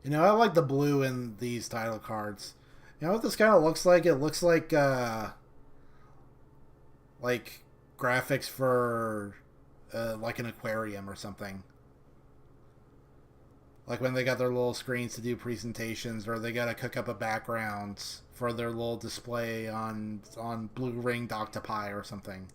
You know, I like the blue in these title cards. You know what this kind of looks like? It looks like graphics for like an aquarium or something. Like when they got their little screens to do presentations, or they gotta cook up a background for their little display on blue ringed octopi or something.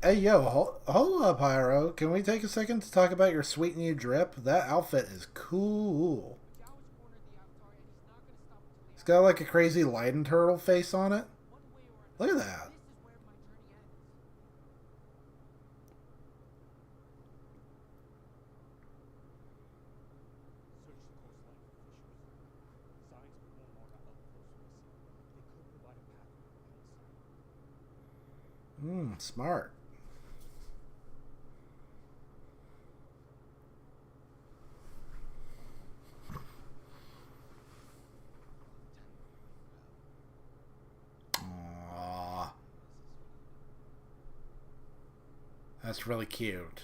Hey yo, hold up, Pyro. Can we take a second to talk about your sweet new drip? That outfit is cool. It's got like a crazy lightning turtle face on it. Look at that. Smart. Aww. That's really cute.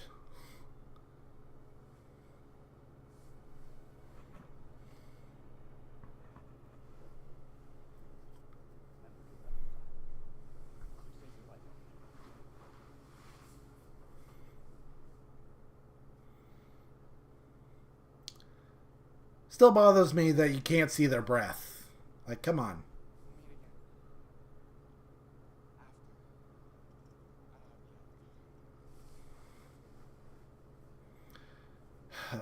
Still bothers me that you can't see their breath. Like, come on.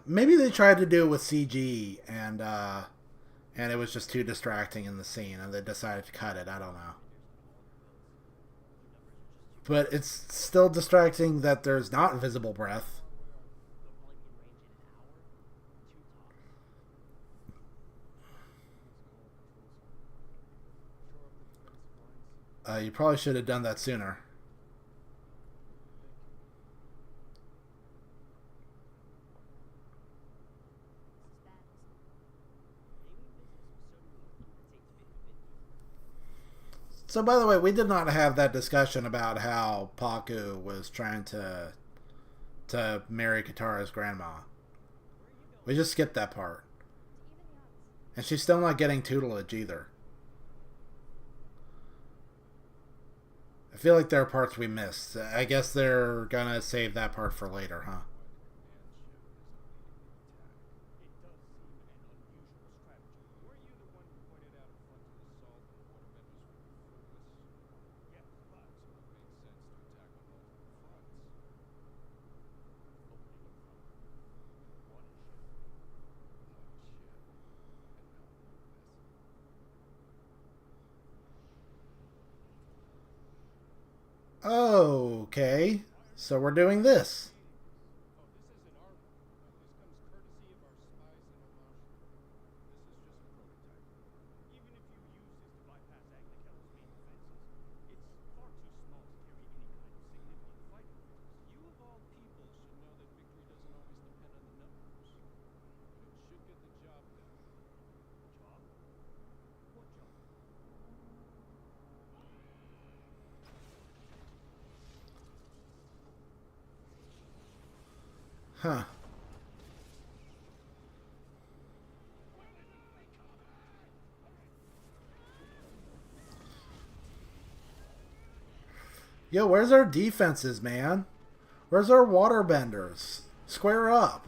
Maybe they tried to do it with CG and it was just too distracting in the scene and they decided to cut it. I don't know. But it's still distracting that there's not visible breath. You probably should have done that sooner. So, by the way, we did not have that discussion about how Paku was trying to marry Katara's grandma. We just skipped that part. And she's still not getting tutelage either. I feel like there are parts we missed. I guess they're gonna save that part for later, huh? Okay, so we're doing this. Huh. Yo, where's our defenses, man? Where's our waterbenders? Square up.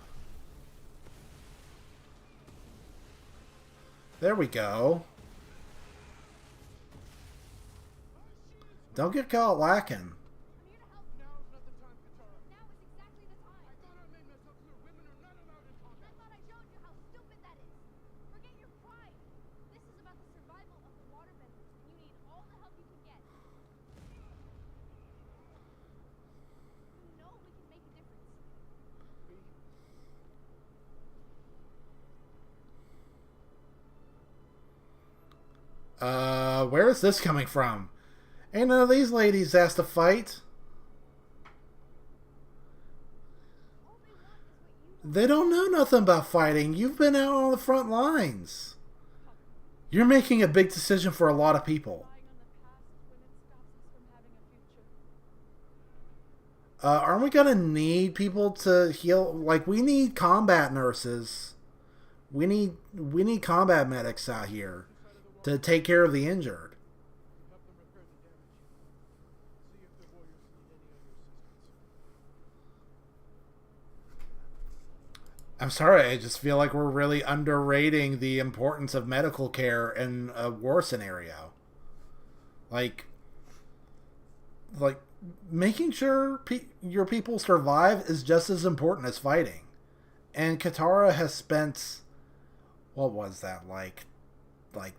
There we go. Don't get caught lacking. Where is this coming from? Ain't none of these ladies asked to fight. All they want is what you want. They don't know nothing about fighting. You've been out on the front lines. You're making a big decision for a lot of people. Relying on the past when it stops us from having a future. Aren't we gonna need people to heal? Like, we need combat nurses. We need combat medics out here to take care of the injured. Help them repair the damage. See if the warriors need any other assistance. I'm sorry, I just feel like we're really underrating the importance of medical care in a war scenario. Like making sure your people survive is just as important as fighting. And Katara has spent, what was that, like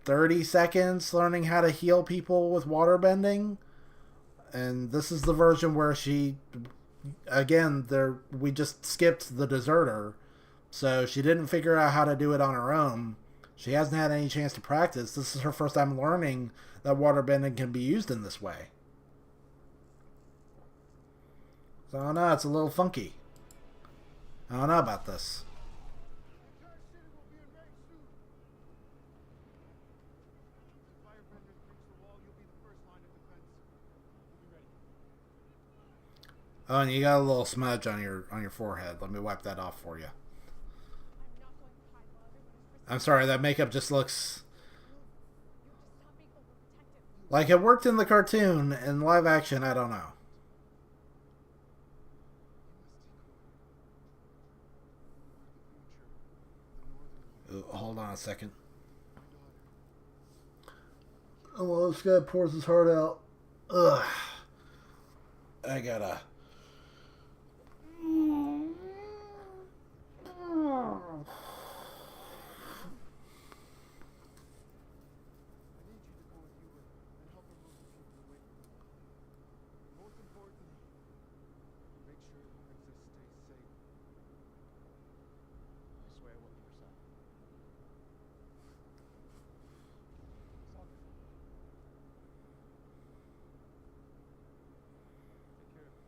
30 seconds learning how to heal people with waterbending. And this is the version where she, again, we just skipped the deserter. So she didn't figure out how to do it on her own. She hasn't had any chance to practice. This is her first time learning that waterbending can be used in this way. So I don't know, it's a little funky. I don't know about this. The entire city will be enraged soon. If firebenders breach the wall, you'll be the first line of defense. We'll be ready. Oh, and you got a little smudge on your forehead. Let me wipe that off for you. I'm not going to hide while everyone is I'm sorry, that makeup just looks You just stop being overprotective. like it worked in the cartoon. In live action, I don't know. Hold on a second. Oh, well, this guy pours his heart out. Ugh. I gotta. I need you to go with Hubert and help her move the people away from the wall. Most importantly, make sure the princess stays safe. I swear I won't leave her side. It's all good. Take care of it.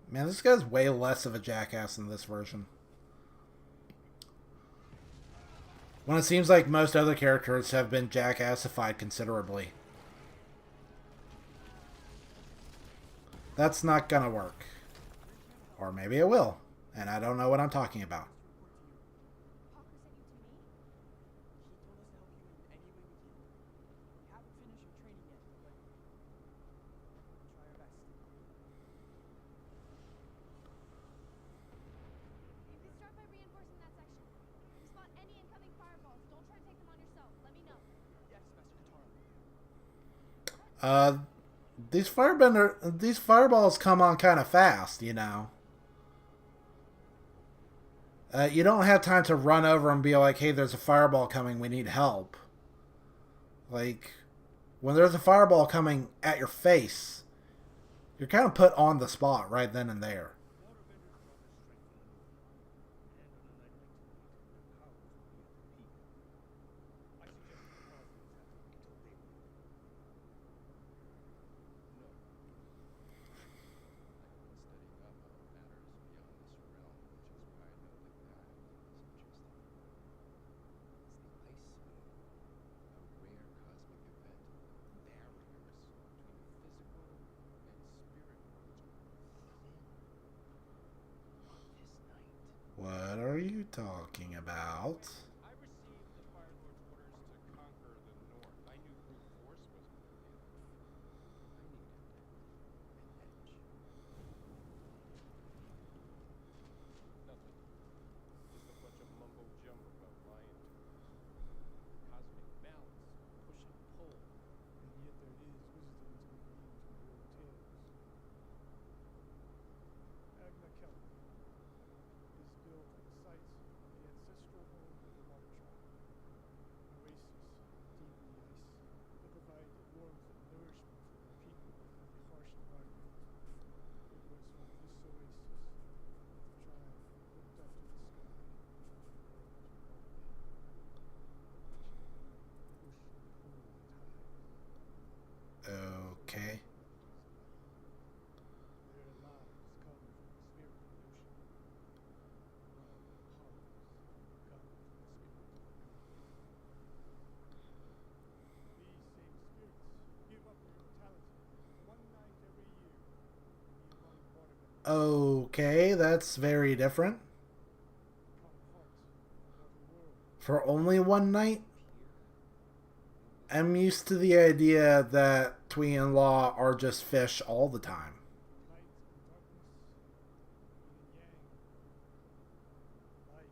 Man, this guy's way less of a jackass in this version. When it seems like most other characters have been jackassified considerably. That's not gonna work. Or maybe it will. And I don't know what I'm talking about. Hawker sent you to me? He told us to help you in any way we can. We haven't finished your training yet, but we'll try our best. You can start by reinforcing that section. If you spot any incoming fireballs, don't try to take them on yourself. Let me know. Yes, Master Katara. These fireballs come on kind of fast, you know. You don't have time to run over and be like, hey, there's a fireball coming, we need help. Like, when there's a fireball coming at your face, you're kind of put on the spot right then and there. What are you talking about? I received the Fire Lord's orders to conquer the North. I knew brute force wasn't going to be enough. I needed an edge. Nothing. Just a bunch of mumbo jumbo about lion tools. Cosmic balance, push and pull. And yet there is wisdom to be gleaned from the old tales. Agna Kelly is built on the sites of the ancestral home of the Okay, that's very different. For only one night? I'm used to the idea that Twee-in-Law are just fish all the time. Light and darkness, yin and yang, life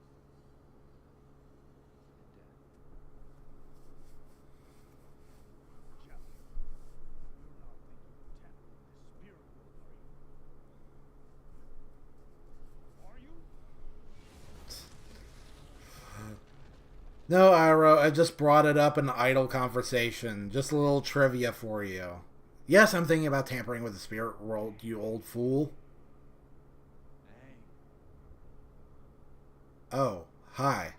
Jeff, you're not thinking of tackling the spirit world, are you? No, Iro, I just brought it up in idle conversation. Just a little trivia for you. Yes, I'm thinking about tampering with the spirit world, you old fool. Oh, hi.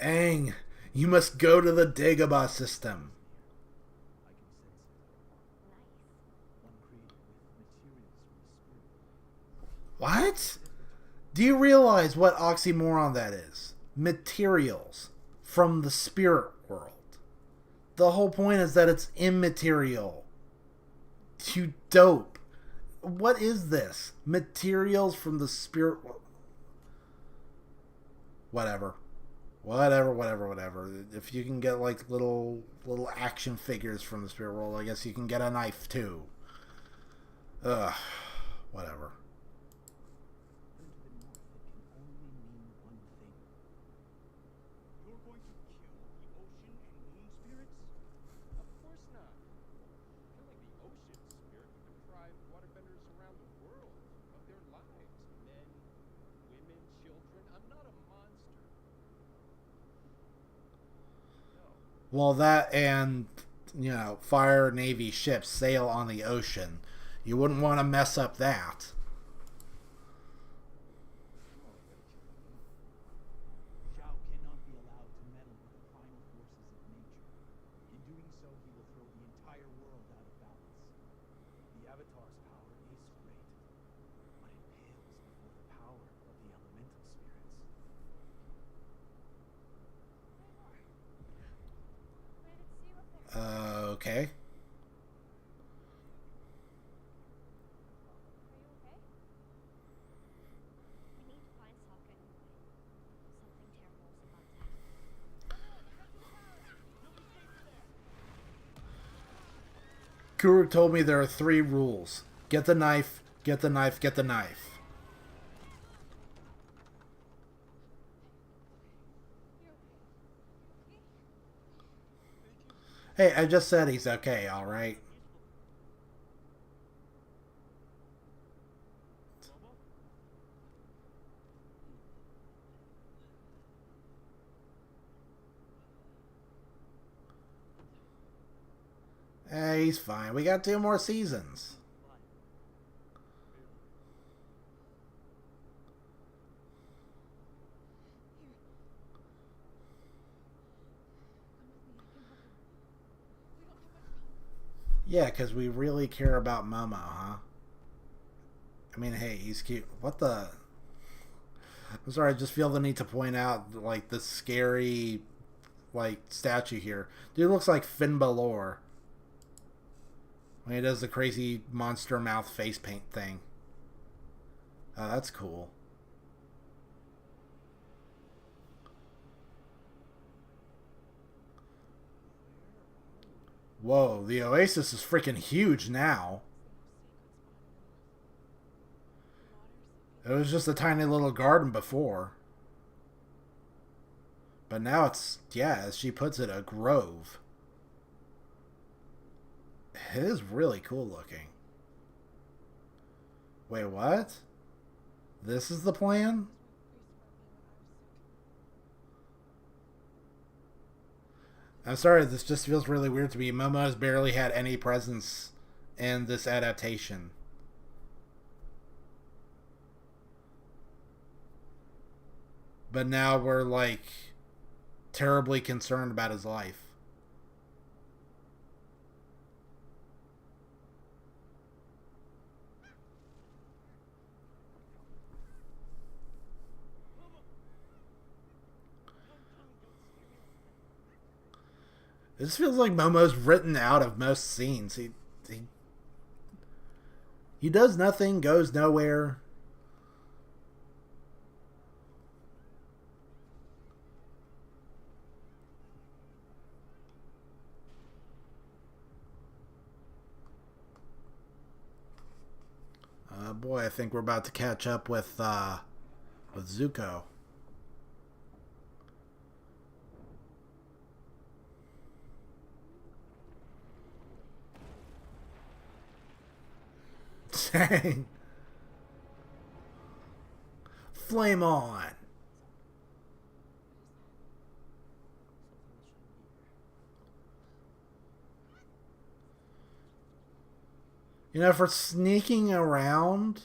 Aang, you must go to the Dagobah system. I can sense it. One created with materials from the spirit. What? Do you realize what oxymoron that is? Materials from the spirit world. The whole point is that it's immaterial. You dope. What is this? Materials from the spirit world. Whatever. Whatever. If you can get like little action figures from the spirit world, I guess you can get a knife too. Ugh. Whatever. Turn to the north, it can only mean one thing. You're going to kill the ocean and moon spirits? Of course not. Killing the ocean spirit would deprive waterbenders around the world of their lives. Men, women, children. I'm not a monster. No. Well, that and, Fire Navy ships sail on the ocean. You wouldn't want to mess up that. Zhao cannot be allowed to meddle with the primal forces of nature. In doing so, he will throw the entire world out of balance. The Avatar's power is great, but it pales before the power of the elemental spirits. Okay. Are you okay? I need to find Sokka and Roy. Something terrible is about to happen. Kuruk told me there are 3 rules. Get the knife, get the knife, get the knife. Hey, I just said he's okay, alright? Hey, he's fine. We got 2 more seasons. Yeah, because we really care about Momo, huh? I mean, hey, he's cute. What the... I'm sorry, I just feel the need to point out, like, the scary, like, statue here. Dude looks like Finn Balor when he does the crazy monster mouth face paint thing. Oh, that's cool. Whoa, the oasis is freaking huge now. It was just a tiny little garden before. But now it's, yeah, as she puts it, a grove. It is really cool looking. Wait, what? This is the plan? I'm sorry, this just feels really weird to me. Momo has barely had any presence in this adaptation. But now we're, like, terribly concerned about his life. This feels like Momo's written out of most scenes. He does nothing, goes nowhere. Boy, I think we're about to catch up with Zuko. Dang. Flame on. You know, for sneaking around,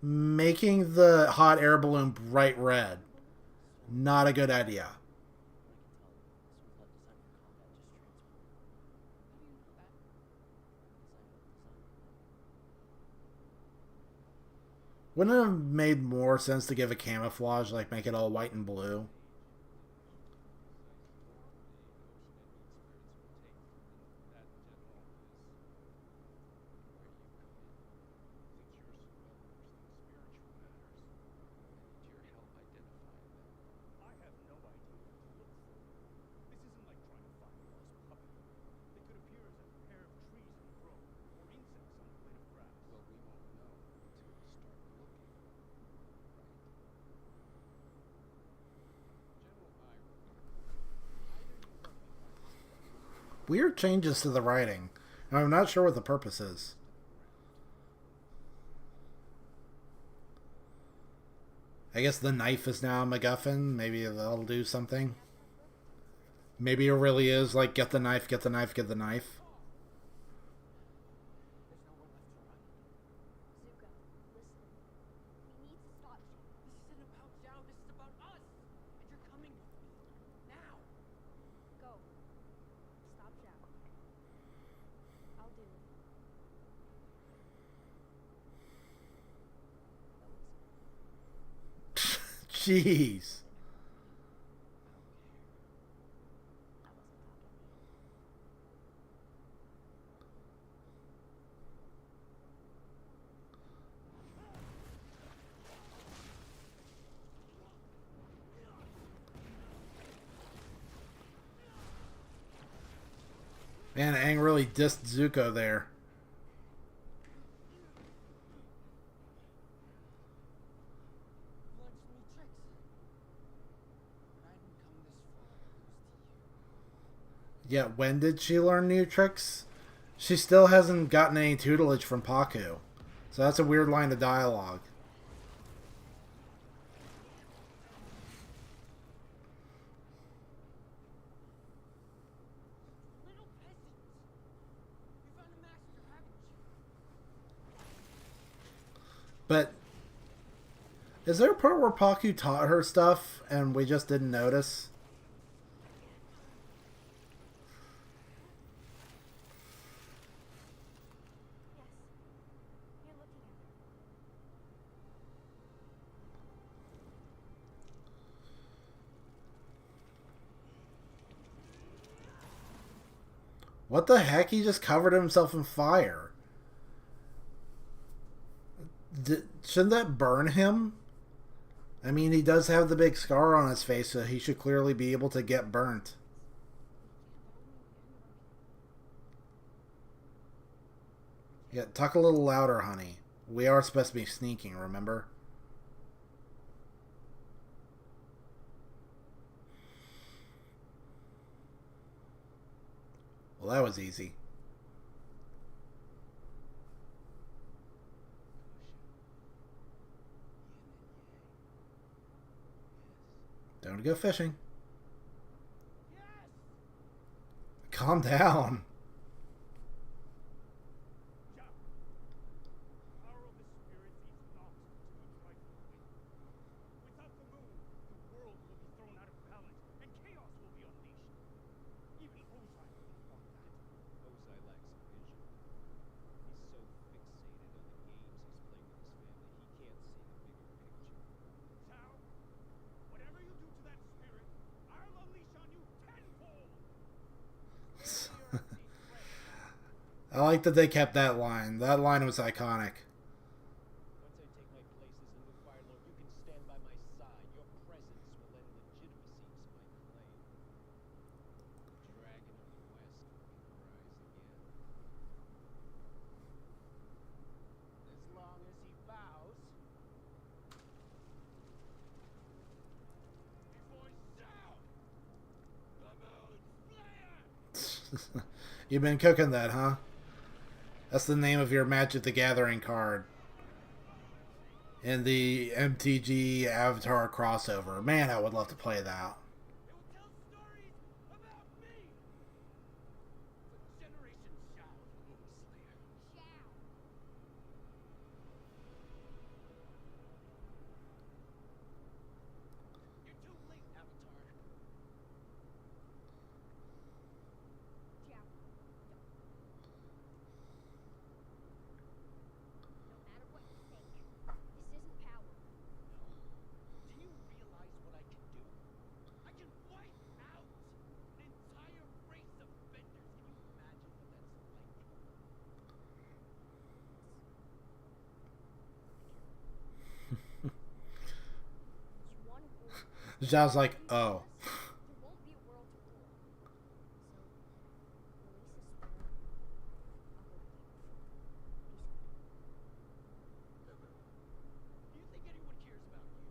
making the hot air balloon bright red, not a good idea. Wouldn't it have made more sense to give a camouflage, like make it all white and blue? I have no idea what to look for. This isn't like trying to find a lost puppy. They could appear as a pair of trees in a grove, or insects on a blade of grass. Well, we won't know until we start looking. Right? General Iroh, either you help me find this puppy, Weird changes to the writing. And I'm not sure what the purpose is. I guess the knife is now a MacGuffin. Maybe that'll do something. Maybe it really is like get the knife, get the knife, get the knife. There's no one left to run. This isn't about Zhao, this is about us! And you're coming with me. Now! Go. Stop Zhao. I'll do it. Jeez. I wasn't talking to you. Man, Aang really dissed Zuko there. You learned so many tricks. But I didn't come this far to lose to you. Yeah, when did she learn new tricks? She still hasn't gotten any tutelage from Paku. So that's a weird line of dialogue. Little peasants! You found a master, haven't you? But is there a part where Paku taught her stuff and we just didn't notice? Yes. You're looking at her. What the heck? He just covered himself in fire. Shouldn't that burn him? I mean, he does have the big scar on his face, so he should clearly be able to get burnt. Yeah, talk a little louder, honey. We are supposed to be sneaking, remember? Well, that was easy. Don't go fishing. Yes! Calm down. Zhao, the power of the spirit is not to be trifled with. Without the moon, the world will be thrown out of balance, and chaos will be unleashed. Even Ozai wouldn't want that. Ozai lacks vision. He's so fixated on the games he's playing with his family, he can't see the bigger picture. Zhao, whatever you do to that spirit, I'll unleash on you tenfold! I like that they kept that line. That line was iconic. You've been cooking that, huh? That's the name of your Magic the Gathering card in the MTG Avatar crossover. Man, I would love to play that. It will tell stories about me. For generations shall. Shao. You're too late, Avatar. Shao. No matter what you think, this isn't power. Do you realize what I can do? I can wipe out an entire race of benders. Can you imagine what that's like? It's one world. Zhao's like, oh. There won't be a world to rule. So, release a spirit. I'll go with you. Peace. Do you think anyone cares about you?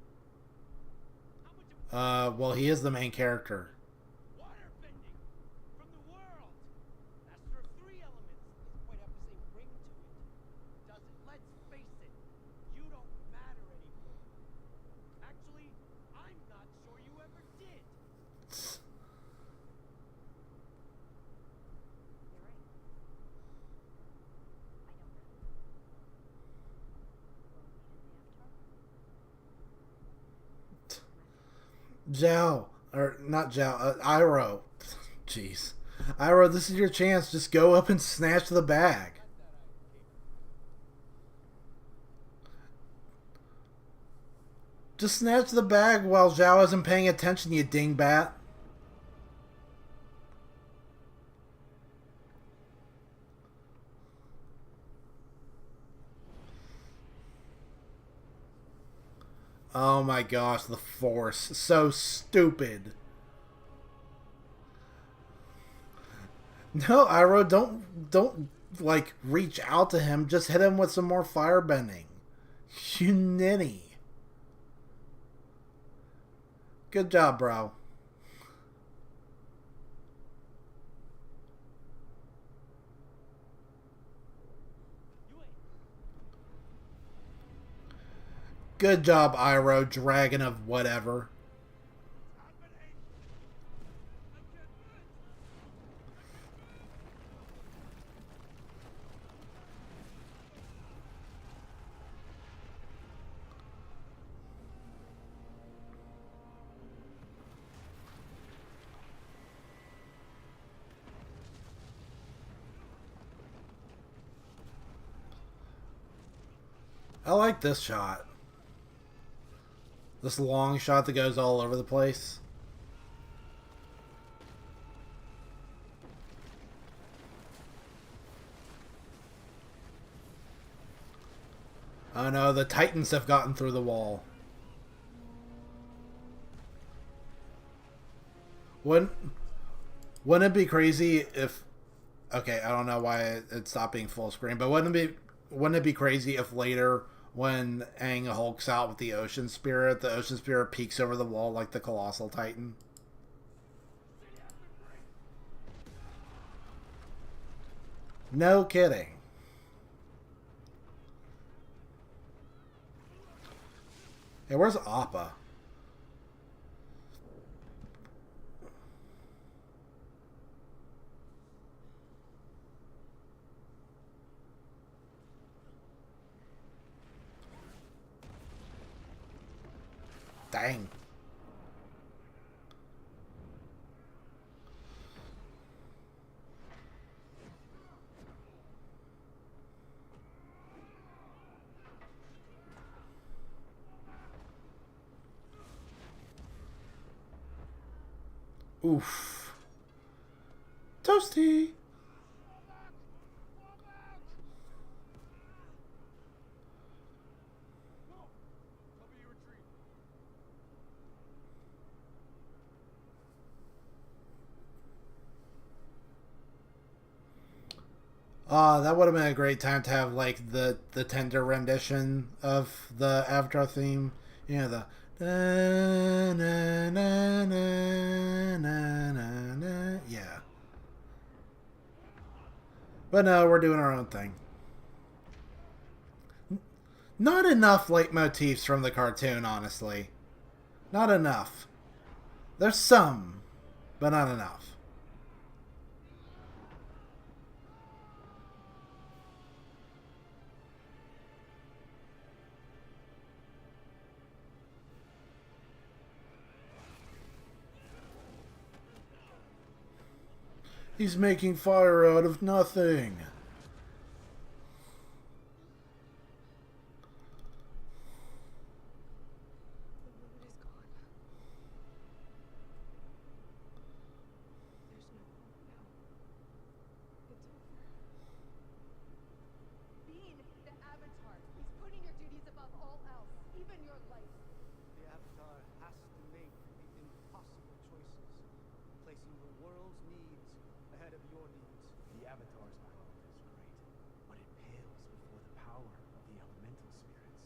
How much of Well, he is the main character. water bending from the world? Master of three elements. Doesn't quite have the same ring to it, does it? Let's face it, you don't matter anymore. Actually, I'm not sure you ever did. You're right. I don't know. Well, you the Avatar? Zhao. Or, not Zhao. Iroh. Jeez. Iroh, this is your chance. Just go up and snatch the bag. Just snatch the bag while Zhao isn't paying attention, you dingbat. Oh my gosh, the Force. So stupid. No, Iroh, don't like reach out to him. Just hit him with some more firebending. You ninny. Good job, bro. You ain't. Good job, Iroh, dragon of whatever. I like this shot. This long shot that goes all over the place. Oh no, the Titans have gotten through the wall. Wouldn't it be crazy if... Okay, I don't know why it stopped being full screen, but wouldn't it be crazy if later, when Aang hulks out with the Ocean Spirit peeks over the wall like the Colossal Titan? No kidding. Hey, where's Appa? Dang. Oof. Toasty. Cover your retreat. That would have been a great time to have like the tender rendition of the Avatar theme. You know, the na, na, na, na, na, na, na. Yeah. But no, we're doing our own thing. Not enough leitmotifs from the cartoon, honestly. Not enough. There's some, but not enough. He's making fire out of nothing. The moon is gone. There's no hope now. It's over. Being the Avatar is putting your duties above all else, even your life. The Avatar has to make the impossible choices, placing the world's needs ahead of your needs. The Avatar's power is great, but it pales before the power of the elemental spirits.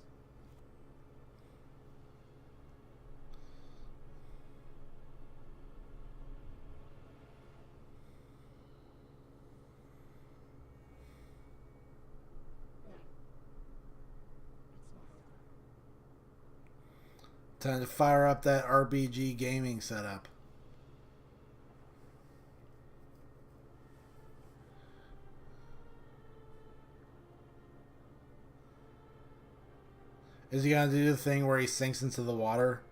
Time to fire up that RPG gaming setup. Is he gonna do the thing where he sinks into the water?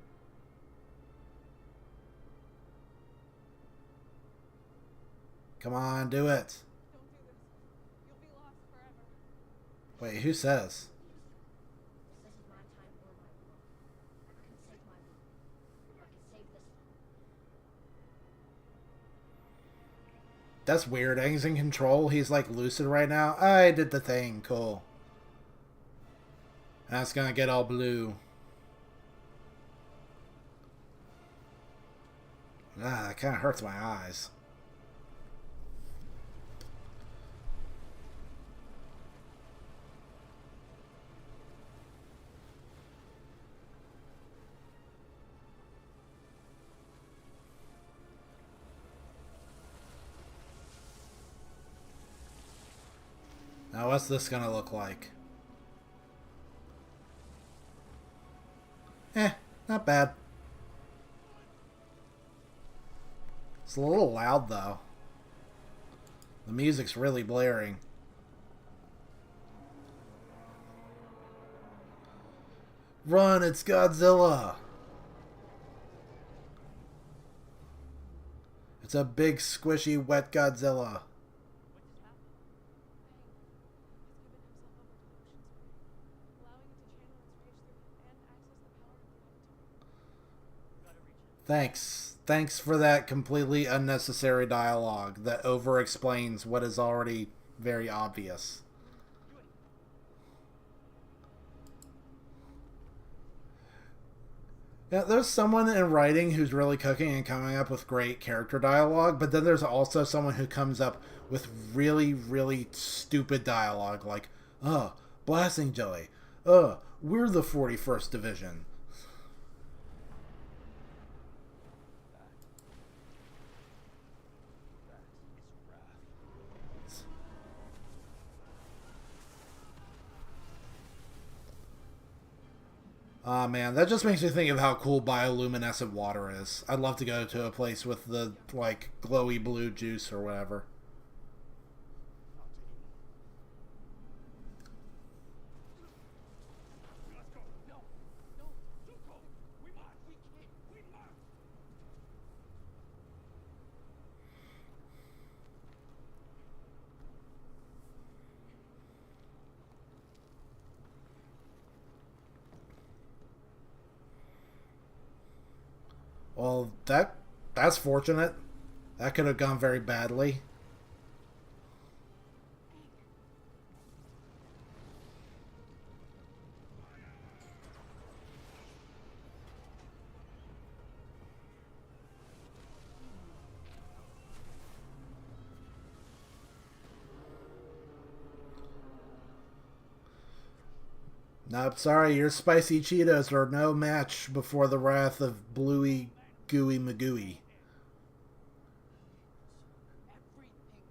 Come on, do it. Don't do this. You'll be lost forever. Wait, who says? This isn't my time or my world. I can save my world. I can save this one. That's weird. Aang's in control. He's like lucid right now. I did the thing. Cool. That's gonna get all blue. Ah, that kind of hurts my eyes. Now what's this gonna look like? Not bad. It's a little loud though. The music's really blaring. Run, it's Godzilla! It's a big, squishy, wet Godzilla. Thanks. Thanks for that completely unnecessary dialogue that over-explains what is already very obvious. Yeah, there's someone in writing who's really cooking and coming up with great character dialogue, but then there's also someone who comes up with really, really stupid dialogue like, blasting jelly. We're the 41st Division. Ah, man, that just makes me think of how cool bioluminescent water is. I'd love to go to a place with the, like, glowy blue juice or whatever. Let's go. No, don't go. We must. We must. Well, that's fortunate. That could have gone very badly. Nope, sorry, your spicy Cheetos are no match before the wrath of Bluey Gooey Magooey. Everything from me.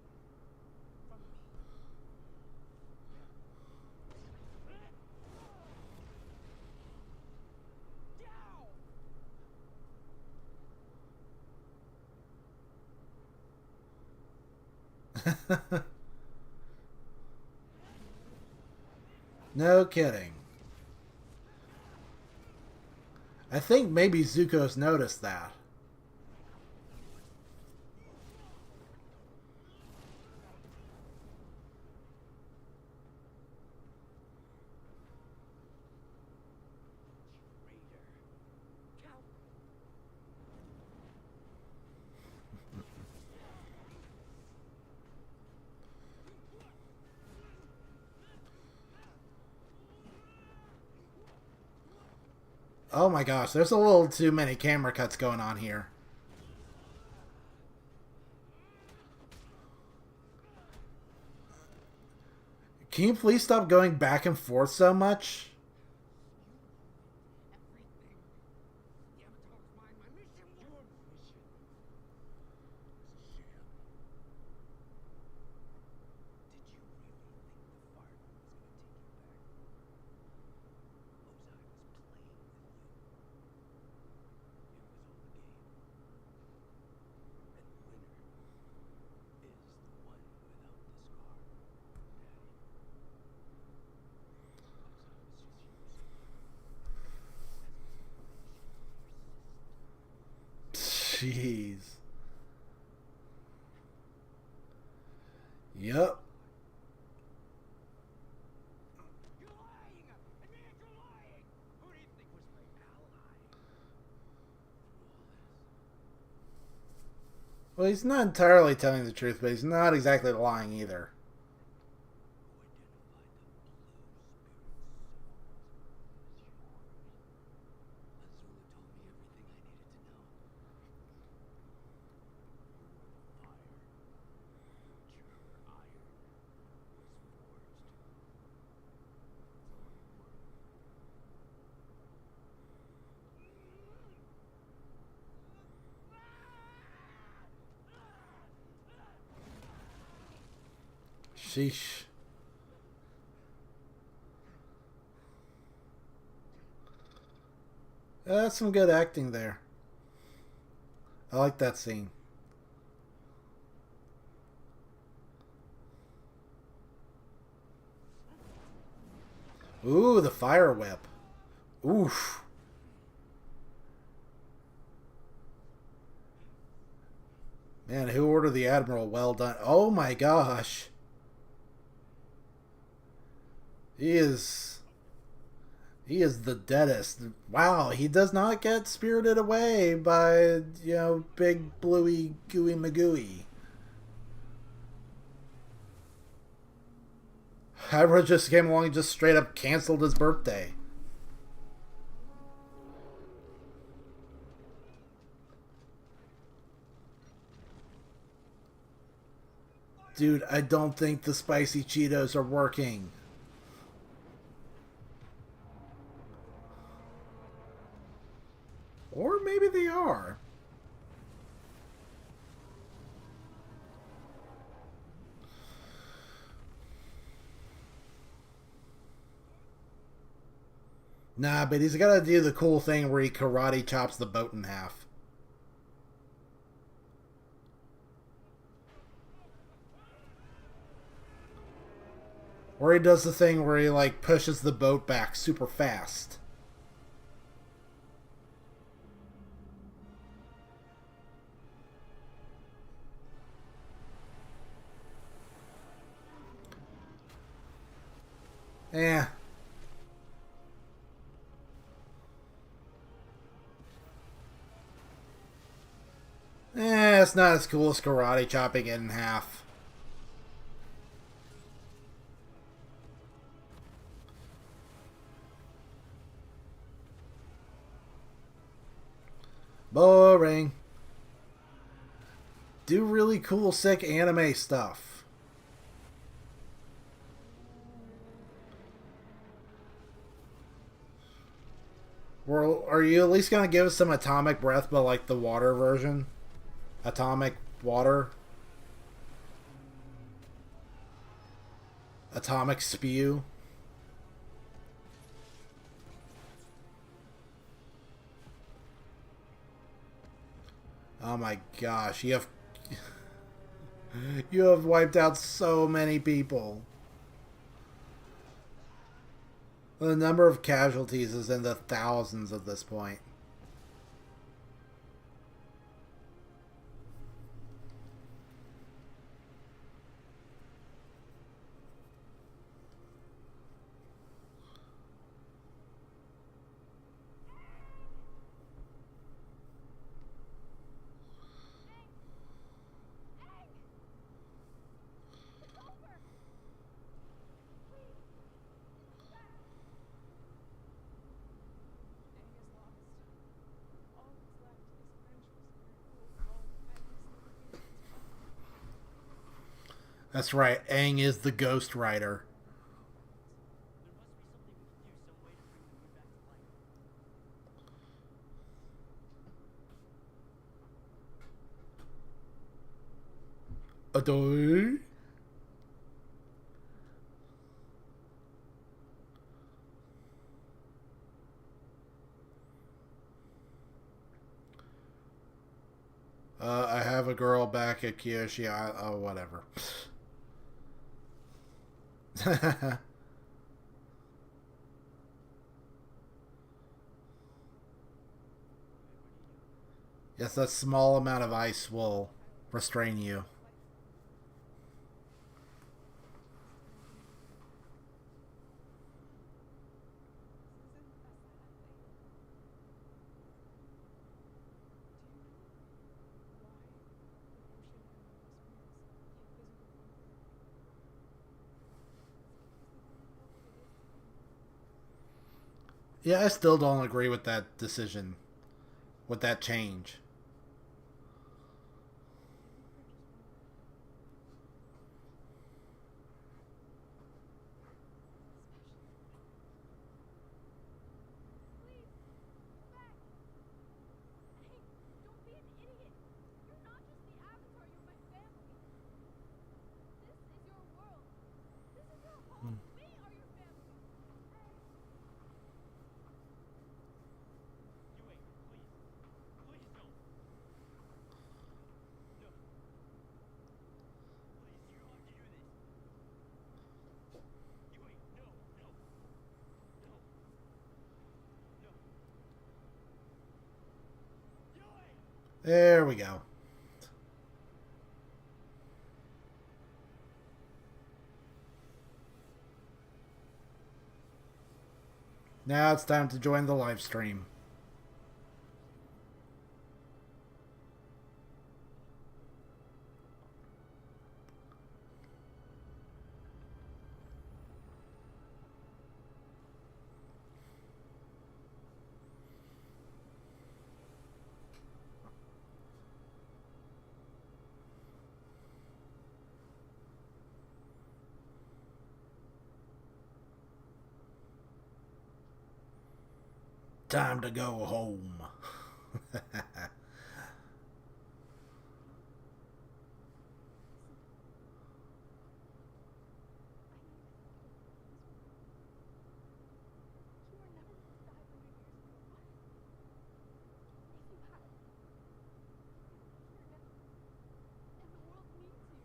No kidding. I think maybe Zuko's noticed that. Oh my gosh, there's a little too many camera cuts going on here. Can you please stop going back and forth so much? Everything. The Avatar was mine. My mission was... Your mission was a sham. Did you really think the Fire was going to take you back? Ozai was playing with you. It was all a game. And the winner is the one without the scar, Daddy. Jeez. Yup. You're lying! Admit you're lying! Who do you think was my ally? Well, he's not entirely telling the truth, but he's not exactly lying either. Sheesh. That's some good acting there. I like that scene. Ooh, the fire whip. Oof. Man, who ordered the Admiral? Well done. Oh my gosh. He is the deadest. Wow, he does not get spirited away by, big bluey gooey magooey. Hybrid just came along and just straight up canceled his birthday. Dude, I don't think the spicy Cheetos are working. Or maybe they are. Nah, but he's got to do the cool thing where he karate chops the boat in half. Or he does the thing where he, like, pushes the boat back super fast. Eh. It's not as cool as karate chopping it in half. Boring. Do really cool, sick anime stuff. Well, are you at least going to give us some atomic breath, but like the water version? Atomic water? Atomic spew? Oh my gosh, you have... You have wiped out so many people. The number of casualties is in the thousands at this point. Aang is lost. All that's left is a vengeful spirit who will roll endlessly between its That's right, Aang is the Ghost Rider. There must be something we can do, some way to bring them back to life. Adoy. I have a girl back at Kyoshi. Oh, whatever. Yes, that small amount of ice will restrain you. Yeah, I still don't agree with that decision, with that change. Please, come back. Hey, don't be an idiot. You're not just the Avatar, you're my family. This is your world. This is your home. We are your family. You wait, please. Please don't. No. Please, you don't have to do this. You wait, no, no. No. No. You wait! There we go. Now it's time to join the live stream. Time to go home. You were never meant to die 100 years ago, but if you had, you're here now. And the world needs you.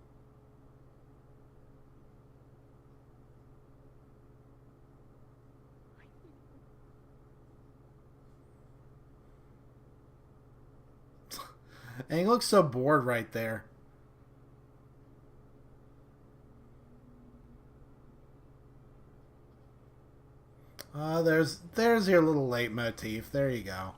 I need you. Aang looks so bored right there. There's your little leitmotif. There you go.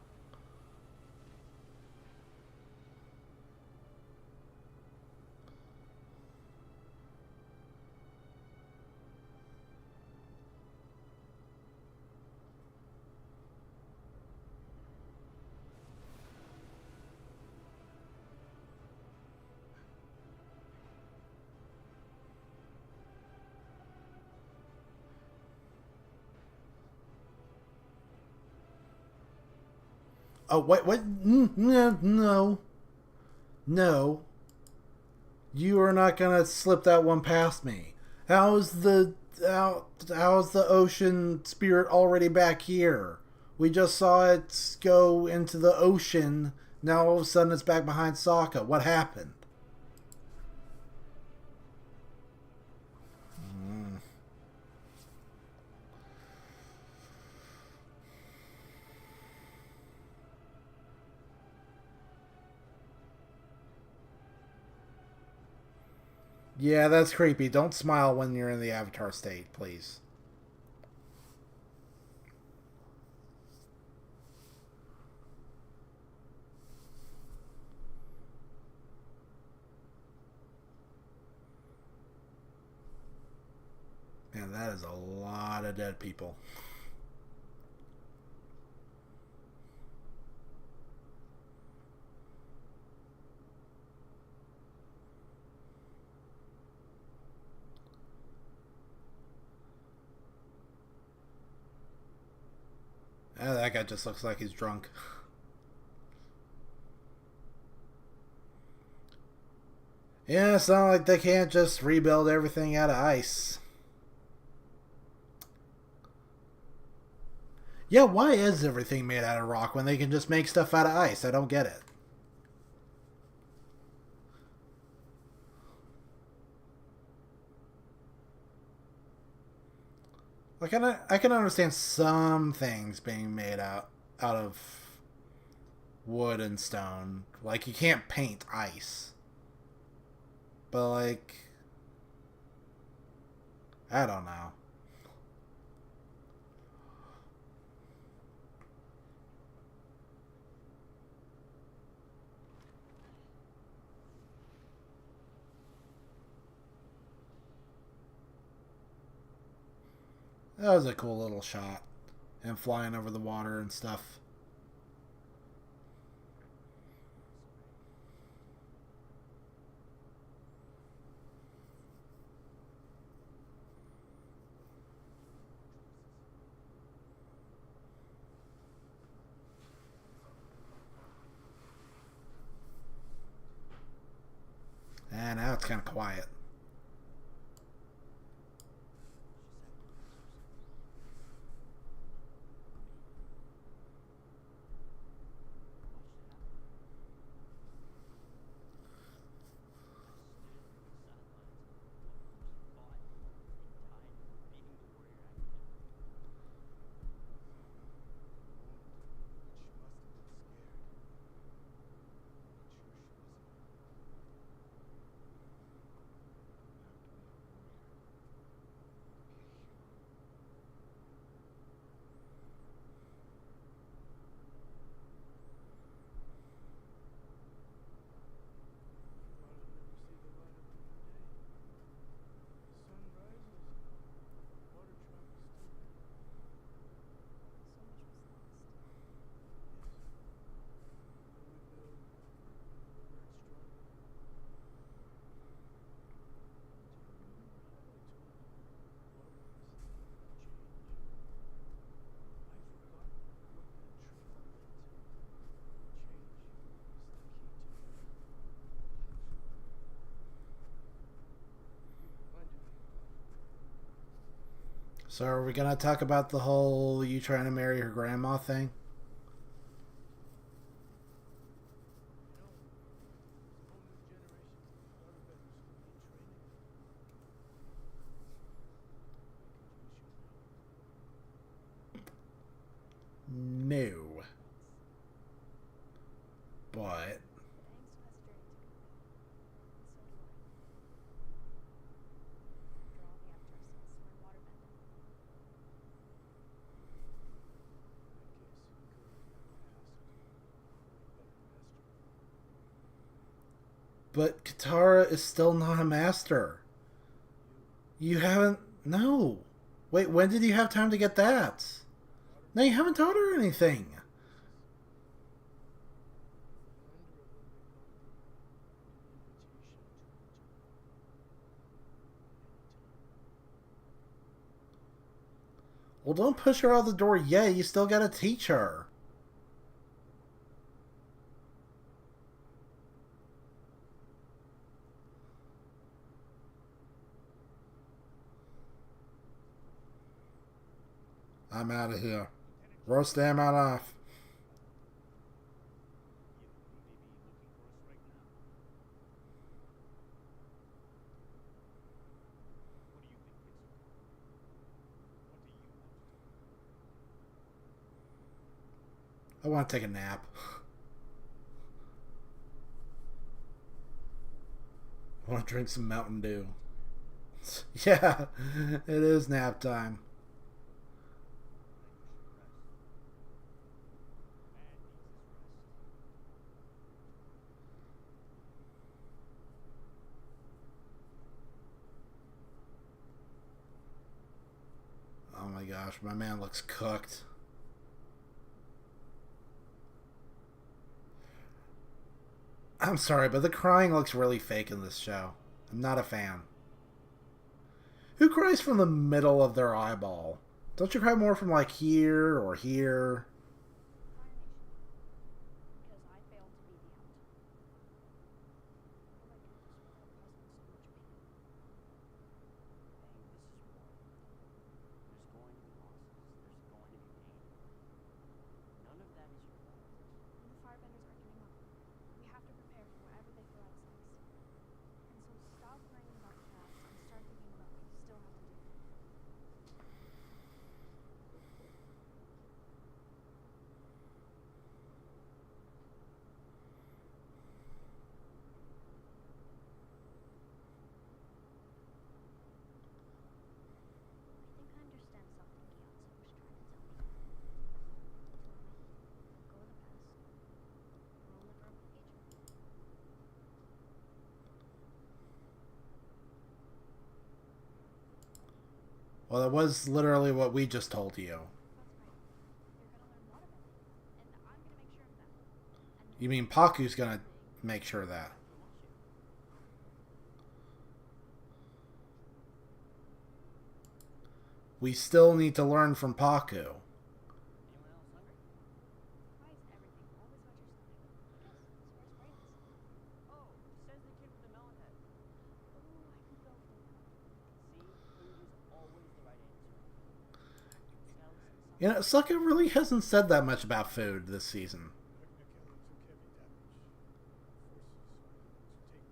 Oh, wait, what? No, no. No. You are not gonna slip that one past me. How's the ocean spirit already back here? We just saw it go into the ocean. Now all of a sudden it's back behind Sokka. What happened? Yeah, that's creepy. Don't smile when you're in the avatar state, please. Man, that is a lot of dead people. Ah, that guy just looks like he's drunk. Yeah, it's not like they can't just rebuild everything out of ice. Yeah, why is everything made out of rock when they can just make stuff out of ice? I don't get it. Like, I can understand some things being made out of wood and stone. Like, you can't paint ice. But, like, I don't know. That was a cool little shot. And flying over the water and stuff. And now it's kind of quiet. So are we going to talk about the whole you trying to marry her grandma thing? No. But But Katara is still not a master. You haven't... No. Wait, when did you have time to get that? No, you haven't taught her anything. Well, don't push her out the door yet. You still gotta teach her. I'm out of here. Roast them out off. I want to take a nap. I want to drink some Mountain Dew. Yeah, it is nap time. Oh my gosh, my man looks cooked. I'm sorry, but the crying looks really fake in this show. I'm not a fan. Who cries from the middle of their eyeball? Don't you cry more from like here or here? Because I failed to be the out. How do I do this without causing so much pain? Hey, this is war. There's going to be losses. There's going to be pain. None of that is your fault. And the firebenders are giving up. We have to prepare for whatever they throw at us next. And so stop worrying about the past and start thinking about what you still have to do. I think I understand something Gyatso was trying to tell me. Let go of the past. We'll live our future. Well, that was literally what we just told you. That's right. You're gonna learn a lot about it. And I'm gonna make sure of that. And You mean Paku's gonna make sure of that? We still need to learn from Paku. Anyone else hungry? why is everything always about your stomach? Yes, as far as brains. Oh, says the kid with the melon head. Oh, I could go for that. See, food is always the right answer. Smells and something. You know, Sokka really hasn't said that much about food this season. But not unexpected. It's always an unlikely proposition.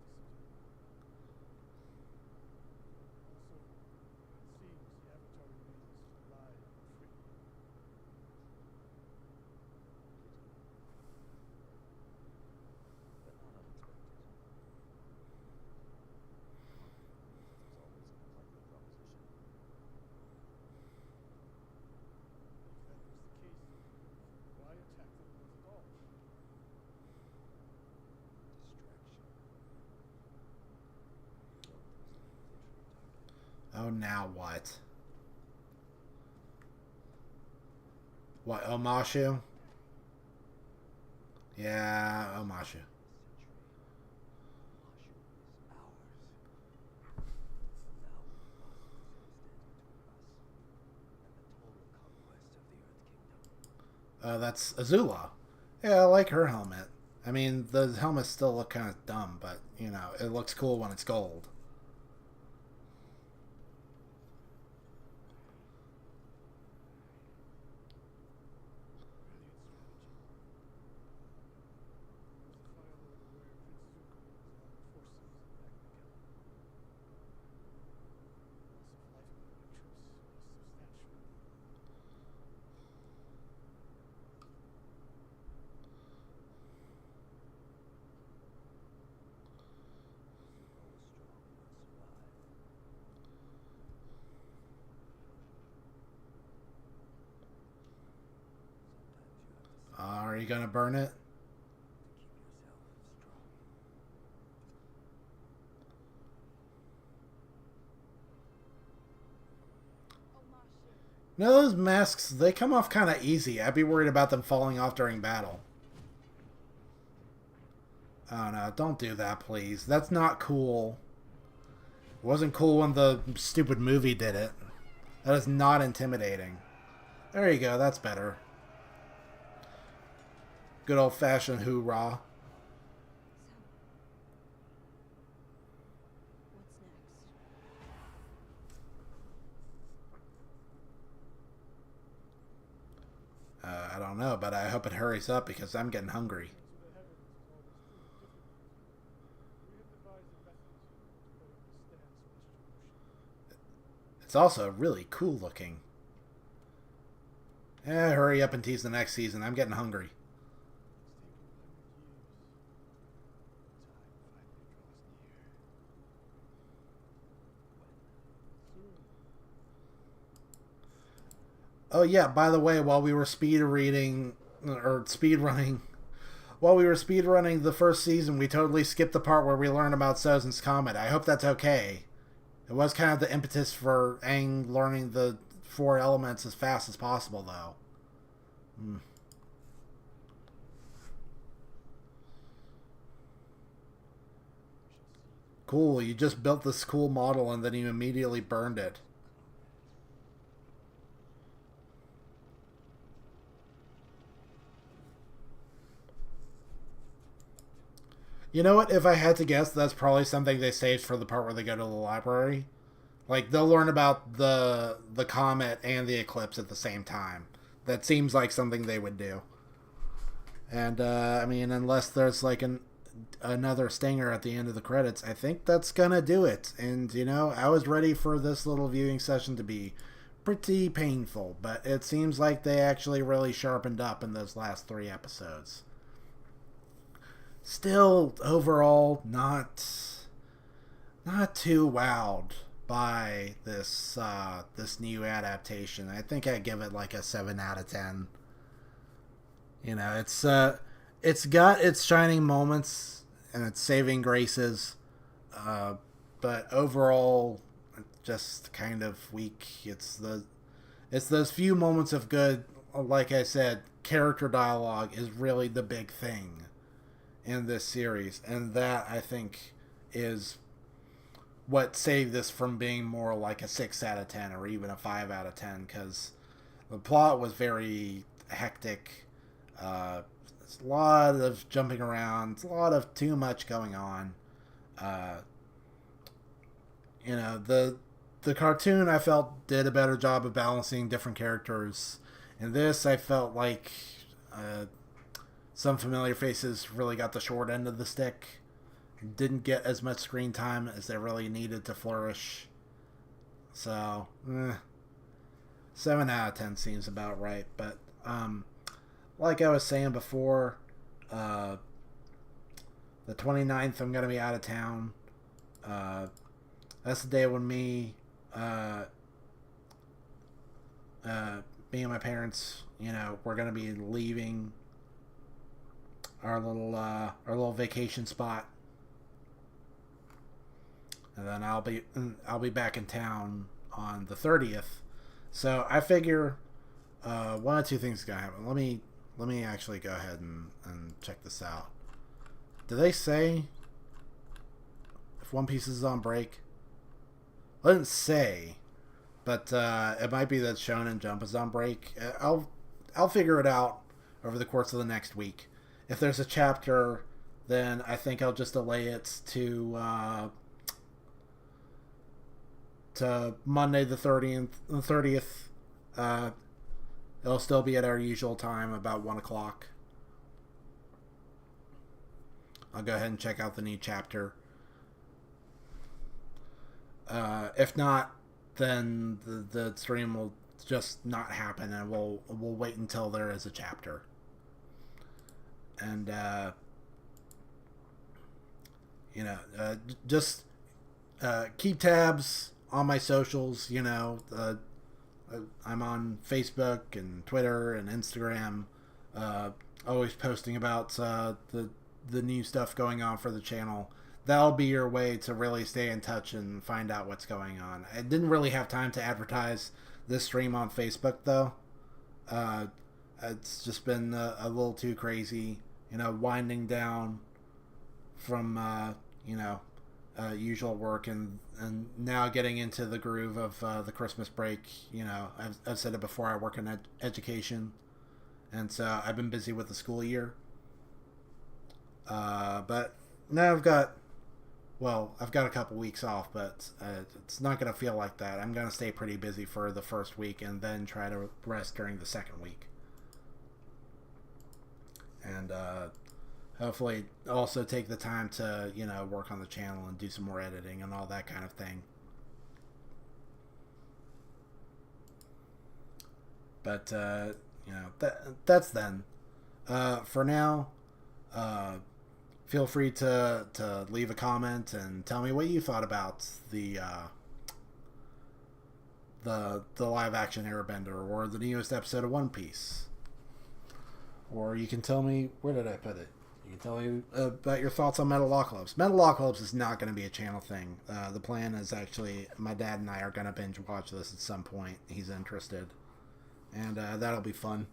If that was the case, why attack them both at all? Distraction. Both those things Oh, now what? What, Omashu? Yeah, Omashu. That's Azula. Yeah, I like her helmet. I mean, the helmets still look kind of dumb, but, you know, it looks cool when it's gold. Are you gonna burn it? No, those masks, they come off kind of easy. I'd be worried about them falling off during battle. Oh no, don't do that, please. That's not cool. It wasn't cool when the stupid movie did it. That is not intimidating. There you go, that's better. Good old-fashioned hoorah. I don't know, but I hope it hurries up because I'm getting hungry. It's also really cool looking. Hurry up and tease the next season. I'm getting hungry. Oh yeah, by the way, while we were speed reading or speed running, while we were speed running the first season, we totally skipped the part where we learn about Sozin's comet. I hope that's okay. It was kind of the impetus for Aang learning the four elements as fast as possible, though. Hmm. Cool, you just built this cool model and then you immediately burned it. You know what? If I had to guess, that's probably something they saved for the part where they go to the library. Like, they'll learn about the comet and the eclipse at the same time. That seems like something they would do. And, I mean, unless there's, like, another stinger at the end of the credits, I think that's gonna do it. And, you know, I was ready for this little viewing session to be pretty painful, but it seems like they actually really sharpened up in those last 3 episodes. Still, overall, not too wowed by this this new adaptation. I think I'd give it like a 7 out of 10. You know, it's got its shining moments and its saving graces, but overall, just kind of weak. It's those few moments of good. Like I said, character dialogue is really the big thing in this series, and that I think is what saved this from being more like a 6 out of 10 or even a 5 out of 10, because the plot was very hectic. It's a lot of jumping around. It's a lot of too much going on. You know, the cartoon I felt did a better job of balancing different characters. In this, I felt like some familiar faces really got the short end of the stick. Didn't get as much screen time as they really needed to flourish. So, 7 out of 10 seems about right. But, like I was saying before, the 29th I'm going to be out of town. That's the day when me and my parents, you know, we're going to be leaving our little vacation spot, and then I'll be back in town on the 30th. So I figure one of two things is gonna happen. Let me actually go ahead and check this out. Do they say if One Piece is on break? I didn't say, but it might be that Shonen Jump is on break. I'll figure it out over the course of the next week. If there's a chapter, then I think I'll just delay it to Monday the 30th. It'll still be at our usual time, about 1 o'clock. I'll go ahead and check out the new chapter. If not, then the stream will just not happen, and we'll wait until there is a chapter. And you know, just keep tabs on my socials. You know, I'm on Facebook and Twitter and Instagram, always posting about the new stuff going on for the channel. That'll be your way to really stay in touch and find out what's going on. I didn't really have time to advertise this stream on Facebook, though. It's just been a little too crazy, you know, winding down from, usual work and now getting into the groove of the Christmas break. You know, I've said it before, I work in education, and so I've been busy with the school year. But now I've got a couple weeks off, but it's not going to feel like that. I'm going to stay pretty busy for the first week and then try to rest during the second week. And hopefully also take the time to, you know, work on the channel and do some more editing and all that kind of thing. But, that's then. For now, feel free to leave a comment and tell me what you thought about the the live action Airbender, or the newest episode of One Piece. Or you can tell me, where did I put it? You can tell me about your thoughts on Metalocalypse. Metalocalypse is not going to be a channel thing. The plan is actually, my dad and I are going to binge watch this at some point. He's interested. And that'll be fun.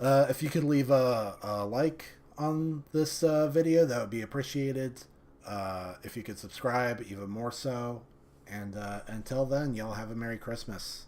If you could leave a like on this video, that would be appreciated. If you could subscribe, even more so. And until then, y'all have a Merry Christmas.